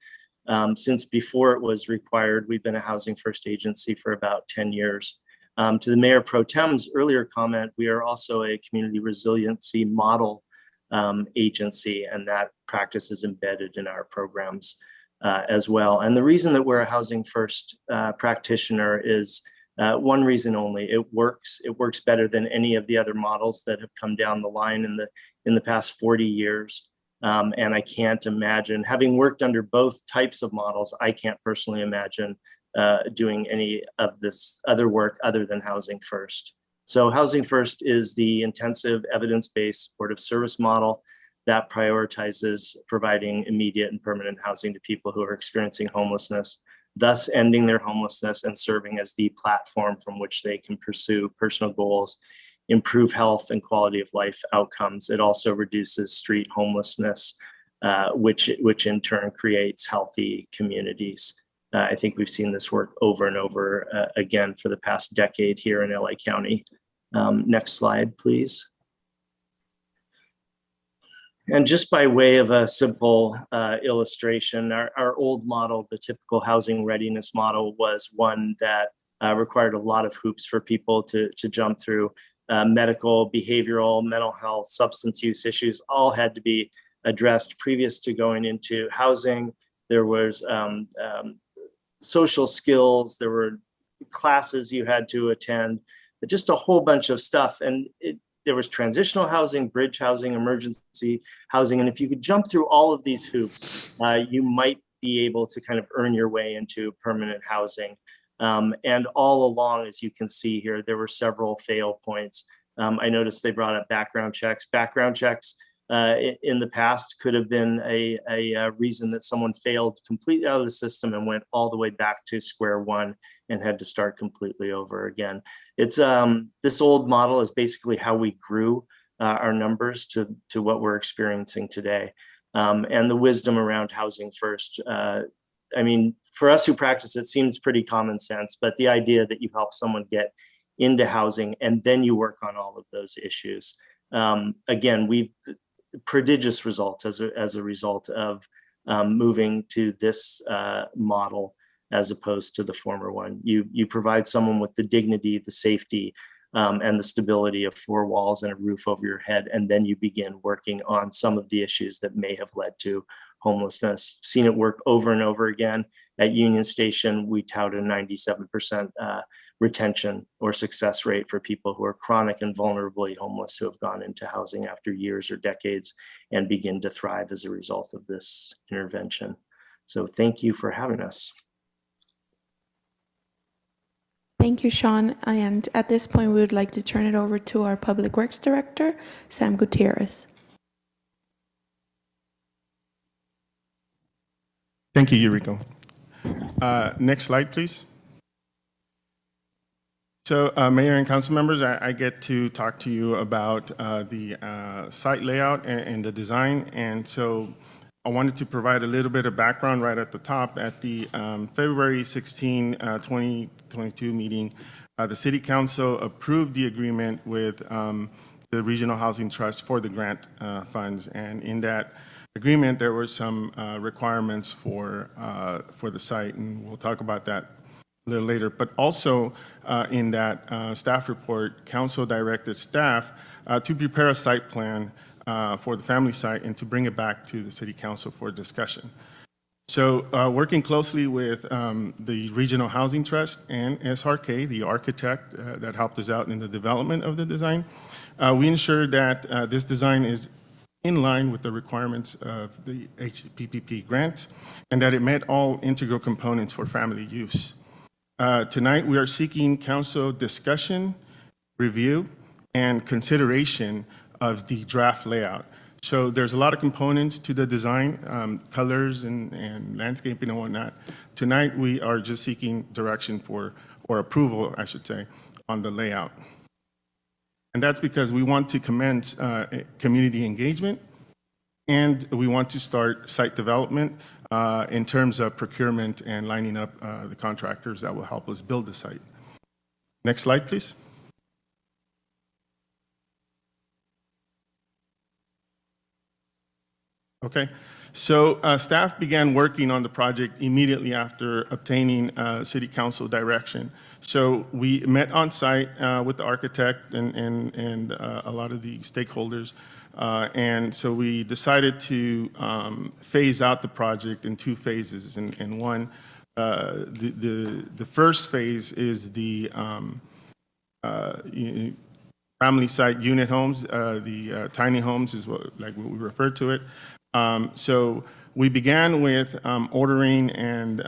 since before it was required, we've been a Housing First agency for about 10 years. To the Mayor Pro Tem's earlier comment, we are also a community resiliency model agency, and that practice is embedded in our programs as well. And the reason that we're a Housing First practitioner is one reason only: it works. It works better than any of the other models that have come down the line in the past 40 years. And I can't imagine, having worked under both types of models, I can't personally imagine doing any of this other work other than Housing First. So Housing First is the intensive evidence-based supportive service model that prioritizes providing immediate and permanent housing to people who are experiencing homelessness, thus ending their homelessness and serving as the platform from which they can pursue personal goals, improve health and quality of life outcomes. It also reduces street homelessness, which in turn creates healthy communities. I think we've seen this work over and over again for the past decade here in LA County. Next slide, please. And just by way of a simple illustration, our old model, the typical housing readiness model, was one that required a lot of hoops for people to jump through. Medical, behavioral, mental health, substance use issues all had to be addressed previous to going into housing. There was social skills, there were classes you had to attend, just a whole bunch of stuff. And there was transitional housing, bridge housing, emergency housing. And if you could jump through all of these hoops, you might be able to kind of earn your way into permanent housing. And all along, as you can see here, there were several fail points. I noticed they brought up background checks. Background checks in the past could have been a reason that someone failed completely out of the system and went all the way back to square one and had to start completely over again. It's this old model is basically how we grew our numbers to what we're experiencing today. And the wisdom around housing first. I mean, for us who practice, it seems pretty common sense, but the idea that you help someone get into housing and then you work on all of those issues. Again, we've prodigious results as a result of moving to this model as opposed to the former one. You provide someone with the dignity, the safety, and the stability of four walls and a roof over your head, and then you begin working on some of the issues that may have led to homelessness. Seen it work over and over again. At Union Station, we tout a 97% retention or success rate for people who are chronic and vulnerably homeless who have gone into housing after years or decades and begin to thrive as a result of this intervention. So thank you for having us. Thank you, Sean. And at this point, we would like to turn it over to our Public Works Director, Sam Gutierrez. Thank you, Yuriko. Next slide, please. So, Mayor and council members, I get to talk to you about the site layout and the design. And so I wanted to provide a little bit of background right at the top. At the February 16, 2022 meeting, the City Council approved the agreement with the Regional Housing Trust for the grant funds. And in that agreement, there were some requirements for the site, and we'll talk about that a little later. But also in that staff report, council directed staff to prepare a site plan for the family site and to bring it back to the City Council for discussion. So working closely with the Regional Housing Trust and SRK, the architect that helped us out in the development of the design, we ensured that this design is in line with the requirements of the HPPP grant and that it met all integral components for family use. Tonight, we are seeking council discussion, review, and consideration of the draft layout. So there's a lot of components to the design, colors and landscaping and whatnot. Tonight, we are just seeking direction or approval, I should say, on the layout. And that's because we want to commence community engagement, and we want to start site development in terms of procurement and lining up the contractors that will help us build the site. Next slide, please. Okay, so staff began working on the project immediately after obtaining City Council direction. So we met on site with the architect and a lot of the stakeholders. And so we decided to phase out the project in two phases. And one, the first phase is the family site unit homes, the tiny homes is what we refer to it. So we began with ordering and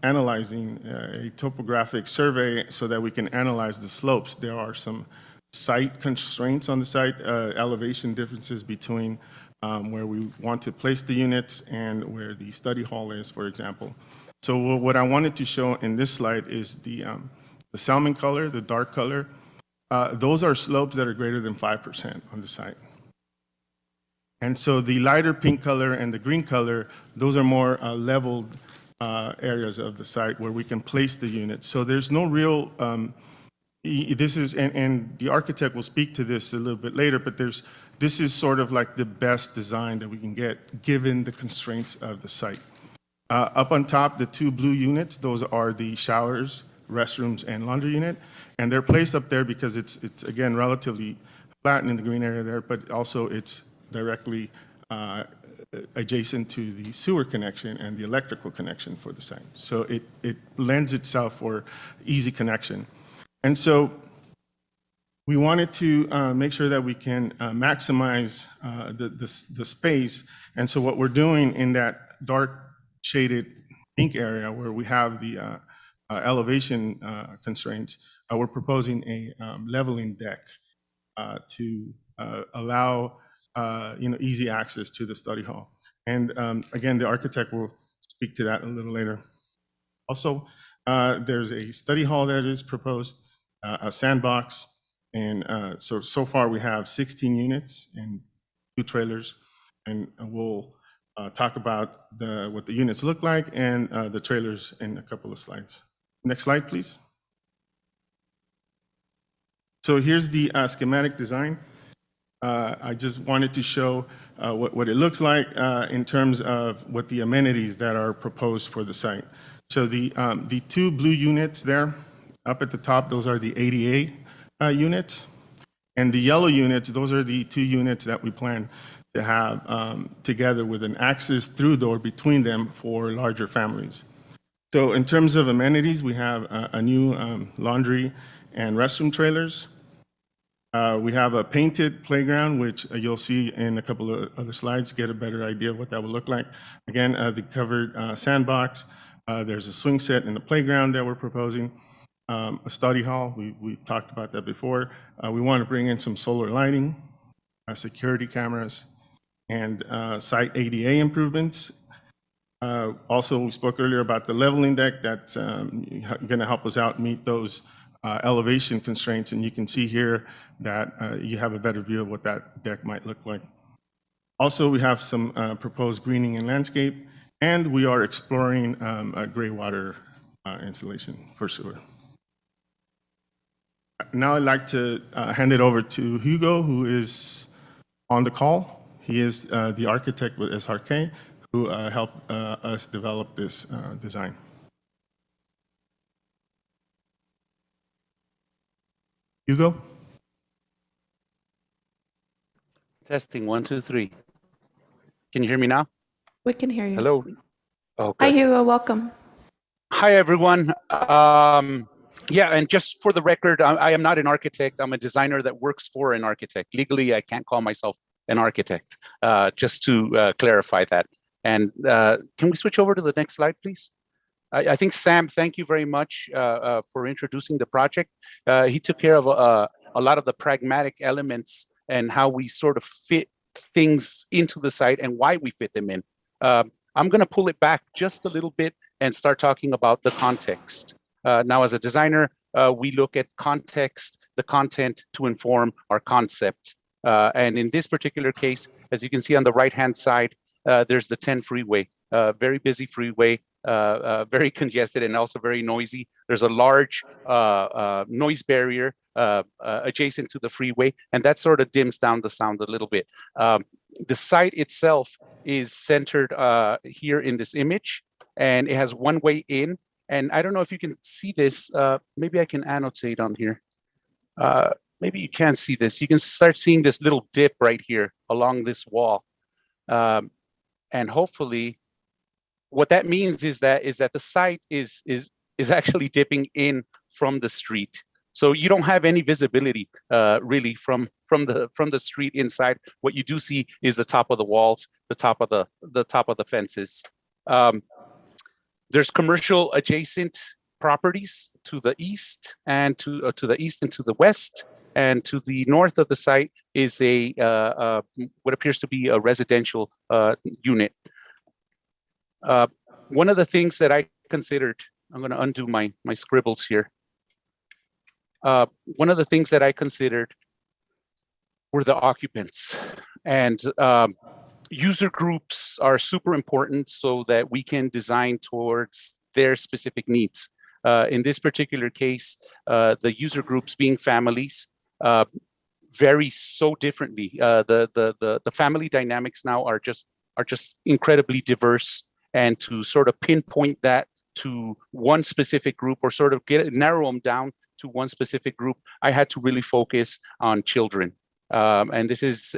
analyzing a topographic survey so that we can analyze the slopes. There are some site constraints on the site, elevation differences between where we want to place the units and where the study hall is, for example. So what I wanted to show in this slide is the salmon color, the dark color. Those are slopes that are greater than 5% on the site. And so the lighter pink color and the green color, those are more leveled areas of the site where we can place the units. So there's no real, this is, and the architect will speak to this a little bit later, but this is sort of like the best design that we can get given the constraints of the site. Up on top, the two blue units, those are the showers, restrooms, and laundry unit. And they're placed up there because it's again, relatively flat in the green area there, but also it's directly adjacent to the sewer connection and the electrical connection for the site. So it lends itself for easy connection. And so we wanted to make sure that we can maximize the space. And so what we're doing in that dark shaded pink area where we have the elevation constraints, we're proposing a leveling deck to allow easy access to the study hall. And again, the architect will speak to that a little later. Also, there's a study hall that is proposed, a sandbox, and so far we have 16 units and 2 trailers, and we'll talk about what the units look like and the trailers in a couple of slides. Next slide, please. So here's the schematic design. I just wanted to show what it looks like in terms of what the amenities that are proposed for the site. So the 2 blue units there, up at the top, those are the ADA units. And the yellow units, those are the 2 units that we plan to have together with an access through door between them for larger families. So in terms of amenities, we have a new laundry and restroom trailers. We have a painted playground, which you'll see in a couple of other slides, get a better idea of what that would look like. Again, the covered sandbox. There's a swing set in the playground that we're proposing. A study hall, we talked about that before. We want to bring in some solar lighting, security cameras, and site ADA improvements. Also, we spoke earlier about the leveling deck that's going to help us out meet those elevation constraints, and you can see here that you have a better view of what that deck might look like. Also, we have some proposed greening and landscape, and we are exploring a gray water installation for sewer. Now I'd like to hand it over to Hugo, who is on the call. He is the architect with SRK, who helped us develop this design. Hugo? Testing 1, 2, 3. Can you hear me now? We can hear you. Hello. Okay. Hi, Hugo. Welcome. Hi, everyone. Yeah, and just for the record, I am not an architect. I'm a designer that works for an architect. Legally, I can't call myself an architect, just to clarify that. And can we switch over to the next slide, please? I think, Sam, thank you very much for introducing the project. He took care of a lot of the pragmatic elements and how we sort of fit things into the site and why we fit them in. I'm going to pull it back just a little bit and start talking about the context. Now, as a designer, we look at context, the content to inform our concept. And in this particular case, as you can see on the right-hand side, there's the 10 freeway, very busy freeway, very congested and also very noisy. There's a large noise barrier adjacent to the freeway, and that sort of dims down the sound a little bit. The site itself is centered here in this image, and it has one way in. And I don't know if you can see this. Maybe I can annotate on here. Maybe you can't see this. You can start seeing this little dip right here along this wall. And hopefully, what that means is that the site is actually dipping in from the street. So you don't have any visibility really from the street inside. What you do see is the top of the walls, the top of the fences. There's commercial adjacent properties to the east and to the east and to the west. and to the north of the site is a what appears to be a residential unit. One of the things that I considered, I'm going to undo my scribbles here. One of the things that I considered were the occupants, and user groups are super important so that we can design towards their specific needs. In this particular case, the user groups being families vary so differently. The family dynamics now are just incredibly diverse, and to sort of pinpoint that to one specific group or sort of narrow them down to one specific group, I had to really focus on children. And this is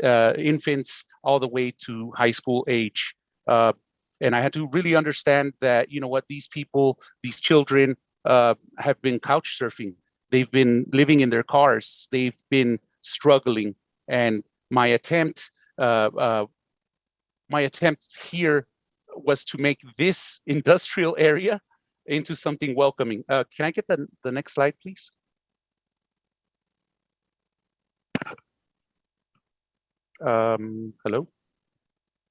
infants all the way to high school age. And I had to really understand that, you know what, these people, these children have been couch surfing. They've been living in their cars. They've been struggling. And my attempt here was to make this industrial area into something welcoming. Can I get the next slide, please? Hello?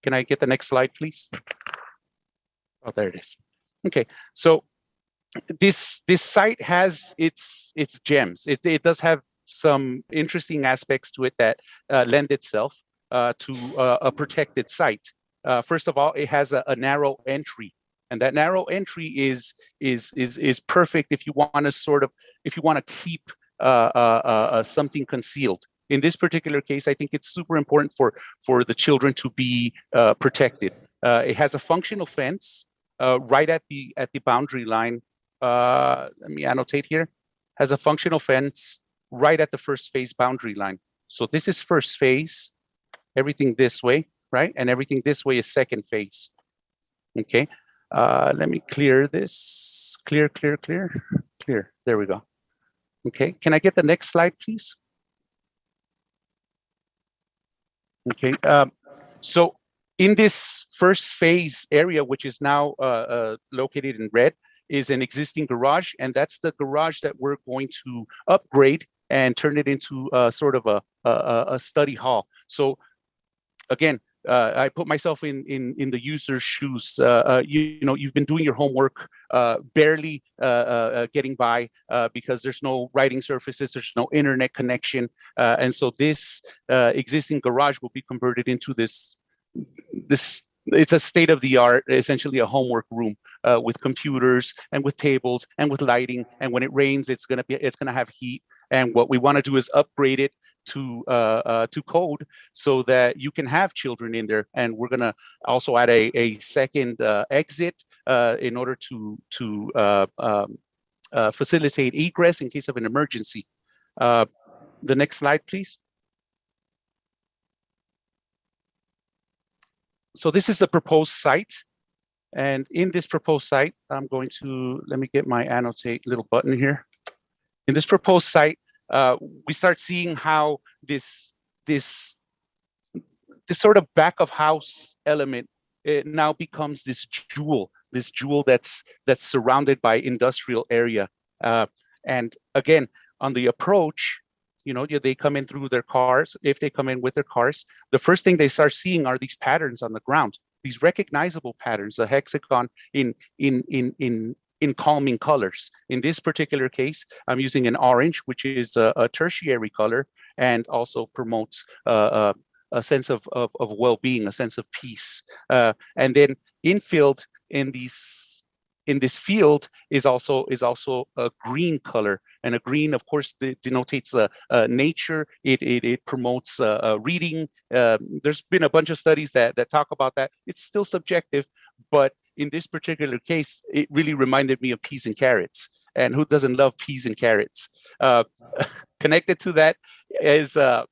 Can I get the next slide, please? Oh, there it is. Okay, so this site has its gems. It does have some interesting aspects to it that lend itself to a protected site. First of all, it has a narrow entry, and that narrow entry is perfect if you want to keep something concealed. In this particular case, I think it's super important for the children to be protected. It has a functional fence right at the boundary line. Let me annotate here. Has a functional fence right at the first phase boundary line. So this is first phase. Everything this way, right? And everything this way is second phase. Okay. Let me clear this. Clear. There we go. Okay. Can I get the next slide, please? Okay. So in this first phase area, which is now located in red, is an existing garage, and that's the garage that we're going to upgrade and turn it into sort of a study hall. So again, I put myself in the user's shoes. You know, you've been doing your homework, barely getting by because there's no writing surfaces, there's no internet connection, and so this existing garage will be converted into this. It's a state-of-the-art, essentially a homework room with computers and with tables and with lighting. And when it rains, it's gonna have heat. And what we want to do is upgrade it to code so that you can have children in there. And we're gonna also add a second exit in order to facilitate egress in case of an emergency. The next slide, please. So this is the proposed site. And in this proposed site, I'm going to, let me get my annotate little button here. In this proposed site, we start seeing how this sort of back of house element, it now becomes this jewel that's surrounded by industrial area. And again, on the approach, you know, they come in through their cars. If they come in with their cars, the first thing they start seeing are these patterns on the ground, these recognizable patterns, a hexagon in calming colors. In this particular case, I'm using an orange, which is a tertiary color, and also promotes a sense of well-being, a sense of peace. And then infilled in this field is also a green color, and a green, of course, denotes nature. It promotes reading. There's been a bunch of studies that talk about that. It's still subjective, but in this particular case, it really reminded me of peas and carrots. And who doesn't love peas and carrots? Connected to that is right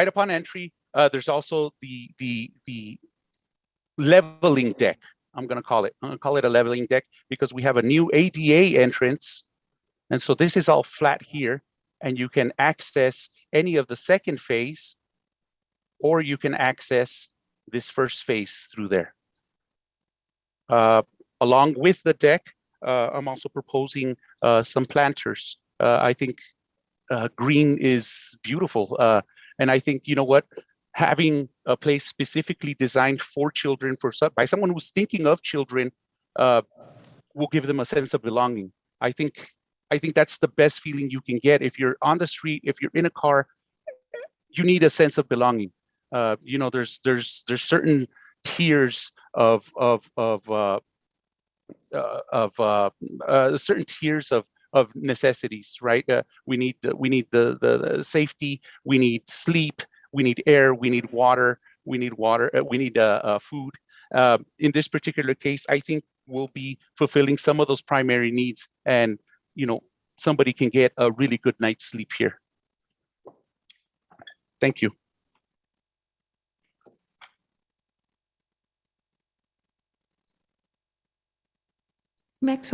upon entry. There's also the leveling deck. I'm going to call it a leveling deck because we have a new ADA entrance. And so this is all flat here, and you can access any of the second phase, or you can access this first phase through there. Along with the deck, I'm also proposing some planters. I think green is beautiful. And I think, you know what, having a place specifically designed for children, by someone who's thinking of children, will give them a sense of belonging. I think that's the best feeling you can get. If you're on the street, if you're in a car, you need a sense of belonging. You know, there's certain tiers of certain tiers of necessities, right? We need the safety, we need sleep, we need air, we need water, we need food. In this particular case, I think we'll be fulfilling some of those primary needs, and you know, somebody can get a really good night's sleep here. Thank you. Next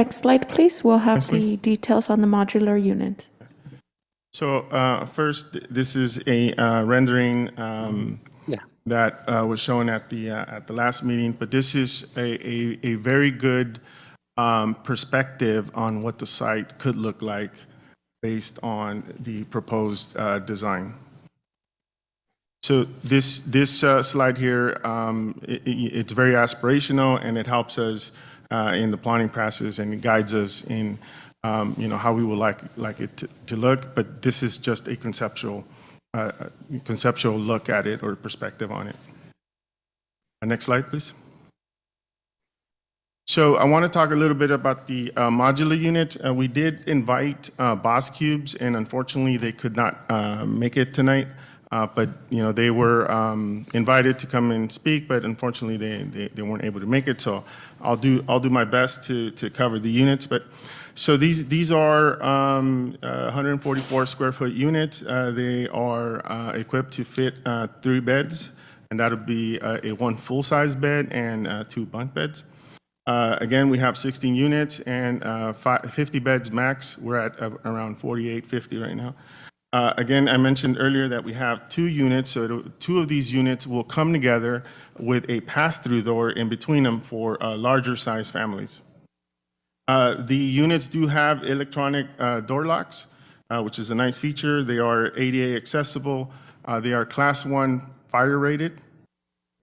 slide, please. We'll have the details on the modular unit. So first, this is a rendering that was shown at the last meeting, but this is a very good perspective on what the site could look like based on the proposed design. So this slide here, it's very aspirational, and it helps us in the planning process, and it guides us in you know, how we would like it to look. But this is just a conceptual look at it, or perspective on it. Next slide, please. So I want to talk a little bit about the modular unit. We did invite Boss Cubes, and unfortunately they could not make it tonight. But you know, they were invited to come and speak, but unfortunately they weren't able to make it. So I'll do my best to cover the units. But so these are 144 square foot units. They are equipped to fit 3 beds, and that'll be a 1 full size bed and 2 bunk beds. Again, we have 16 units and 50 beds max. We're at around 48, 50 right now. Again, I mentioned earlier that we have 2 units, so 2 of these units will come together with a pass-through door in between them for larger size families. The units do have electronic door locks, which is a nice feature. They are ADA accessible. They are Class 1 fire rated.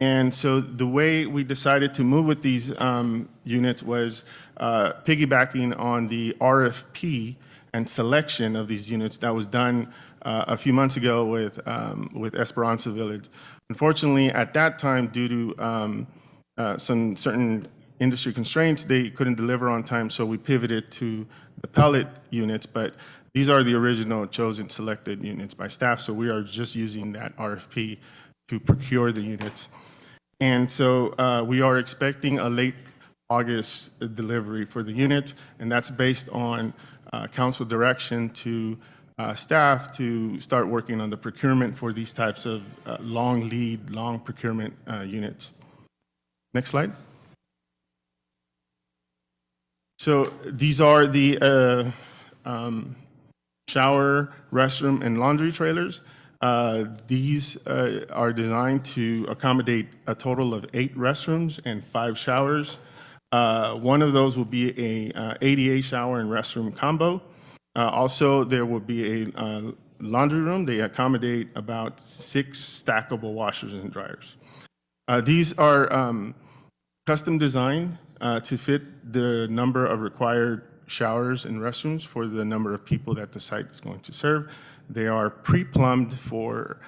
And so the way we decided to move with these units was piggybacking on the RFP and selection of these units that was done a few months ago with Esperanza Village. Unfortunately, at that time, due to some certain industry constraints, they couldn't deliver on time, so we pivoted to the pellet units, but these are the original chosen selected units by staff, so we are just using that RFP to procure the units. And so we are expecting a late August delivery for the units, and that's based on council direction to staff to start working on the procurement for these types of long procurement units. Next slide. So these are the shower, restroom, and laundry trailers. These are designed to accommodate a total of 8 restrooms and 5 showers. One of those will be a ADA shower and restroom combo. Also, there will be a laundry room. They accommodate about 6 stackable washers and dryers. These are custom designed to fit the number of required showers and restrooms for the number of people that the site is going to serve. They are pre-plumbed for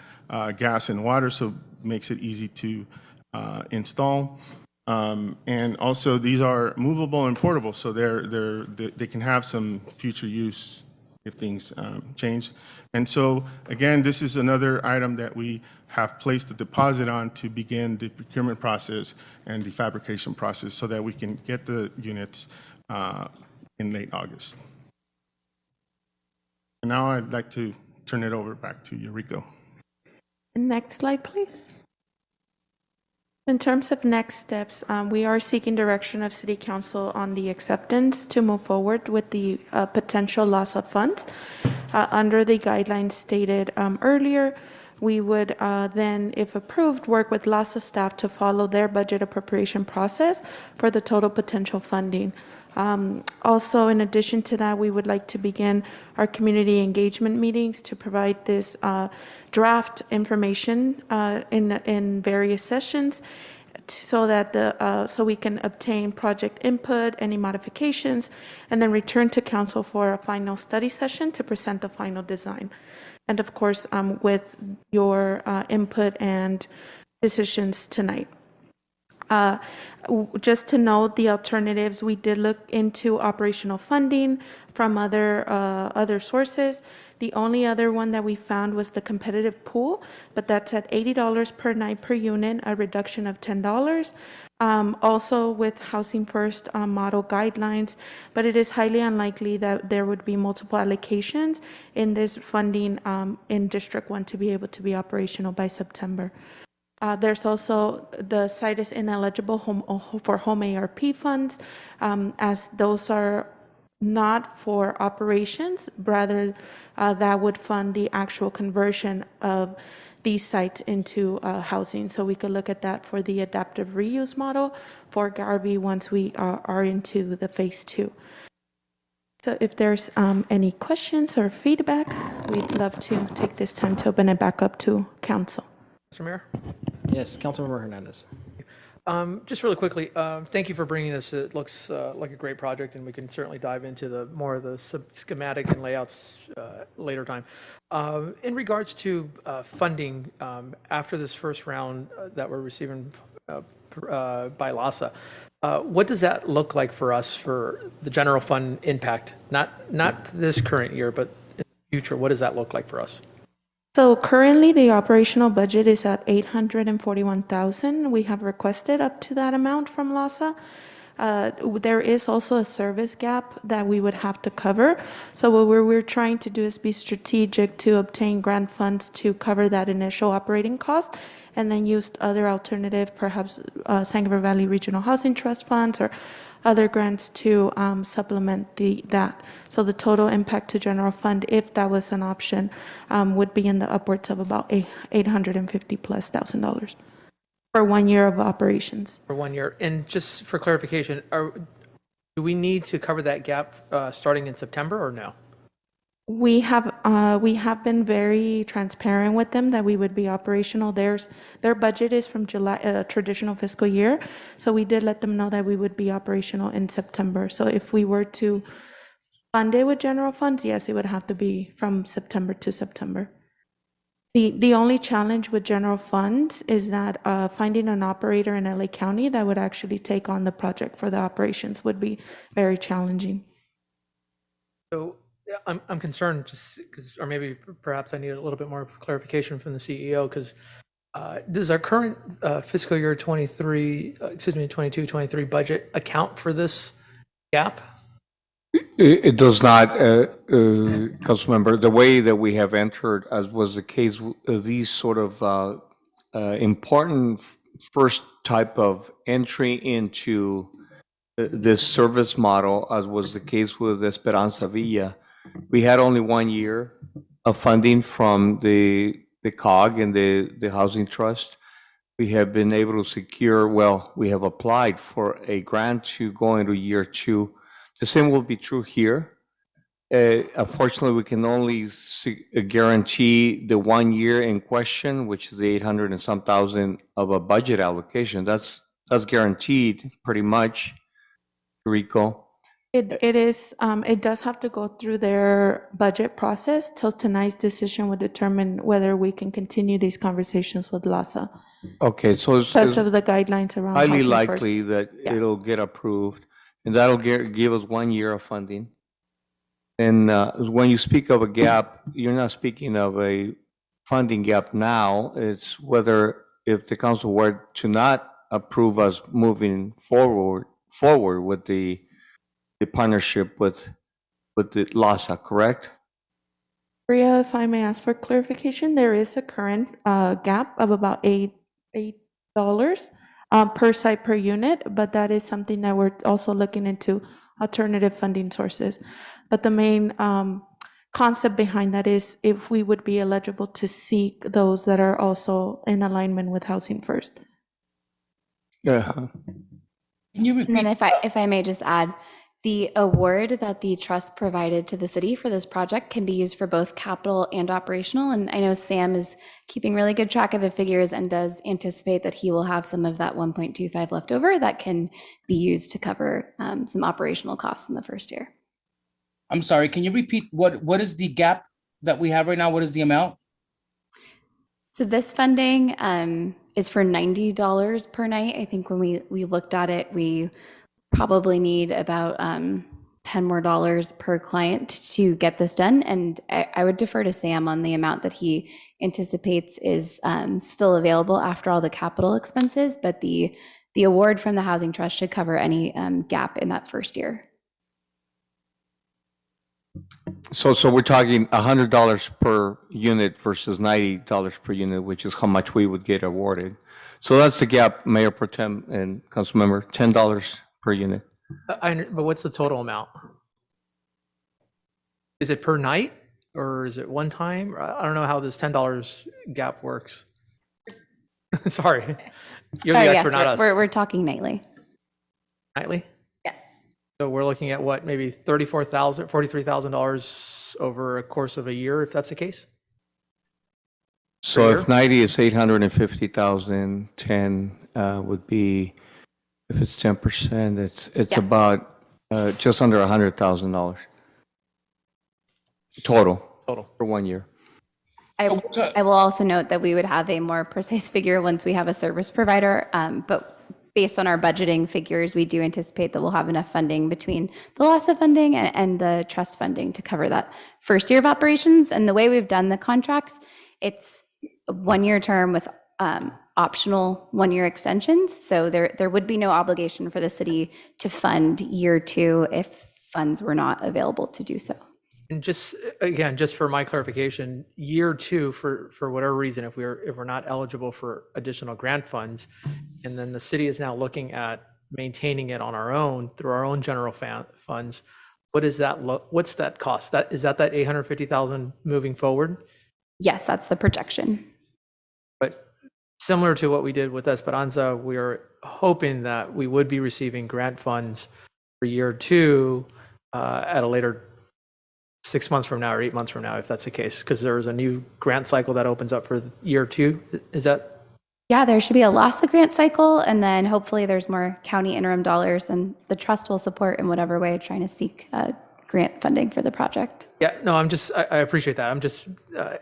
gas and water, so it makes it easy to install. And also, these are movable and portable, so they can have some future use if things change. And so, again, this is another item that we have placed a deposit on to begin the procurement process and the fabrication process so that we can get the units in late August. And now I'd like to turn it over back to Yuriko. Next slide, please. In terms of next steps, we are seeking direction of City Council on the acceptance to move forward with the potential loss of funds. Under the guidelines stated earlier, we would then, if approved, work with LASA staff to follow their budget appropriation process for the total potential funding. Also, in addition to that, we would like to begin our community engagement meetings to provide this draft information in various sessions so that so we can obtain project input, any modifications, and then return to council for a final study session to present the final design. And of course, with your input and decisions tonight. Just to note the alternatives, we did look into operational funding from other sources. The only other one that we found was the competitive pool, but that's at $80 per night per unit, a reduction of $10. Also with Housing First model guidelines, but it is highly unlikely that there would be multiple allocations in this funding in District 1 to be able to be operational by September. There's also, the site is ineligible for home ARP funds, as those are not for operations, rather that would fund the actual conversion of these sites into housing. So we could look at that for the adaptive reuse model for Garvey once we are into the phase 2. So if there's any questions or feedback, we'd love to take this time to open it back up to council. Mr. Mayor? Yes, Councilmember Hernandez. Just really quickly, thank you for bringing this. It looks like a great project, and we can certainly dive into more of the schematic and layouts later time. In regards to funding, after this first round that we're receiving by LASA, what does that look like for us for the general fund impact? Not this current year, but in the future, what does that look like for us? So currently, the operational budget is at $841,000. We have requested up to that amount from LASA. There is also a service gap that we would have to cover. So what we're trying to do is be strategic to obtain grant funds to cover that initial operating cost, and then use other alternative, perhaps San Gabriel Valley Regional Housing Trust funds or other grants to supplement that. So the total impact to general fund, if that was an option, would be in the upwards of about $850,000+ for 1 year of operations. For 1 year. And just for clarification, do we need to cover that gap starting in September or no? We have been very transparent with them that we would be operational. Their budget is from July, traditional fiscal year. So we did let them know that we would be operational in September. So if we were to fund it with general funds, yes, it would have to be from September to September. The only challenge with general funds is that finding an operator in LA County that would actually take on the project for the operations would be very challenging. So I'm concerned just because, or maybe perhaps I need a little bit more clarification from the CEO, because does our current fiscal year 22-23 budget account for this gap? It does not, Councilmember. The way that we have entered, as was the case, these sort of important first type of entry into this service model, as was the case with Esperanza Villa, we had only 1 year of funding from the COG and the Housing Trust. We have been able to secure, we have applied for a grant to go into year 2. The same will be true here. Unfortunately, we can only guarantee the 1 year in question, which is the 800 and some thousand of a budget allocation. That's guaranteed pretty much, Rico. It is. It does have to go through their budget process. Till tonight's decision would determine whether we can continue these conversations with LASA. Okay, so Because of the guidelines around highly Housing likely First. that Yeah. it'll get approved, and that'll give us 1 year of funding. And when you speak of a gap, you're not speaking of a funding gap now. It's whether if the council were to not approve us moving forward with the partnership with the LASA, correct? Priya, if I may ask for clarification, there is a current gap of about $8 per site per unit, but that is something that we're also looking into alternative funding sources. But the main concept behind that is if we would be eligible to seek those that are also in alignment with Housing First. Yeah. Can you And then if I may just add, The award that the trust provided to the city for this project can be used for both capital and operational. And I know Sam is keeping really good track of the figures and does anticipate that he will have some of that 1.25 left over that can be used to cover some operational costs in the first year. I'm sorry, can you repeat what is the gap that we have right now? What is the amount? So this funding is for $90 per night. I think when we looked at it, we probably need about $10 more per client to get this done. And I would defer to Sam on the amount that he anticipates is still available after all the capital expenses, but the award from the Housing Trust should cover any gap in that first year. So we're talking $100 per unit versus $90 per unit, which is how much we would get awarded. So that's the gap, Mayor Pro Tem and Councilmember, $10 per unit. But what's the total amount? Is it per night or is it one time? I don't know how this $10 gap works. Sorry, you're the expert, not us. We're talking nightly. Nightly? Yes. So we're looking at what, maybe $34,000, $43,000 over a course of a year, if that's the case? So if 90 is 850,000, 10 would be, if it's 10%, it's about just under $100,000 total for 1 year. I will also note that we would have a more precise figure once we have a service provider, but based on our budgeting figures, we do anticipate that we'll have enough funding between the loss of funding and the trust funding to cover that first year of operations. And the way we've done the contracts, it's a 1 year term with optional 1 year extensions. So there would be no obligation for the city to fund year 2 if funds were not available to do so. And just for my clarification, year 2, for whatever reason, if we're not eligible for additional grant funds, and then the city is now looking at maintaining it on our own through our own general funds, what's that cost? Is that $850,000 moving forward? Yes, that's the projection. But similar to what we did with Esperanza, we are hoping that we would be receiving grant funds for year 2 at a later 6 months from now or 8 months from now, if that's the case, because there is a new grant cycle that opens up for year 2. Is that? Yeah, there should be a loss of grant cycle, and then hopefully there's more county interim dollars, and the trust will support in whatever way trying to seek grant funding for the project. Yeah, no, I appreciate that.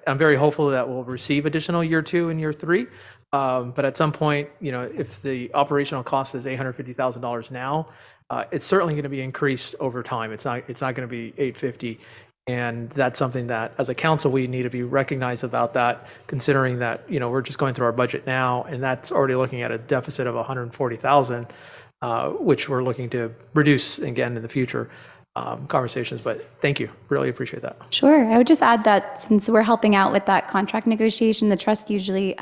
I'm very hopeful that we'll receive additional year 2 and year 3. But at some point, if the operational cost is $850,000 now, it's certainly going to be increased over time. It's not going to be $850,000. And that's something that, as a council, we need to be recognized about that, considering that, we're just going through our budget now, and that's already looking at a deficit of $140,000, which we're looking to reduce again in the future conversations. But thank you. Really appreciate that. Sure. I would just add that since we're helping out with that contract negotiation, the trust usually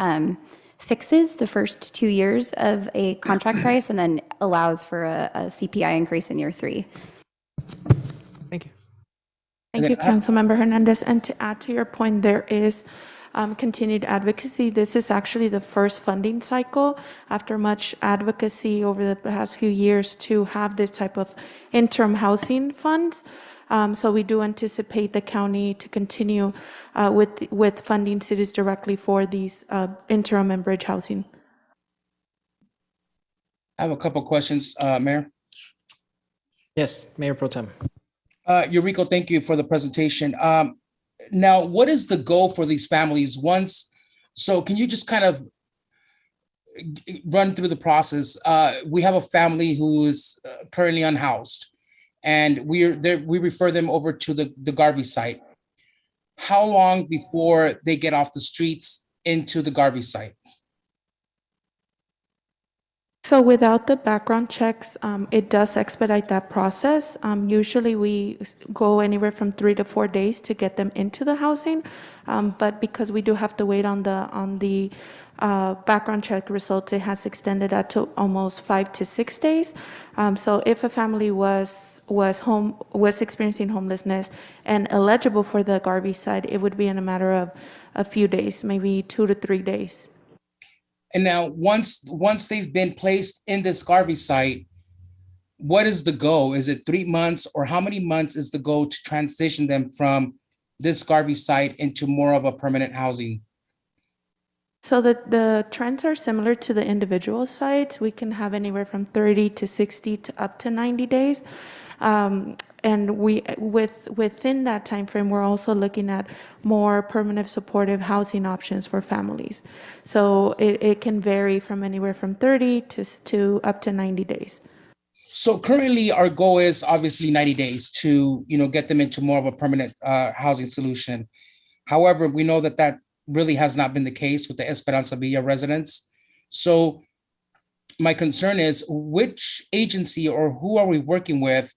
fixes the first 2 years of a contract price and then allows for a CPI increase in year 3. Thank you. Thank you, Councilmember Hernandez. And to add to your point, there is continued advocacy. This is actually the first funding cycle after much advocacy over the past few years to have this type of interim housing funds. So we do anticipate the county to continue with funding cities directly for these interim and bridge housing. I have a couple questions, Mayor. Yes, Mayor Pro Tem. Eurico, thank you for the presentation. Now, what is the goal for these families so can you just kind of run through the process? We have a family who is currently unhoused, and we refer them over to the Garvey site. How long before they get off the streets into the Garvey site? So without the background checks, it does expedite that process. Usually we go anywhere from 3 to 4 days to get them into the housing. But because we do have to wait on the background check results, it has extended that to almost 5 to 6 days. So if a family was experiencing homelessness and eligible for the Garvey side, it would be in a matter of a few days, maybe 2 to 3 days. And now, once they've been placed in this Garvey site, what is the goal? Is it 3 months, or how many months is the goal to transition them from this Garvey site into more of a permanent housing? So the trends are similar to the individual sites. We can have anywhere from 30 to 60 to up to 90 days. And within that time frame, we're also looking at more permanent supportive housing options for families. So it can vary from anywhere from 30 to up to 90 days. So currently our goal is obviously 90 days to, get them into more of a permanent housing solution. However, we know that really has not been the case with the Esperanza Villa residents. So my concern is, which agency or who are we working with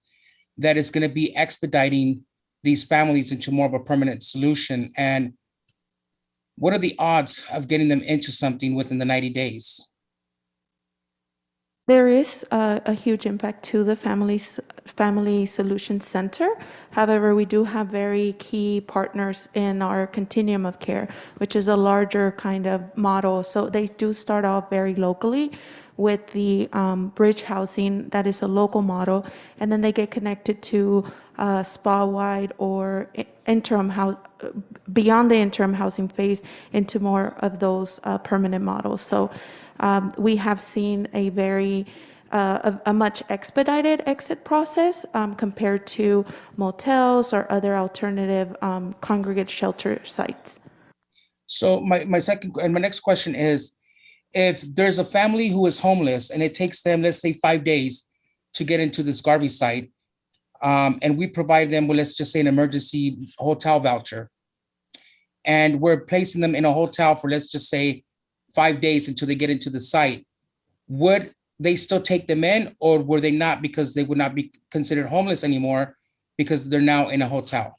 that is going to be expediting these families into more of a permanent solution? And what are the odds of getting them into something within the 90 days? There is a huge impact to the Family Solutions Center. However, we do have very key partners in our continuum of care, which is a larger kind of model. So they do start off very locally with the bridge housing that is a local model, and then they get connected to spa-wide or beyond the interim housing phase into more of those permanent models. So we have seen a much expedited exit process compared to motels or other alternative congregate shelter sites. So my next question is, if there's a family who is homeless and it takes them, let's say, 5 days to get into this Garvey site, and we provide them with, let's just say, an emergency hotel voucher, and we're placing them in a hotel for, let's just say, 5 days until they get into the site, would they still take them in, or were they not, because they would not be considered homeless anymore because they're now in a hotel?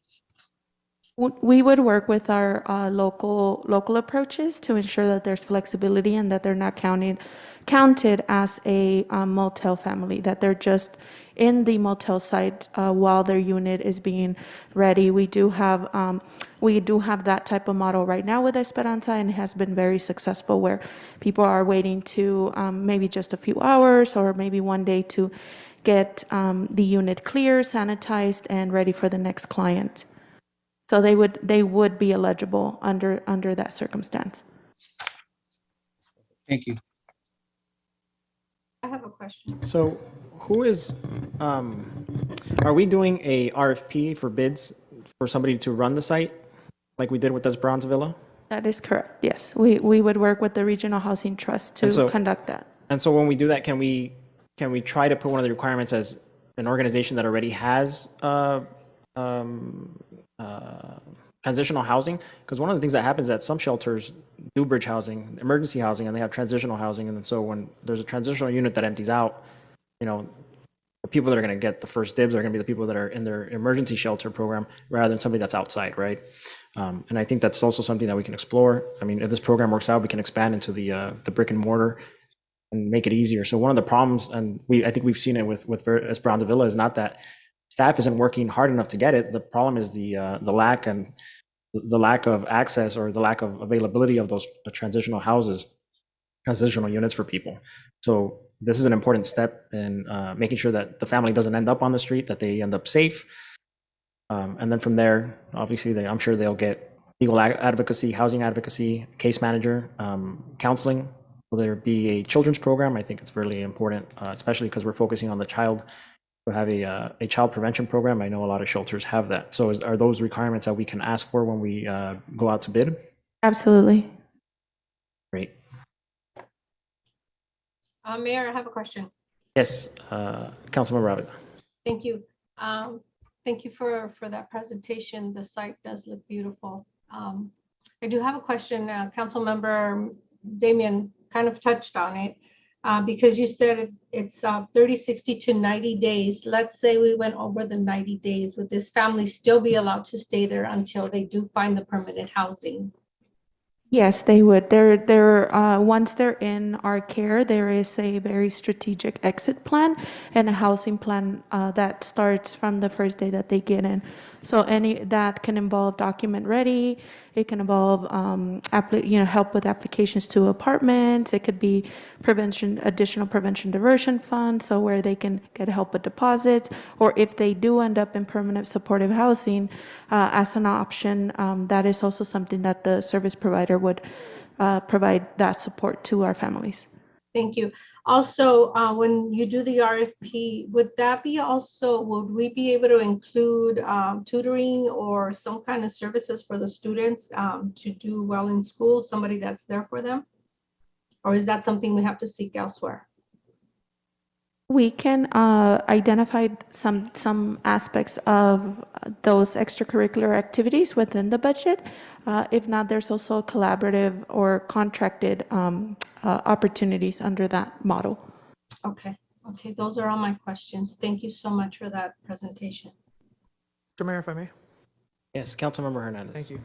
We would work with our local approaches to ensure that there's flexibility and that they're not counted as a motel family, that they're just in the motel site while their unit is being ready. We do have that type of model right now with Esperanza, and it has been very successful, where people are waiting to maybe just a few hours or maybe one day to get the unit clear, sanitized, and ready for the next client. So they would be eligible under that circumstance. Thank you. I have a question. So who is, are we doing a RFP for bids for somebody to run the site like we did with Esperanza Villa? That is correct, yes. We would work with the Regional Housing Trust to conduct that. And so when we do that, can we try to put one of the requirements as an organization that already has transitional housing? Because one of the things that happens is that some shelters do bridge housing, emergency housing, and they have transitional housing. And so when there's a transitional unit that empties out, the people that are going to get the first dibs are going to be the people that are in their emergency shelter program rather than somebody that's outside, right? And I think that's also something that we can explore. I mean, if this program works out, we can expand into the brick and mortar and make it easier. So one of the problems, and I think we've seen it with Esperanza Villa, is not that staff isn't working hard enough to get it. The problem is the lack of access or the lack of availability of those transitional units for people. So this is an important step in making sure that the family doesn't end up on the street, that they end up safe. And then from there, obviously, I'm sure they'll get legal advocacy, housing advocacy, case manager, counseling. Will there be a children's program? I think it's really important, especially because we're focusing on the child. We have a child prevention program. I know a lot of shelters have that. So are those requirements that we can ask for when we go out to bid? Absolutely. Great. Mayor, I have a question. Yes, Councilmember Rabbit. Thank you. Thank you for that presentation. The site does look beautiful. I do have a question. Councilmember Damian kind of touched on it because you said it's 30, 60 to 90 days. Let's say we went over the 90 days. Would this family still be allowed to stay there until they do find the permanent housing? Yes, they would. Once they're in our care, there is a very strategic exit plan and a housing plan that starts from the first day that they get in. So that can involve document ready. It can involve help with applications to apartments. It could be additional prevention diversion funds, so where they can get help with deposits, or if they do end up in permanent supportive housing as an option, that is also something that the service provider would provide that support to our families. Thank you. Also, when you do the RFP, would we be able to include tutoring or some kind of services for the students to do well in school, somebody that's there for them? Or is that something we have to seek elsewhere? We can identify some aspects of those extracurricular activities within the budget. If not, there's also collaborative or contracted opportunities under that model. Okay, those are all my questions. Thank you so much for that presentation. Mr. Mayor, if I may. Yes, Councilmember Hernandez. Thank you.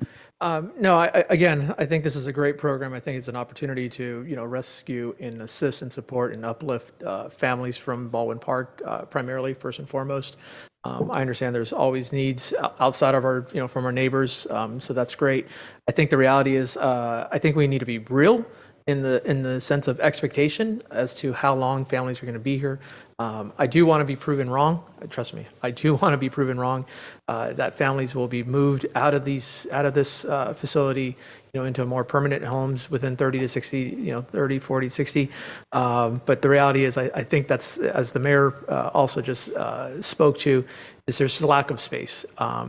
No, I think this is a great program. I think it's an opportunity to, rescue and assist and support and uplift families from Baldwin Park, primarily, first and foremost. I understand there's always needs outside of our, from our neighbors, so that's great. I think the reality is, I think we need to be real in the sense of expectation as to how long families are going to be here. I do want to be proven wrong. Trust me, I do want to be proven wrong that families will be moved out of this facility, into more permanent homes within 30 to 60, 30, 40, 60. But the reality is, I think that's, as the mayor also just spoke to, is there's a lack of space.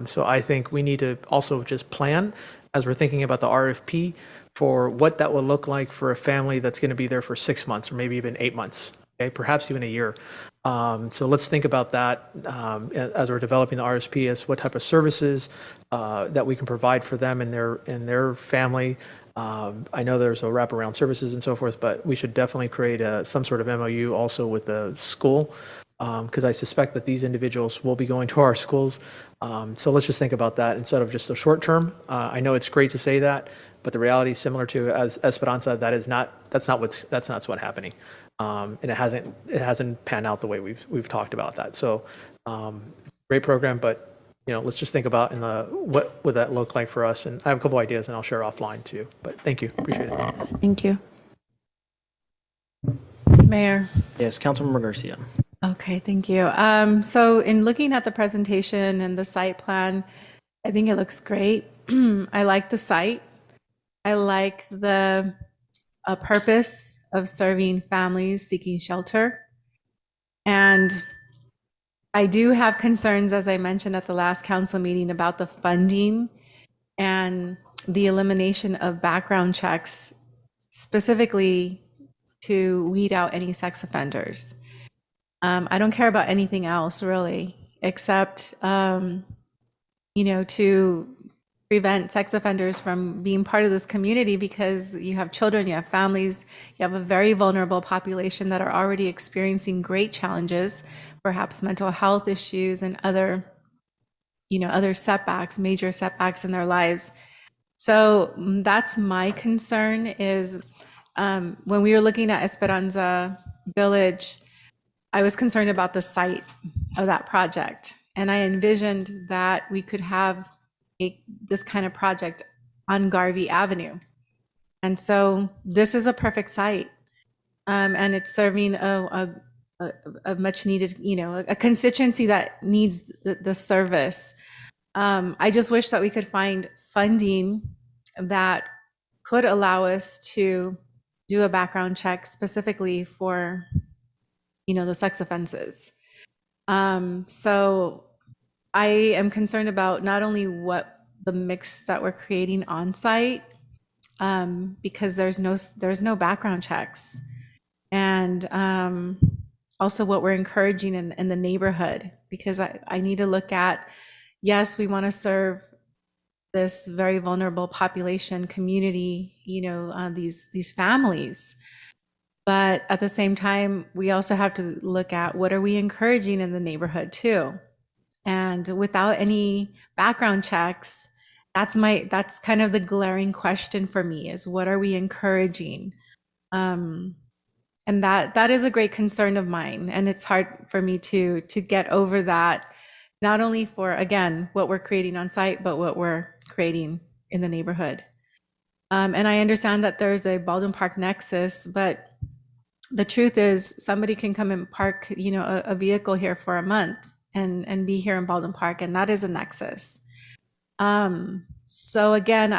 So I think we need to also just plan as we're thinking about the RFP for what that will look like for a family that's going to be there for 6 months or maybe even 8 months, okay, perhaps even a year. So let's think about that as we're developing the RSP, as what type of services that we can provide for them and their family. I know there's a wraparound services and so forth, but we should definitely create some sort of MOU also with the school, because I suspect that these individuals will be going to our schools. So let's just think about that instead of just the short term. I know it's great to say that, but the reality is similar to as Esperanza. That's not what's happening, and it hasn't panned out the way we've talked about that. So great program, but let's just think about what would that look like for us. And I have a couple ideas, and I'll share offline too. But thank you, appreciate it. Thank you. Mayor. Yes, Councilmember Garcia. Okay, thank you. So in looking at the presentation and the site plan, I think it looks great. I like the site. I like the purpose of serving families seeking shelter. And I do have concerns, as I mentioned at the last council meeting, about the funding and the elimination of background checks, specifically to weed out any sex offenders. I don't care about anything else really, except, to prevent sex offenders from being part of this community, because you have children, you have families, you have a very vulnerable population that are already experiencing great challenges, perhaps mental health issues and other setbacks, major setbacks in their lives. So that's my concern is when we were looking at Esperanza Village, I was concerned about the site of that project. And I envisioned that we could have this kind of project on Garvey Avenue. And so this is a perfect site. And it's serving a much needed, a constituency that needs the service. I just wish that we could find funding that could allow us to do a background check specifically for, the sex offenses. So I am concerned about not only what the mix that we're creating on site, because there's no background checks, and also what we're encouraging in the neighborhood, because I need to look at, yes, we want to serve this very vulnerable population community, these families. But at the same time, we also have to look at what are we encouraging in the neighborhood too. And without any background checks that's kind of the glaring question for me, is what are we encouraging? And that is a great concern of mine, and it's hard for me to get over that, not only for, again, what we're creating on site, but what we're creating in the neighborhood. And I understand that there's a Baldwin Park nexus, but the truth is somebody can come and park, a vehicle here for a month and be here in Baldwin Park, and that is a nexus. So again,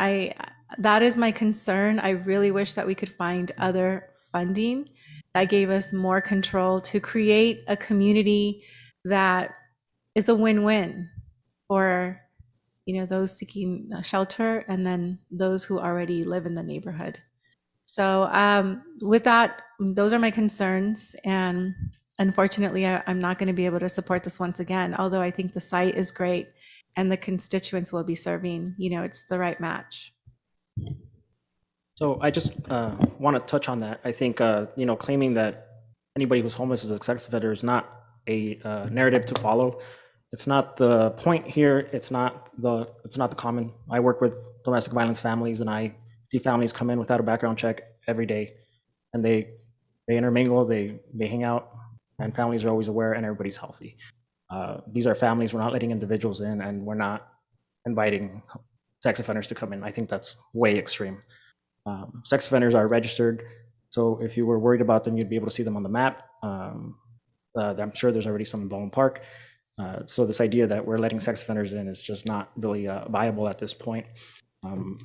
that is my concern. I really wish that we could find other funding that gave us more control to create a community that is a win-win for, those seeking shelter and then those who already live in the neighborhood. So with that, those are my concerns. And unfortunately, I'm not going to be able to support this once again, although I think the site is great and the constituents will be serving, it's the right match. So I just want to touch on that. I think, claiming that anybody who's homeless is a sex offender is not a narrative to follow. It's not the point here. It's not the common. I work with domestic violence families, and I see families come in without a background check every day, and they intermingle, they hang out, and families are always aware, and everybody's healthy. These are families. We're not letting individuals in, and we're not inviting sex offenders to come in. I think that's way extreme. Sex offenders are registered, so if you were worried about them, you'd be able to see them on the map. I'm sure there's already some in Baldwin Park. So this idea that we're letting sex offenders in is just not really viable at this point.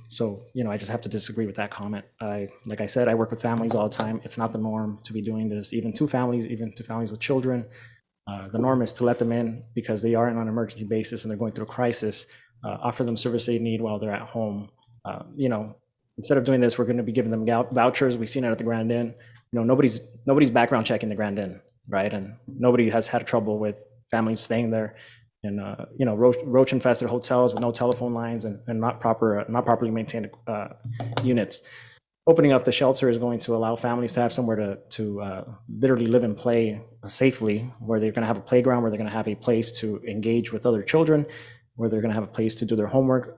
So, I just have to disagree with that comment. Like I said, I work with families all the time. It's not the norm to be doing this, even to families with children. The norm is to let them in because they are on an emergency basis and they're going through a crisis, offer them service they need while they're at home. Instead of doing this, we're going to be giving them vouchers. We've seen it at the Grand Inn. Nobody's background checking the Grand Inn, right? And nobody has had trouble with families staying there in roach infested hotels with no telephone lines and not properly maintained units. Opening up the shelter is going to allow families to have somewhere to literally live and play safely, where they're going to have a playground, where they're going to have a place to engage with other children, where they're going to have a place to do their homework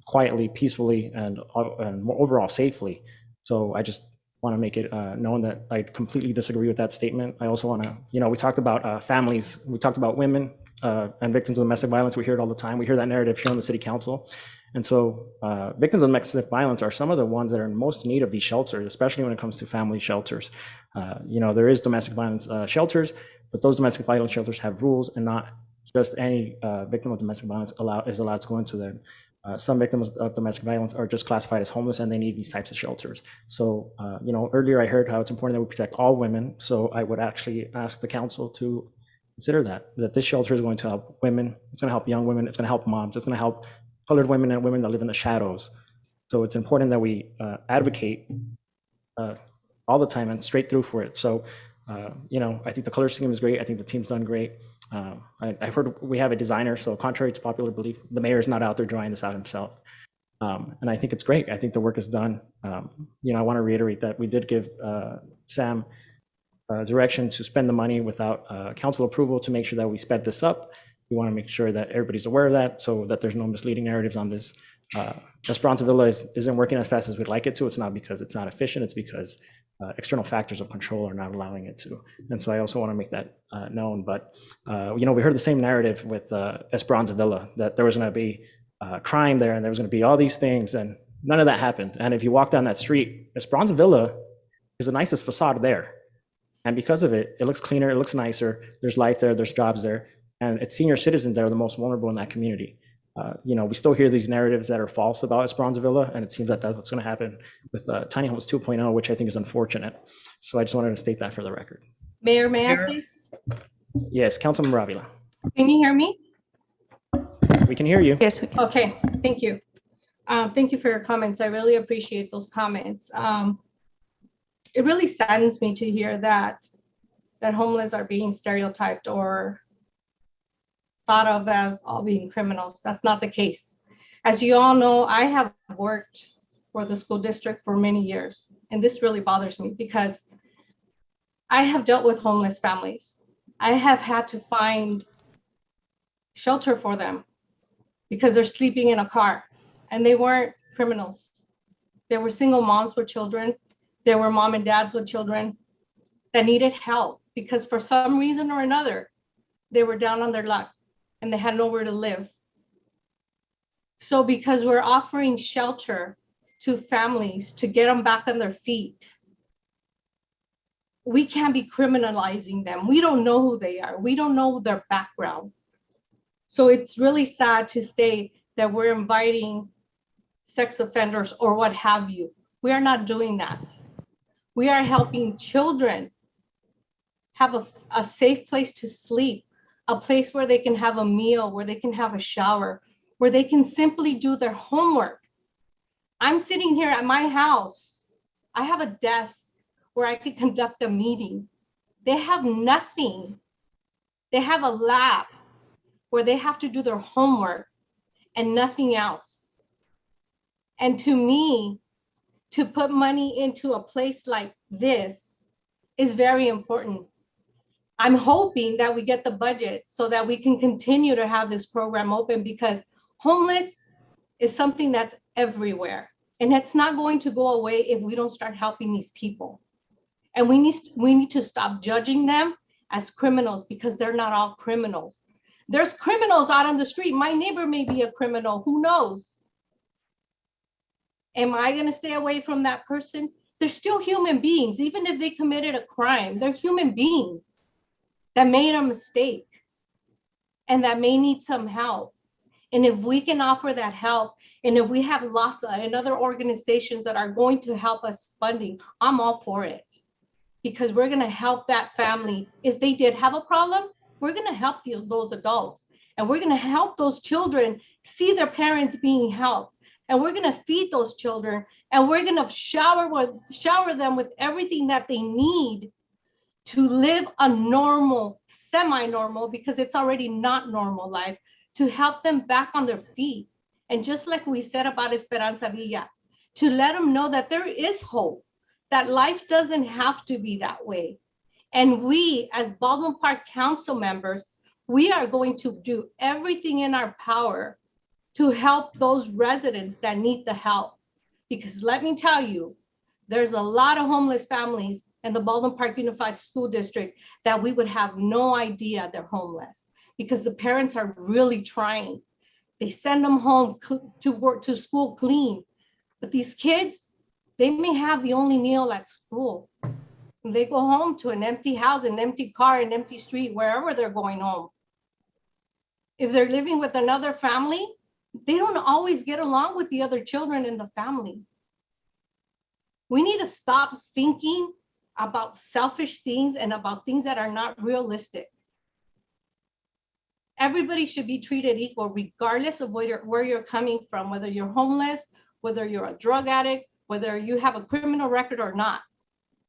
quietly, peacefully, and overall safely. So I just want to make it known that I completely disagree with that statement. I also want to, we talked about families, we talked about women and victims of domestic violence. We hear it all the time. We hear that narrative here on the city council. And so victims of domestic violence are some of the ones that are in most need of these shelters, especially when it comes to family shelters. There is domestic violence shelters, but those domestic violence shelters have rules, and not just any victim of domestic violence is allowed to go into them. Some victims of domestic violence are just classified as homeless, and they need these types of shelters. So, earlier I heard how it's important that we protect all women. So I would actually ask the council to consider that this shelter is going to help women. It's going to help young women. It's going to help moms. It's going to help colored women and women that live in the shadows. So it's important that we advocate all the time and straight through for it. So, I think the color scheme is great. I think the team's done great. I've heard we have a designer, so contrary to popular belief, the mayor is not out there drawing this out himself. And I think it's great. I think the work is done. I want to reiterate that we did give Sam direction to spend the money without council approval to make sure that we sped this up. We want to make sure that everybody's aware of that, so that there's no misleading narratives on this. Esperanza Villa isn't working as fast as we'd like it to. It's not because it's not efficient. It's because external factors of control are not allowing it to. And so I also want to make that known. But, we heard the same narrative with Esperanza Villa, that there was going to be crime there and there was going to be all these things, and none of that happened. And if you walk down that street, Esperanza Villa is the nicest facade there. And because of it, it looks cleaner, it looks nicer, there's life there, there's jobs there, and it's senior citizens that are the most vulnerable in that community. We still hear these narratives that are false about Esperanza Villa, and it seems that that's what's going to happen with Tiny Homes 2.0, which I think is unfortunate. So I just wanted to state that for the record. Mayor, may I please? Yes, Councilmember Avila. Can you hear me? We can hear you. Yes, we can. Okay, thank you. Thank you for your comments. I really appreciate those comments. It really saddens me to hear that homeless are being stereotyped or thought of as all being criminals. That's not the case. As you all know, I have worked for the school district for many years, and this really bothers me because I have dealt with homeless families. I have had to find shelter for them because they're sleeping in a car and they weren't criminals. They were single moms with children. There were mom and dads with children that needed help because for some reason or another, they were down on their luck and they had nowhere to live. So because we're offering shelter to families to get them back on their feet, we can't be criminalizing them. We don't know who they are. We don't know their background. So it's really sad to say that we're inviting sex offenders or what have you. We are not doing that. We are helping children have a safe place to sleep, a place where they can have a meal, where they can have a shower, where they can simply do their homework. I'm sitting here at my house. I have a desk where I could conduct a meeting. They have nothing. They have a lab where they have to do their homework and nothing else. And to me, to put money into a place like this is very important. I'm hoping that we get the budget so that we can continue to have this program open because homeless is something that's everywhere. And it's not going to go away if we don't start helping these people. And we need to stop judging them as criminals because they're not all criminals. There's criminals out on the street. My neighbor may be a criminal, who knows? Am I gonna stay away from that person? They're still human beings, even if they committed a crime, they're human beings that made a mistake and that may need some help. And if we can offer that help, and if we have LASA and other organizations that are going to help us funding, I'm all for it. Because we're gonna help that family. If they did have a problem, we're gonna help those adults. And we're gonna help those children see their parents being helped. And we're gonna feed those children. And we're gonna shower them with everything that they need to live a normal, semi-normal, because it's already not normal life, to help them back on their feet. And just like we said about Esperanza Villa, to let them know that there is hope, that life doesn't have to be that way. And we, as Baldwin Park Council members, we are going to do everything in our power to help those residents that need the help. Because let me tell you, there's a lot of homeless families in the Baldwin Park Unified School District that we would have no idea they're homeless because the parents are really trying. They send them home to school clean. But these kids, they may have the only meal at school. They go home to an empty house, an empty car, an empty street, wherever they're going home. If they're living with another family, they don't always get along with the other children in the family. We need to stop thinking about selfish things and about things that are not realistic. Everybody should be treated equal, regardless of where you're coming from, whether you're homeless, whether you're a drug addict, whether you have a criminal record or not.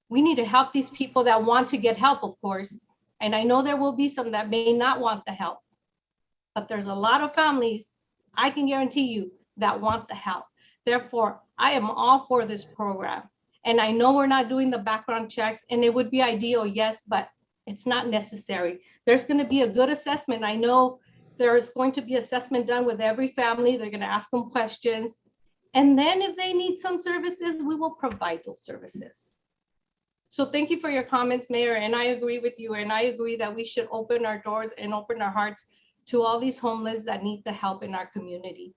We need to help these people that want to get help, of course. And I know there will be some that may not want the help, but there's a lot of families, I can guarantee you, that want the help. Therefore, I am all for this program. And I know we're not doing the background checks, and it would be ideal, yes, but it's not necessary. There's going to be a good assessment. I know there's going to be assessment done with every family. They're going to ask them questions. And then if they need some services, we will provide those services. So thank you for your comments, Mayor. And I agree with you. And I agree that we should open our doors and open our hearts to all these homeless that need the help in our community.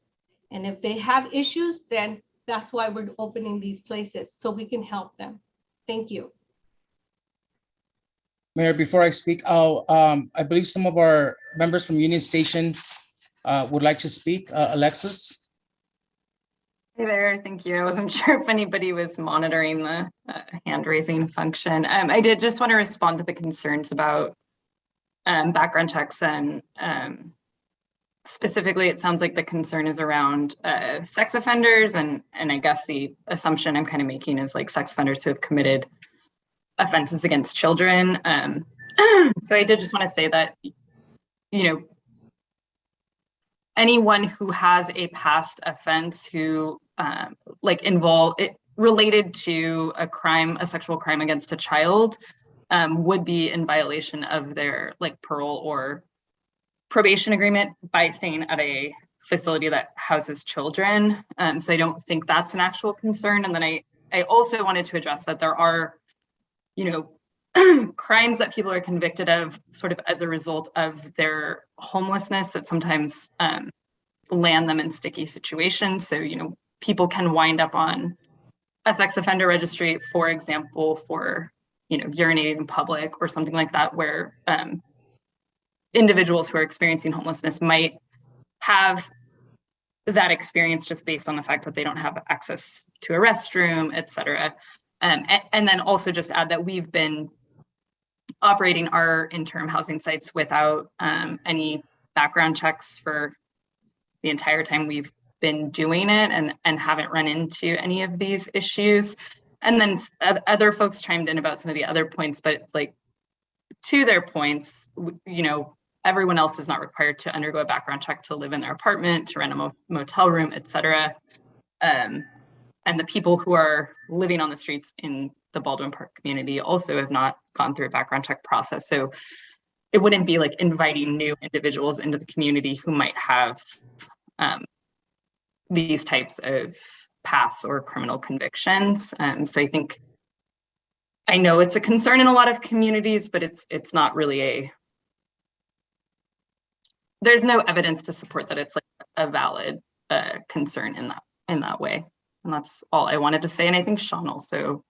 And if they have issues, then that's why we're opening these places, so we can help them. Thank you. Mayor, before I speak, I believe some of our members from Union Station would like to speak. Alexis? Hey there, thank you. I wasn't sure if anybody was monitoring the hand raising function. I did just want to respond to the concerns about background checks, and specifically, it sounds like the concern is around sex offenders, and I guess the assumption I'm kind of making is like sex offenders who have committed offenses against children. So I did just want to say that, you know, anyone who has a past offense who related to a crime, a sexual crime against a child, would be in violation of their like parole or probation agreement by staying at a facility that houses children. So I don't think that's an actual concern. And then I also wanted to address that there are, crimes that people are convicted of sort of as a result of their homelessness that sometimes land them in sticky situations. So, people can wind up on a sex offender registry, for example, for, urinating in public or something like that, where individuals who are experiencing homelessness might have that experience just based on the fact that they don't have access to a restroom, et cetera. And then also just add that we've been operating our interim housing sites without any background checks for the entire time we've been doing it, and haven't run into any of these issues. And then other folks chimed in about some of the other points, but like to their points, everyone else is not required to undergo a background check to live in their apartment, to rent a motel room, et cetera. And the people who are living on the streets in the Baldwin Park community also have not gone through a background check process. So it wouldn't be like inviting new individuals into the community who might have these types of past or criminal convictions. So I know it's a concern in a lot of communities, but it's not really there's no evidence to support that it's like a valid concern in that way. And that's all I wanted to say. And I think Sean also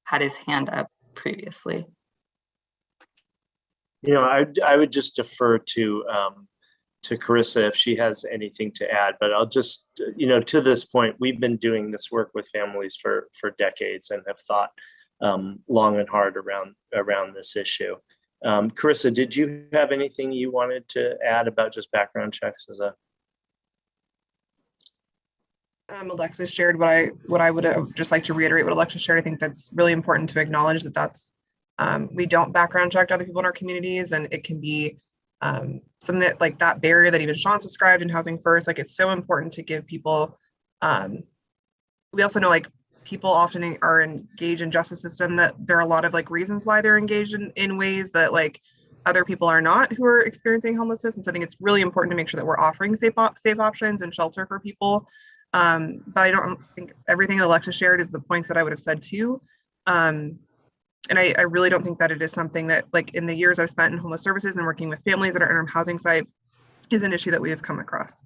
had his hand up previously. I would just defer to Carissa if she has anything to add, but I'll just, to this point, we've been doing this work with families for decades and have thought long and hard around this issue. Carissa, did you have anything you wanted to add about just background checks as a? Alexis shared what I would just like to reiterate what Alexis shared. I think that's really important to acknowledge that's we don't background check other people in our communities, and it can be something that like that barrier that even Sean described in Housing First. Like it's so important to give people. We also know like people often are engaged in justice system, that there are a lot of like reasons why they're engaged in ways that like other people are not who are experiencing homelessness. And so I think it's really important to make sure that we're offering safe options and shelter for people. But I don't think everything Alexis shared is the points that I would have said too. And I really don't think that it is something that like in the years I've spent in homeless services and working with families that are in our housing site is an issue that we have come across.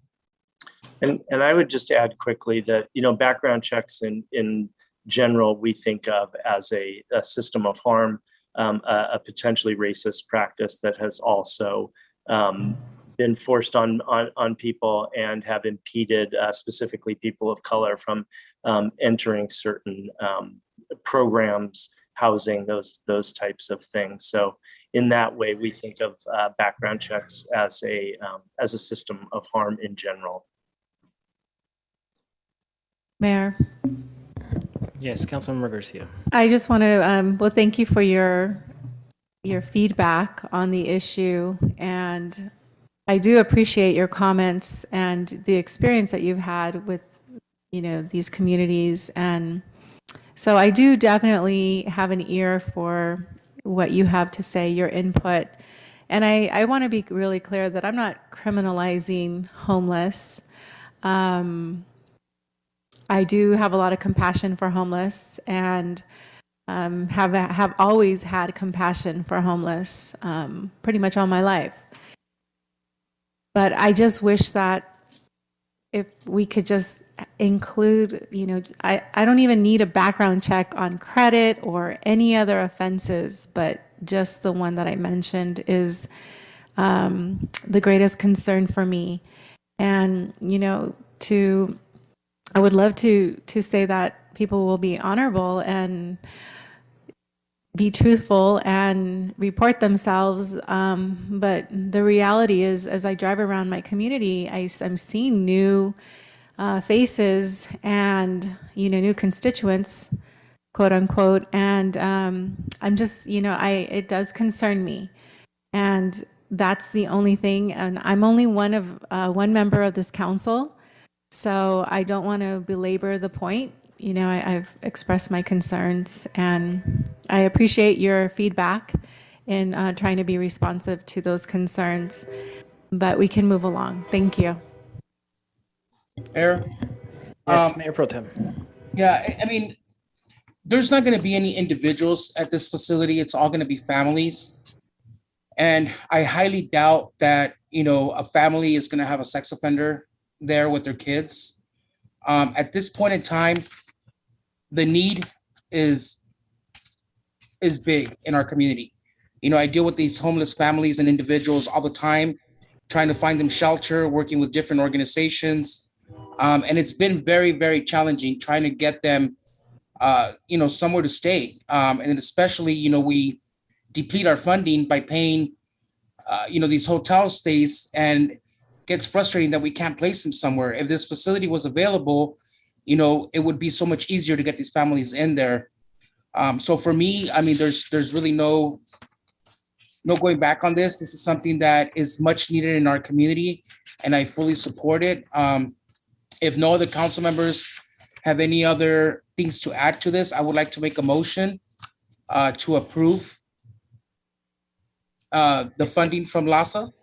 And I would just add quickly that, background checks in general, we think of as a system of harm, a potentially racist practice that has also been forced on people and have impeded specifically people of color from entering certain programs, housing, those types of things. So in that way, we think of background checks as a system of harm in general. Mayor. Yes, Councilmember Garcia. I just want to, thank you for your feedback on the issue. And I do appreciate your comments and the experience that you've had with, these communities. And so I do definitely have an ear for what you have to say, your input. And I want to be really clear that I'm not criminalizing homeless. I do have a lot of compassion for homeless, and have always had compassion for homeless pretty much all my life. But I just wish that if we could just include, I don't even need a background check on credit or any other offenses, but just the one that I mentioned is the greatest concern for me. And, I would love to say that people will be honorable and be truthful and report themselves. But the reality is, as I drive around my community, I'm seeing new faces and, new constituents, quote unquote. And I'm just, it does concern me. And that's the only thing. And I'm only one member of this council. So I don't want to belabor the point. I've expressed my concerns, and I appreciate your feedback in trying to be responsive to those concerns, but we can move along. Thank you. Mayor? Yes, Mayor Pro Tem. Yeah, I mean, there's not gonna be any individuals at this facility. It's all gonna be families. And I highly doubt that, a family is gonna have a sex offender there with their kids. At this point in time, the need is big in our community. I deal with these homeless families and individuals all the time, trying to find them shelter, working with different organizations. And it's been very, very challenging trying to get them, somewhere to stay. And especially, we deplete our funding by paying, these hotel stays, and gets frustrating that we can't place them somewhere. If this facility was available, it would be so much easier to get these families in there. So for me, I mean, there's really no going back on this. This is something that is much needed in our community, and I fully support it. If no other council members have any other things to add to this, I would like to make a motion to approve the funding from LASA.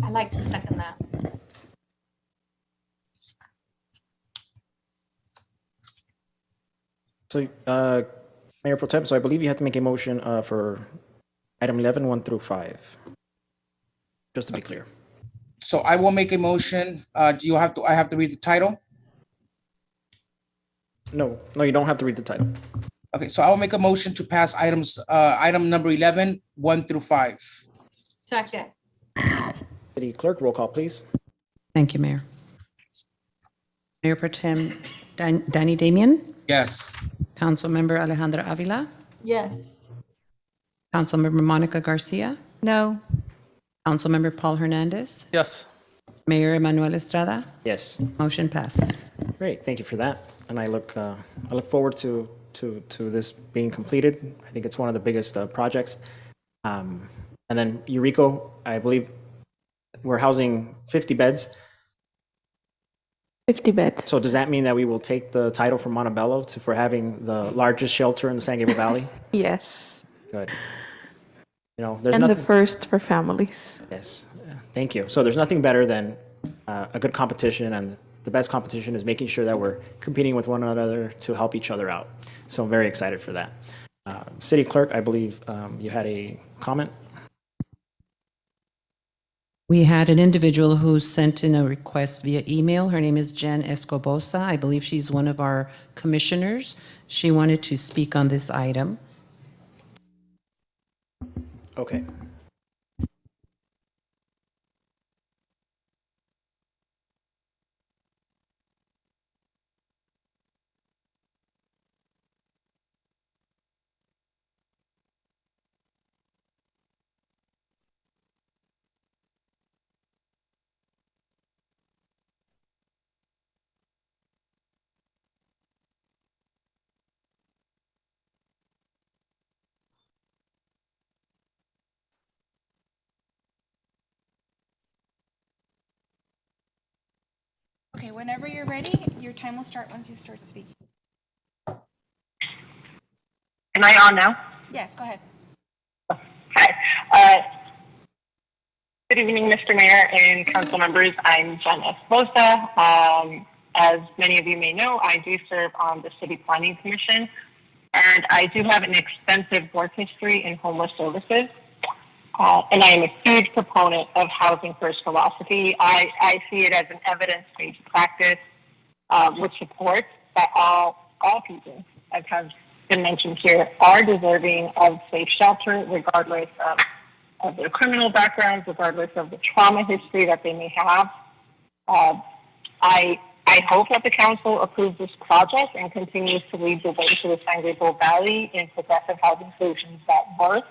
I'd like to second that. So, Mayor Pro Tem, so I believe you have to make a motion for item 11, 1 through 5. Just to be clear. So I will make a motion. I have to read the title? No, you don't have to read the title. Okay, so I will make a motion to pass item number 11, 1 through 5. Second. City Clerk, roll call, please. Thank you, Mayor. Mayor Pro Tem Danny Damian, Yes. Councilmember Alejandra Avila, Yes. Councilmember Monica Garcia, No. Councilmember Paul Hernandez, Yes. Mayor Emanuel Estrada. Yes. Motion passes. Great, thank you for that. And I look forward to this being completed. I think it's one of the biggest projects. And then Eurico, I believe we're housing 50 beds. 50 beds. So does that mean that we will take the title from Montebello for having the largest shelter in the San Gabriel Valley? Yes. Good. There's And nothing. the first for families. Yes, thank you. So there's nothing better than a good competition, and the best competition is making sure that we're competing with one another to help each other out. So I'm very excited for that. City Clerk, I believe you had a comment? We had an individual who sent in a request via email. Her name is Jen Escobosa. I believe she's one of our commissioners. She wanted to speak on this item. Okay. Okay, whenever you're ready, your time will start once you start speaking. Am I on now? Yes, go ahead. Hi. Good evening, Mr. Mayor and council members. I'm Jen Esposa. As many of you may know, I do serve on the City Planning Commission, and I do have an extensive work history in homeless services. And I am a huge proponent of housing first philosophy. I see it as an evidence-based practice which supports that all people, as has been mentioned here, are deserving of safe shelter, regardless of their criminal backgrounds, regardless of the trauma history that they may have. I hope that the council approves this project and continues to lead the way to the San Gabriel Valley in progressive housing solutions that work,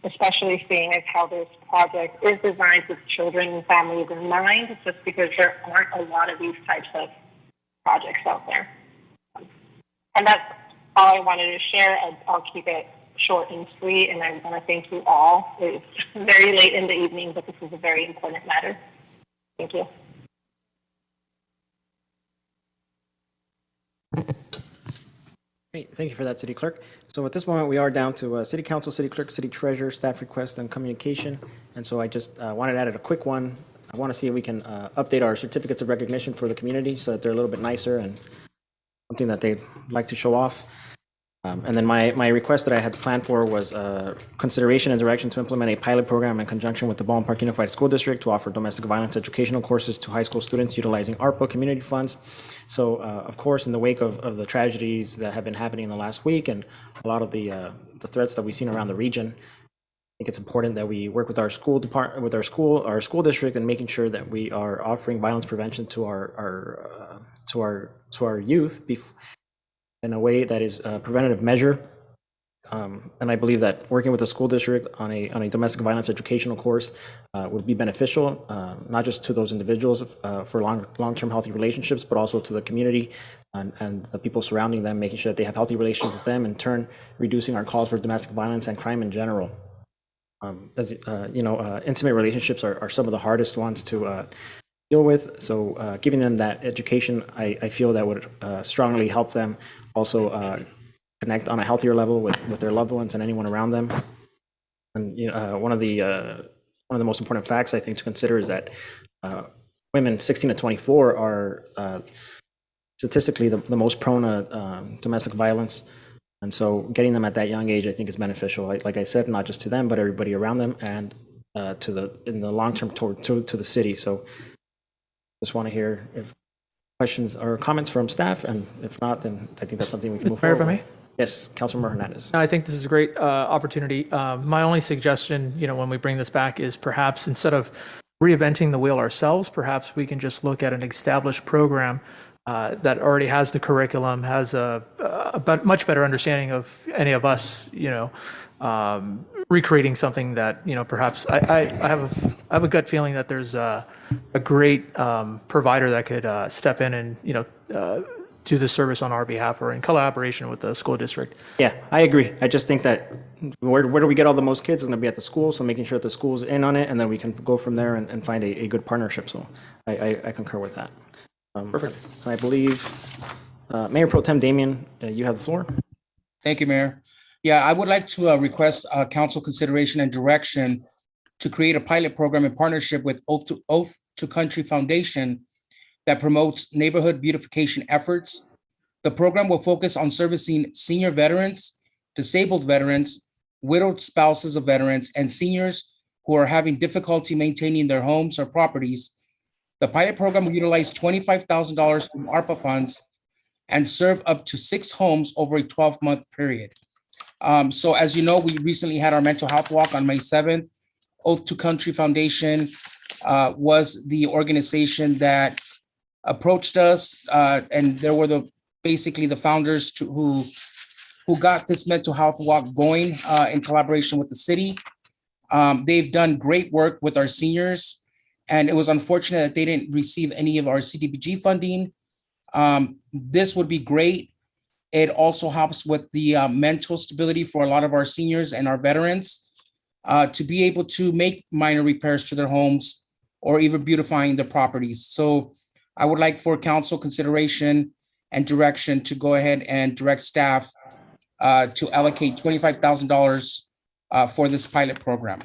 especially seeing as how this project is designed with children and families in mind, just because there aren't a lot of these types of projects out there. And that's all I wanted to share. I'll keep it short and sweet, and I want to thank you all. It's very late in the evening, but this is a very important matter. Thank you. Great, thank you for that, City Clerk. So at this moment, we are down to City Council, City Clerk, City Treasurer, staff request, and communication. And so I just wanted to add a quick one I want to see if we can update our certificates of recognition for the community so that they're a little bit nicer and something that they'd like to show off. And then my request that I had planned for was consideration and direction to implement a pilot program in conjunction with the Baldwin Park Unified School District to offer domestic violence educational courses to high school students utilizing ARPA community funds. So, of course, in the wake of the tragedies that have been happening in the last week and a lot of the threats that we've seen around the region, I think it's important that we work with our school department, with our school district, and making sure that we are offering violence prevention to our youth in a way that is a preventative measure. And I believe that working with the school district on a domestic violence educational course would be beneficial, not just to those individuals for long-term healthy relationships, but also to the community and the people surrounding them, making sure that they have healthy relationships with them, in turn reducing our calls for domestic violence and crime in general. Intimate relationships are some of the hardest ones to deal with. So giving them that education, I feel that would strongly help them also connect on a healthier level with their loved ones and anyone around them. And one of the most important facts I think to consider is that women 16 to 24 are statistically the most prone to domestic violence. And so getting them at that young age, I think, is beneficial. Like I said, not just to them, but everybody around them, and in the long term to the city. So just want to hear if questions or comments from staff, and if not, then I think that's something we can move forward with. Yes, Councilmember Hernandez. I think this is a great opportunity. My only suggestion, when we bring this back, is perhaps instead of reinventing the wheel ourselves, perhaps we can just look at an established program that already has the curriculum, has a much better understanding of any of us, recreating something that, perhaps I have a gut feeling that there's a great provider that could step in and, do the service on our behalf or in collaboration with the school district. Yeah, I agree. I just think that where do we get all the most kids? It's going to be at the school, so making sure that the school's in on it, and then we can go from there and find a good partnership. So I concur with that. Perfect. I believe Mayor Pro Tem Damian, you have the floor. Thank you, Mayor. Yeah, I would like to request council consideration and direction to create a pilot program in partnership with Oath to Country Foundation that promotes neighborhood beautification efforts. The program will focus on servicing senior veterans, disabled veterans, widowed spouses of veterans, and seniors who are having difficulty maintaining their homes or properties. The pilot program will utilize $25,000 from ARPA funds and serve up to 6 homes over a 12-month period. So as you know, we recently had our mental health walk on May 7th. Oath to Country Foundation was the organization that approached us, and there were basically the founders who got this mental health walk going in collaboration with the city. They've done great work with our seniors, and it was unfortunate that they didn't receive any of our CDBG funding. This would be great. It also helps with the mental stability for a lot of our seniors and our veterans to be able to make minor repairs to their homes or even beautifying their properties. So I would like for council consideration and direction to go ahead and direct staff to allocate $25,000 for this pilot program.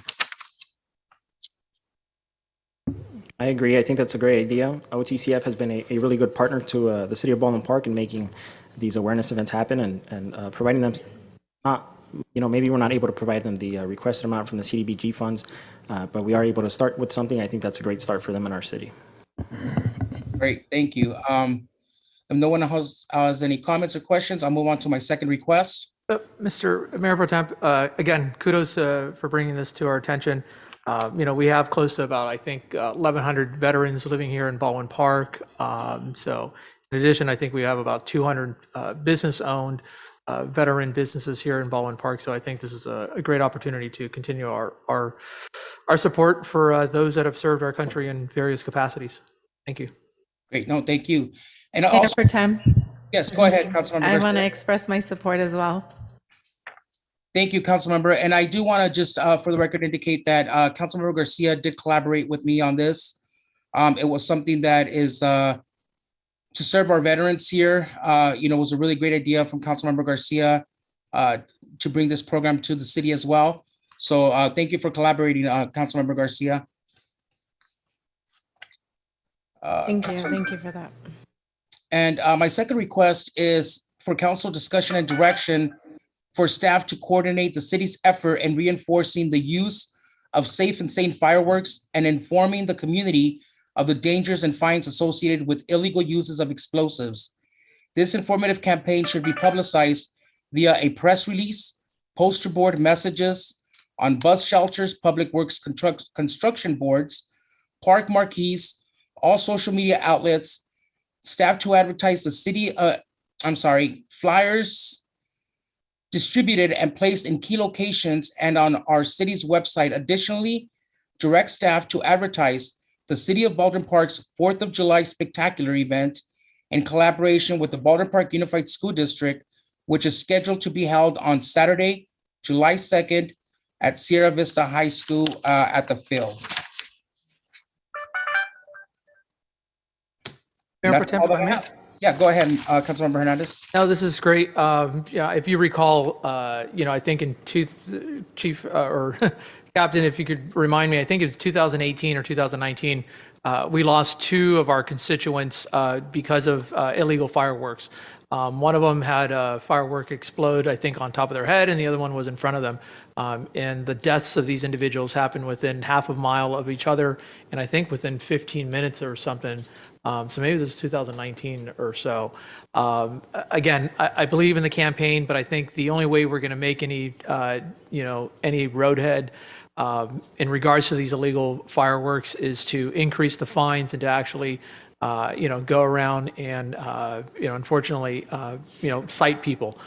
I agree. I think that's a great idea. OTCF has been a really good partner to the city of Baldwin Park in making these awareness events happen and providing them, maybe we're not able to provide them the requested amount from the CDBG funds, but we are able to start with something. I think that's a great start for them in our city. Great, thank you. If no one has any comments or questions, I'll move on to my second request. Mr. Mayor Pro Tem, again, kudos for bringing this to our attention. We have close to about, I think, 1,100 veterans living here in Baldwin Park. So in addition, I think we have about 200 business-owned veteran businesses here in Baldwin Park. So I think this is a great opportunity to continue our support for those that have served our country in various capacities. Thank you. Great, no, thank you. And Mayor also, Pro Tem, yes, go ahead, Councilmember. I want to express my support as well. Thank you, Councilmember. And I do want to just, for the record, indicate that Councilmember Garcia did collaborate with me on this. It was something that is to serve our veterans here. It was a really great idea from Councilmember Garcia to bring this program to the city as well. So thank you for collaborating, Councilmember Garcia. Thank you for that. And my second request is for council discussion and direction for staff to coordinate the city's effort in reinforcing the use of safe and sane fireworks and informing the community of the dangers and fines associated with illegal uses of explosives. This informative campaign should be publicized via a press release, poster board messages on bus shelters, public works construction boards, park marquees, all social media outlets, staff to advertise the city, flyers distributed and placed in key locations and on our city's website. Additionally, direct staff to advertise the City of Baldwin Park's 4th of July Spectacular event in collaboration with the Baldwin Park Unified School District, which is scheduled to be held on Saturday, July 2nd at Sierra Vista High School at the field. Mayor Pro That's Tem, all if I that I may? have. Yeah, go ahead, Councilmember Hernandez. No, this is great. Yeah, if you recall, I think Chief or Captain, if you could remind me, I think it was 2018 or 2019, we lost 2 of our constituents because of illegal fireworks. One of them had a firework explode, I think, on top of their head, and the other one was in front of them. And the deaths of these individuals happened within half a mile of each other, and I think within 15 minutes or something. So maybe this is 2019 or so. Again, I believe in the campaign, but I think the only way we're going to make any roadhead in regards to these illegal fireworks is to increase the fines and to actually, go around and, unfortunately, cite people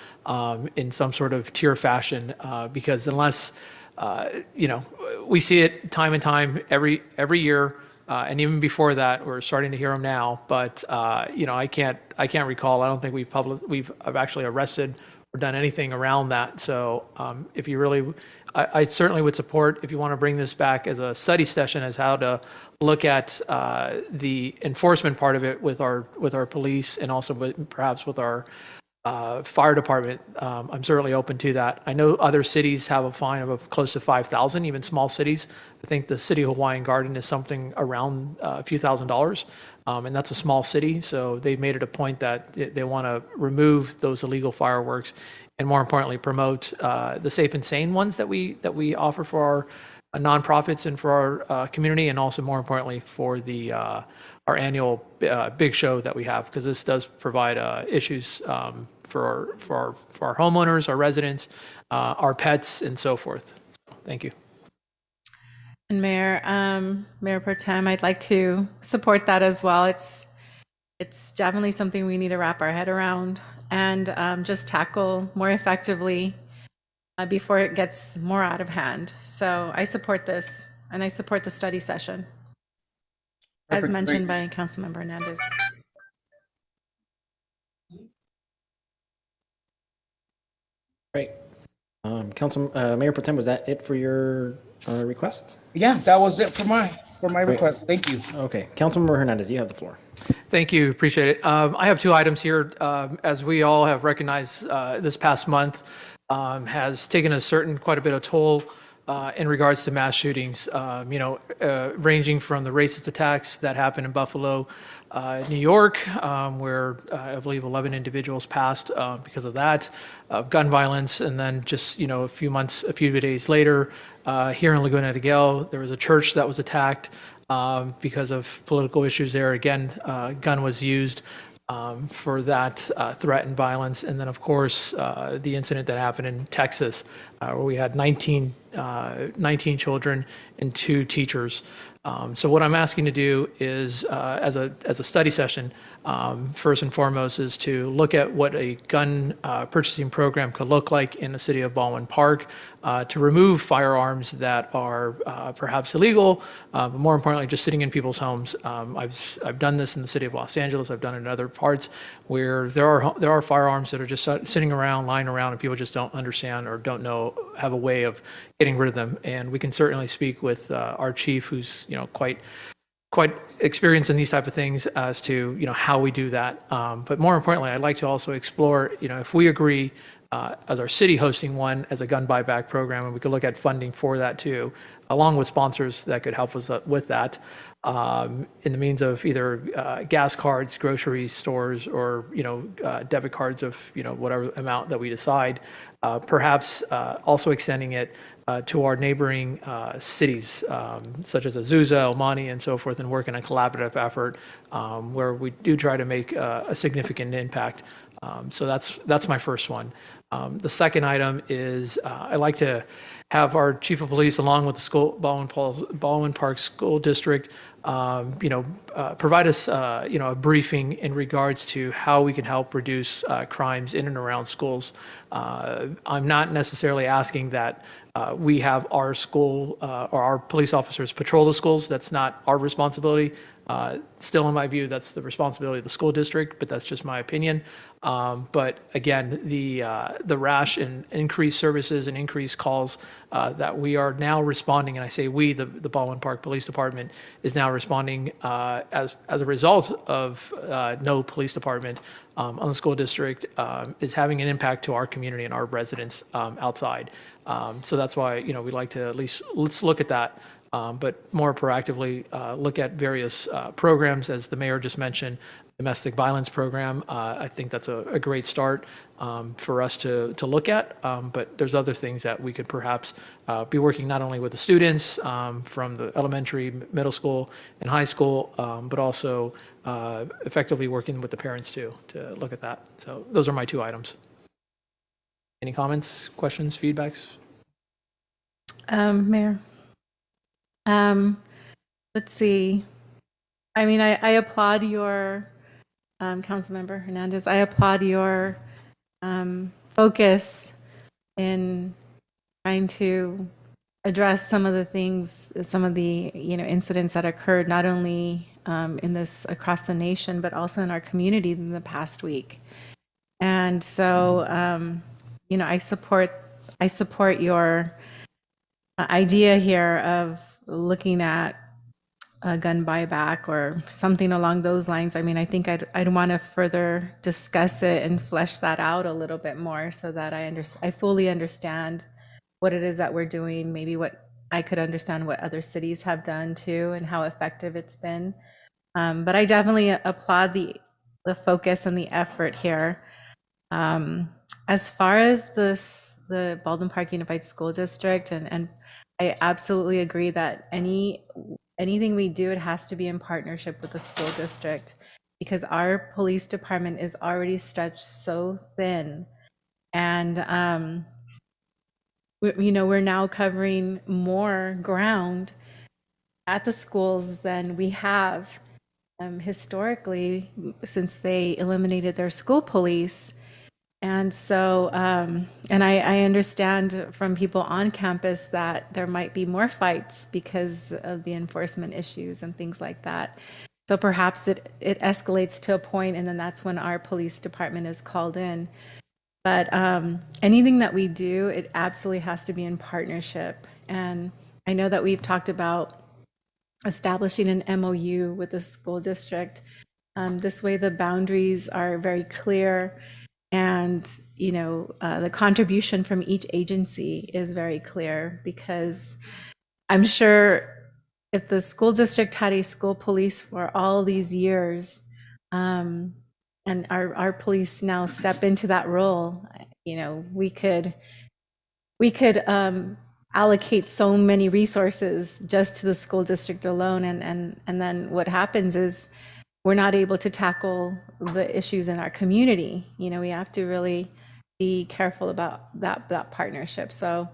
in some sort of tier fashion, because unless, we see it time and time every year. And even before that, we're starting to hear them now. But I can't recall. I don't think we've actually arrested or done anything around that. So if you really, I certainly would support if you want to bring this back as a study session as how to look at the enforcement part of it with our police and also perhaps with our fire department. I'm certainly open to that. I know other cities have a fine of close to 5,000, even small cities. I think the city of Hawaiian Garden is something around a few $1,000s, and that's a small city. So they've made it a point that they want to remove those illegal fireworks, and more importantly, promote the safe and sane ones that we offer for our nonprofits and for our community, and also more importantly for the our annual big show that we have, because this does provide issues for our homeowners, our residents, our pets, and so forth. Thank you. And Mayor Pro Tem, I'd like to support that as well. It's definitely something we need to wrap our head around and just tackle more effectively before it gets more out of hand. So I support this, and I support the study session, as mentioned by Councilmember Hernandez. Great. Mayor Pro Tem, was that it for your requests? Yeah, that was it for my Great. request. Thank you. Okay, Councilmember Hernandez, you have the floor. Thank you. Appreciate it. I have 2 items here. As we all have recognized, this past month has taken quite a bit of toll in regards to mass shootings, ranging from the racist attacks that happened in Buffalo, New York, where I believe 11 individuals passed because of that, gun violence, and then just a few days later, here in Laguna de Guel, there was a church that was attacked because of political issues there. Again, gun was used for that threat and violence. And then, of course, the incident that happened in Texas, where we had 19 children and 2 teachers. So what I'm asking to do is, as a study session, first and foremost, is to look at what a gun purchasing program could look like in the city of Baldwin Park, to remove firearms that are perhaps illegal, but more importantly, just sitting in people's homes. I've done this in the city of Los Angeles. I've done it in other parts where there are firearms that are just sitting around, lying around, and people just don't understand or don't have a way of getting rid of them. And we can certainly speak with our chief, who's quite experienced in these type of things, as to how we do that. But more importantly, I'd like to also explore if we agree as our city hosting one as a gun buyback program, and we could look at funding for that too, along with sponsors that could help us with that, in the means of either gas cards, grocery stores, or debit cards of whatever amount that we decide. Perhaps also extending it to our neighboring cities, such as Azusa, El Monte, and so forth, and work in a collaborative effort where we do try to make a significant impact. So that's my first one. The second item is I like to have our chief of police, along with the Baldwin Park School District, provide us, a briefing in regards to how we can help reduce crimes in and around schools. I'm not necessarily asking that we have our school or our police officers patrol the schools. That's not our responsibility. Still, in my view, that's the responsibility of the school district, but that's just my opinion. But again, the rash and increased services and increased calls that we are now responding, and I say we, the Baldwin Park Police Department, is now responding as a result of no police department on the school district, is having an impact to our community and our residents outside. So that's why we like to at least let's look at that. But more proactively look at various programs, as the mayor just mentioned, domestic violence program. I think that's a great start for us to look at. But there's other things that we could perhaps be working not only with the students from the elementary, middle school, and high school, but also effectively working with the parents too to look at that. So those are my two items. Any comments, questions, feedbacks? Mayor. Let's see. I mean, I applaud your, Councilmember Hernandez, I applaud your focus in trying to address some of the things, some of the, incidents that occurred not only in this across the nation, but also in our community in the past week. And so, I support your idea here of looking at a gun buyback or something along those lines. I mean, I think I'd want to further discuss it and flesh that out a little bit more so that I fully understand what it is that we're doing, maybe what I could understand what other cities have done too and how effective it's been. But I definitely applaud the focus and the effort here. As far as the Baldwin Park Unified School District, and I absolutely agree that anything we do, it has to be in partnership with the school district, because our police department is already stretched so thin. And, we're now covering more ground at the schools than we have historically since they eliminated their school police. And so, and I understand from people on campus that there might be more fights because of the enforcement issues and things like that. So perhaps it escalates to a point, and then that's when our police department is called in. But anything that we do, it absolutely has to be in partnership. And I know that we've talked about establishing an MOU with the school district. This way the boundaries are very clear. And, the contribution from each agency is very clear, because I'm sure if the school district had a school police for all these years, and our police now step into that role, we could allocate so many resources just to the school district alone. And then what happens is, we're not able to tackle the issues in our community. We have to really be careful about that partnership. So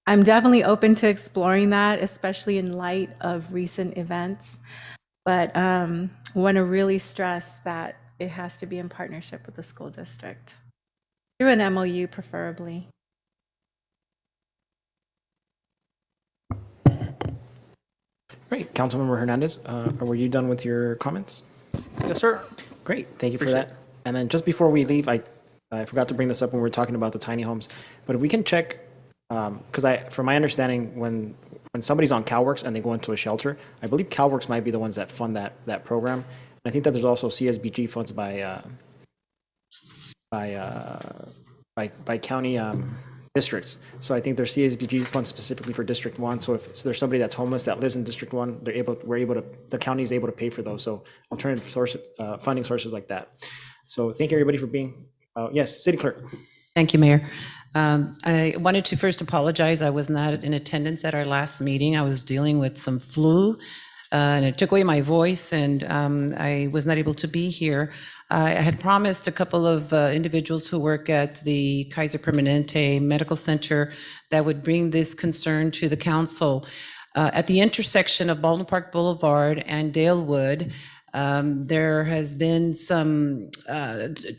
I'm definitely open to exploring that, especially in light of recent events. But want to really stress that it has to be in partnership with the school district, through an MOU preferably. Great. Councilmember Hernandez, were you done with your comments? Yes, sir. Great, thank you for that. And then just before we leave, I forgot to bring this up when we were talking about the tiny homes, but if we can check, because from my understanding, when somebody's on CalWorks and they go into a shelter, I believe CalWorks might be the ones that fund that program. And I think that there's also CSBG funds by by county districts. So I think there's CSBG funds specifically for District 1. So if there's somebody that's homeless that lives in District 1, the county is able to pay for those. So alternative funding sources like that. So thank you everybody for being, yes, City Clerk. Thank you, Mayor. I wanted to first apologize. I was not in attendance at our last meeting. I was dealing with some flu, and it took away my voice, and I was not able to be here. I had promised a couple of individuals who work at the Kaiser Permanente Medical Center that would bring this concern to the council. At the intersection of Baldwin Park Boulevard and Dalewood, there has been some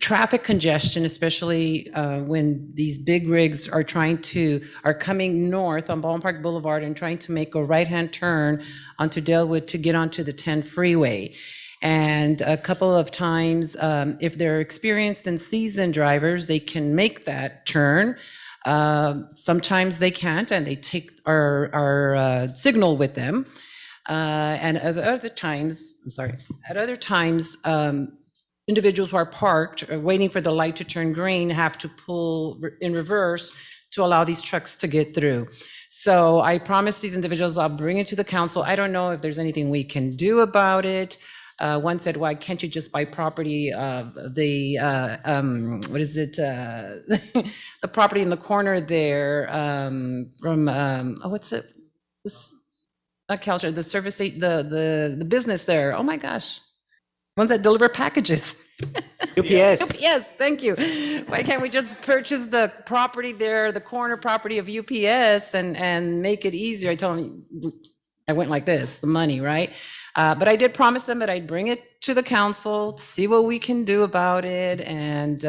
traffic congestion, especially when these big rigs are coming north on Baldwin Park Boulevard and trying to make a right-hand turn onto Dalewood to get onto the 10 freeway. And a couple of times, if they're experienced and seasoned drivers, they can make that turn. Sometimes they can't, and they take our signal with them. And at other times, individuals who are parked waiting for the light to turn green have to pull in reverse to allow these trucks to get through. So I promised these individuals I'll bring it to the council. I don't know if there's anything we can do about it. One said, why can't you just buy property of the, the property in the corner there from, what's it? Not Caltra, the service, the business there. Oh my gosh. Ones that deliver packages. UPS. UPS, thank you. Why can't we just purchase the property there, the corner property of UPS and make it easier? I told them, I went like this, the money, right? But I did promise them that I'd bring it to the council, see what we can do about it, and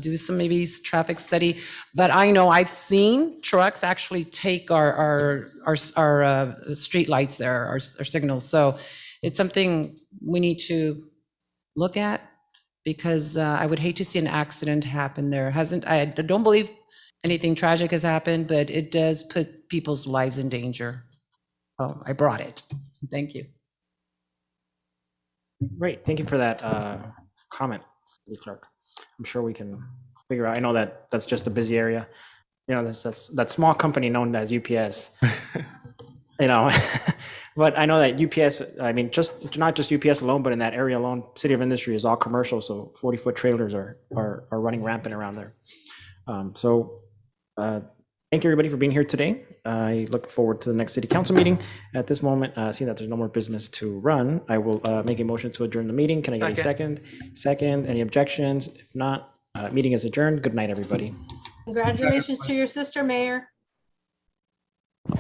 do some maybe traffic study. But I know I've seen trucks actually take our street lights there, our signals. So it's something we need to look at, because I would hate to see an accident happen there. I don't believe anything tragic has happened, but it does put people's lives in danger. Oh, I brought it. Thank you. Great, thank you for that comment, City Clerk. I'm sure we can figure out, I know that that's just a busy area. You know, that's that small company known as UPS. You know, but I know that UPS, I mean, not just UPS alone, but in that area alone, City of Industry is all commercial, so 40-foot trailers are running rampant around there. Thank you everybody for being here today. I look forward to the next city council meeting. At this moment, seeing that there's no more business to run, I will make a motion to adjourn the meeting. Can I get a second? Second, any objections? If not, meeting is adjourned. Good night, everybody. Congratulations to your sister, Mayor.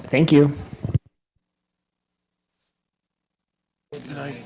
Thank you. Good night.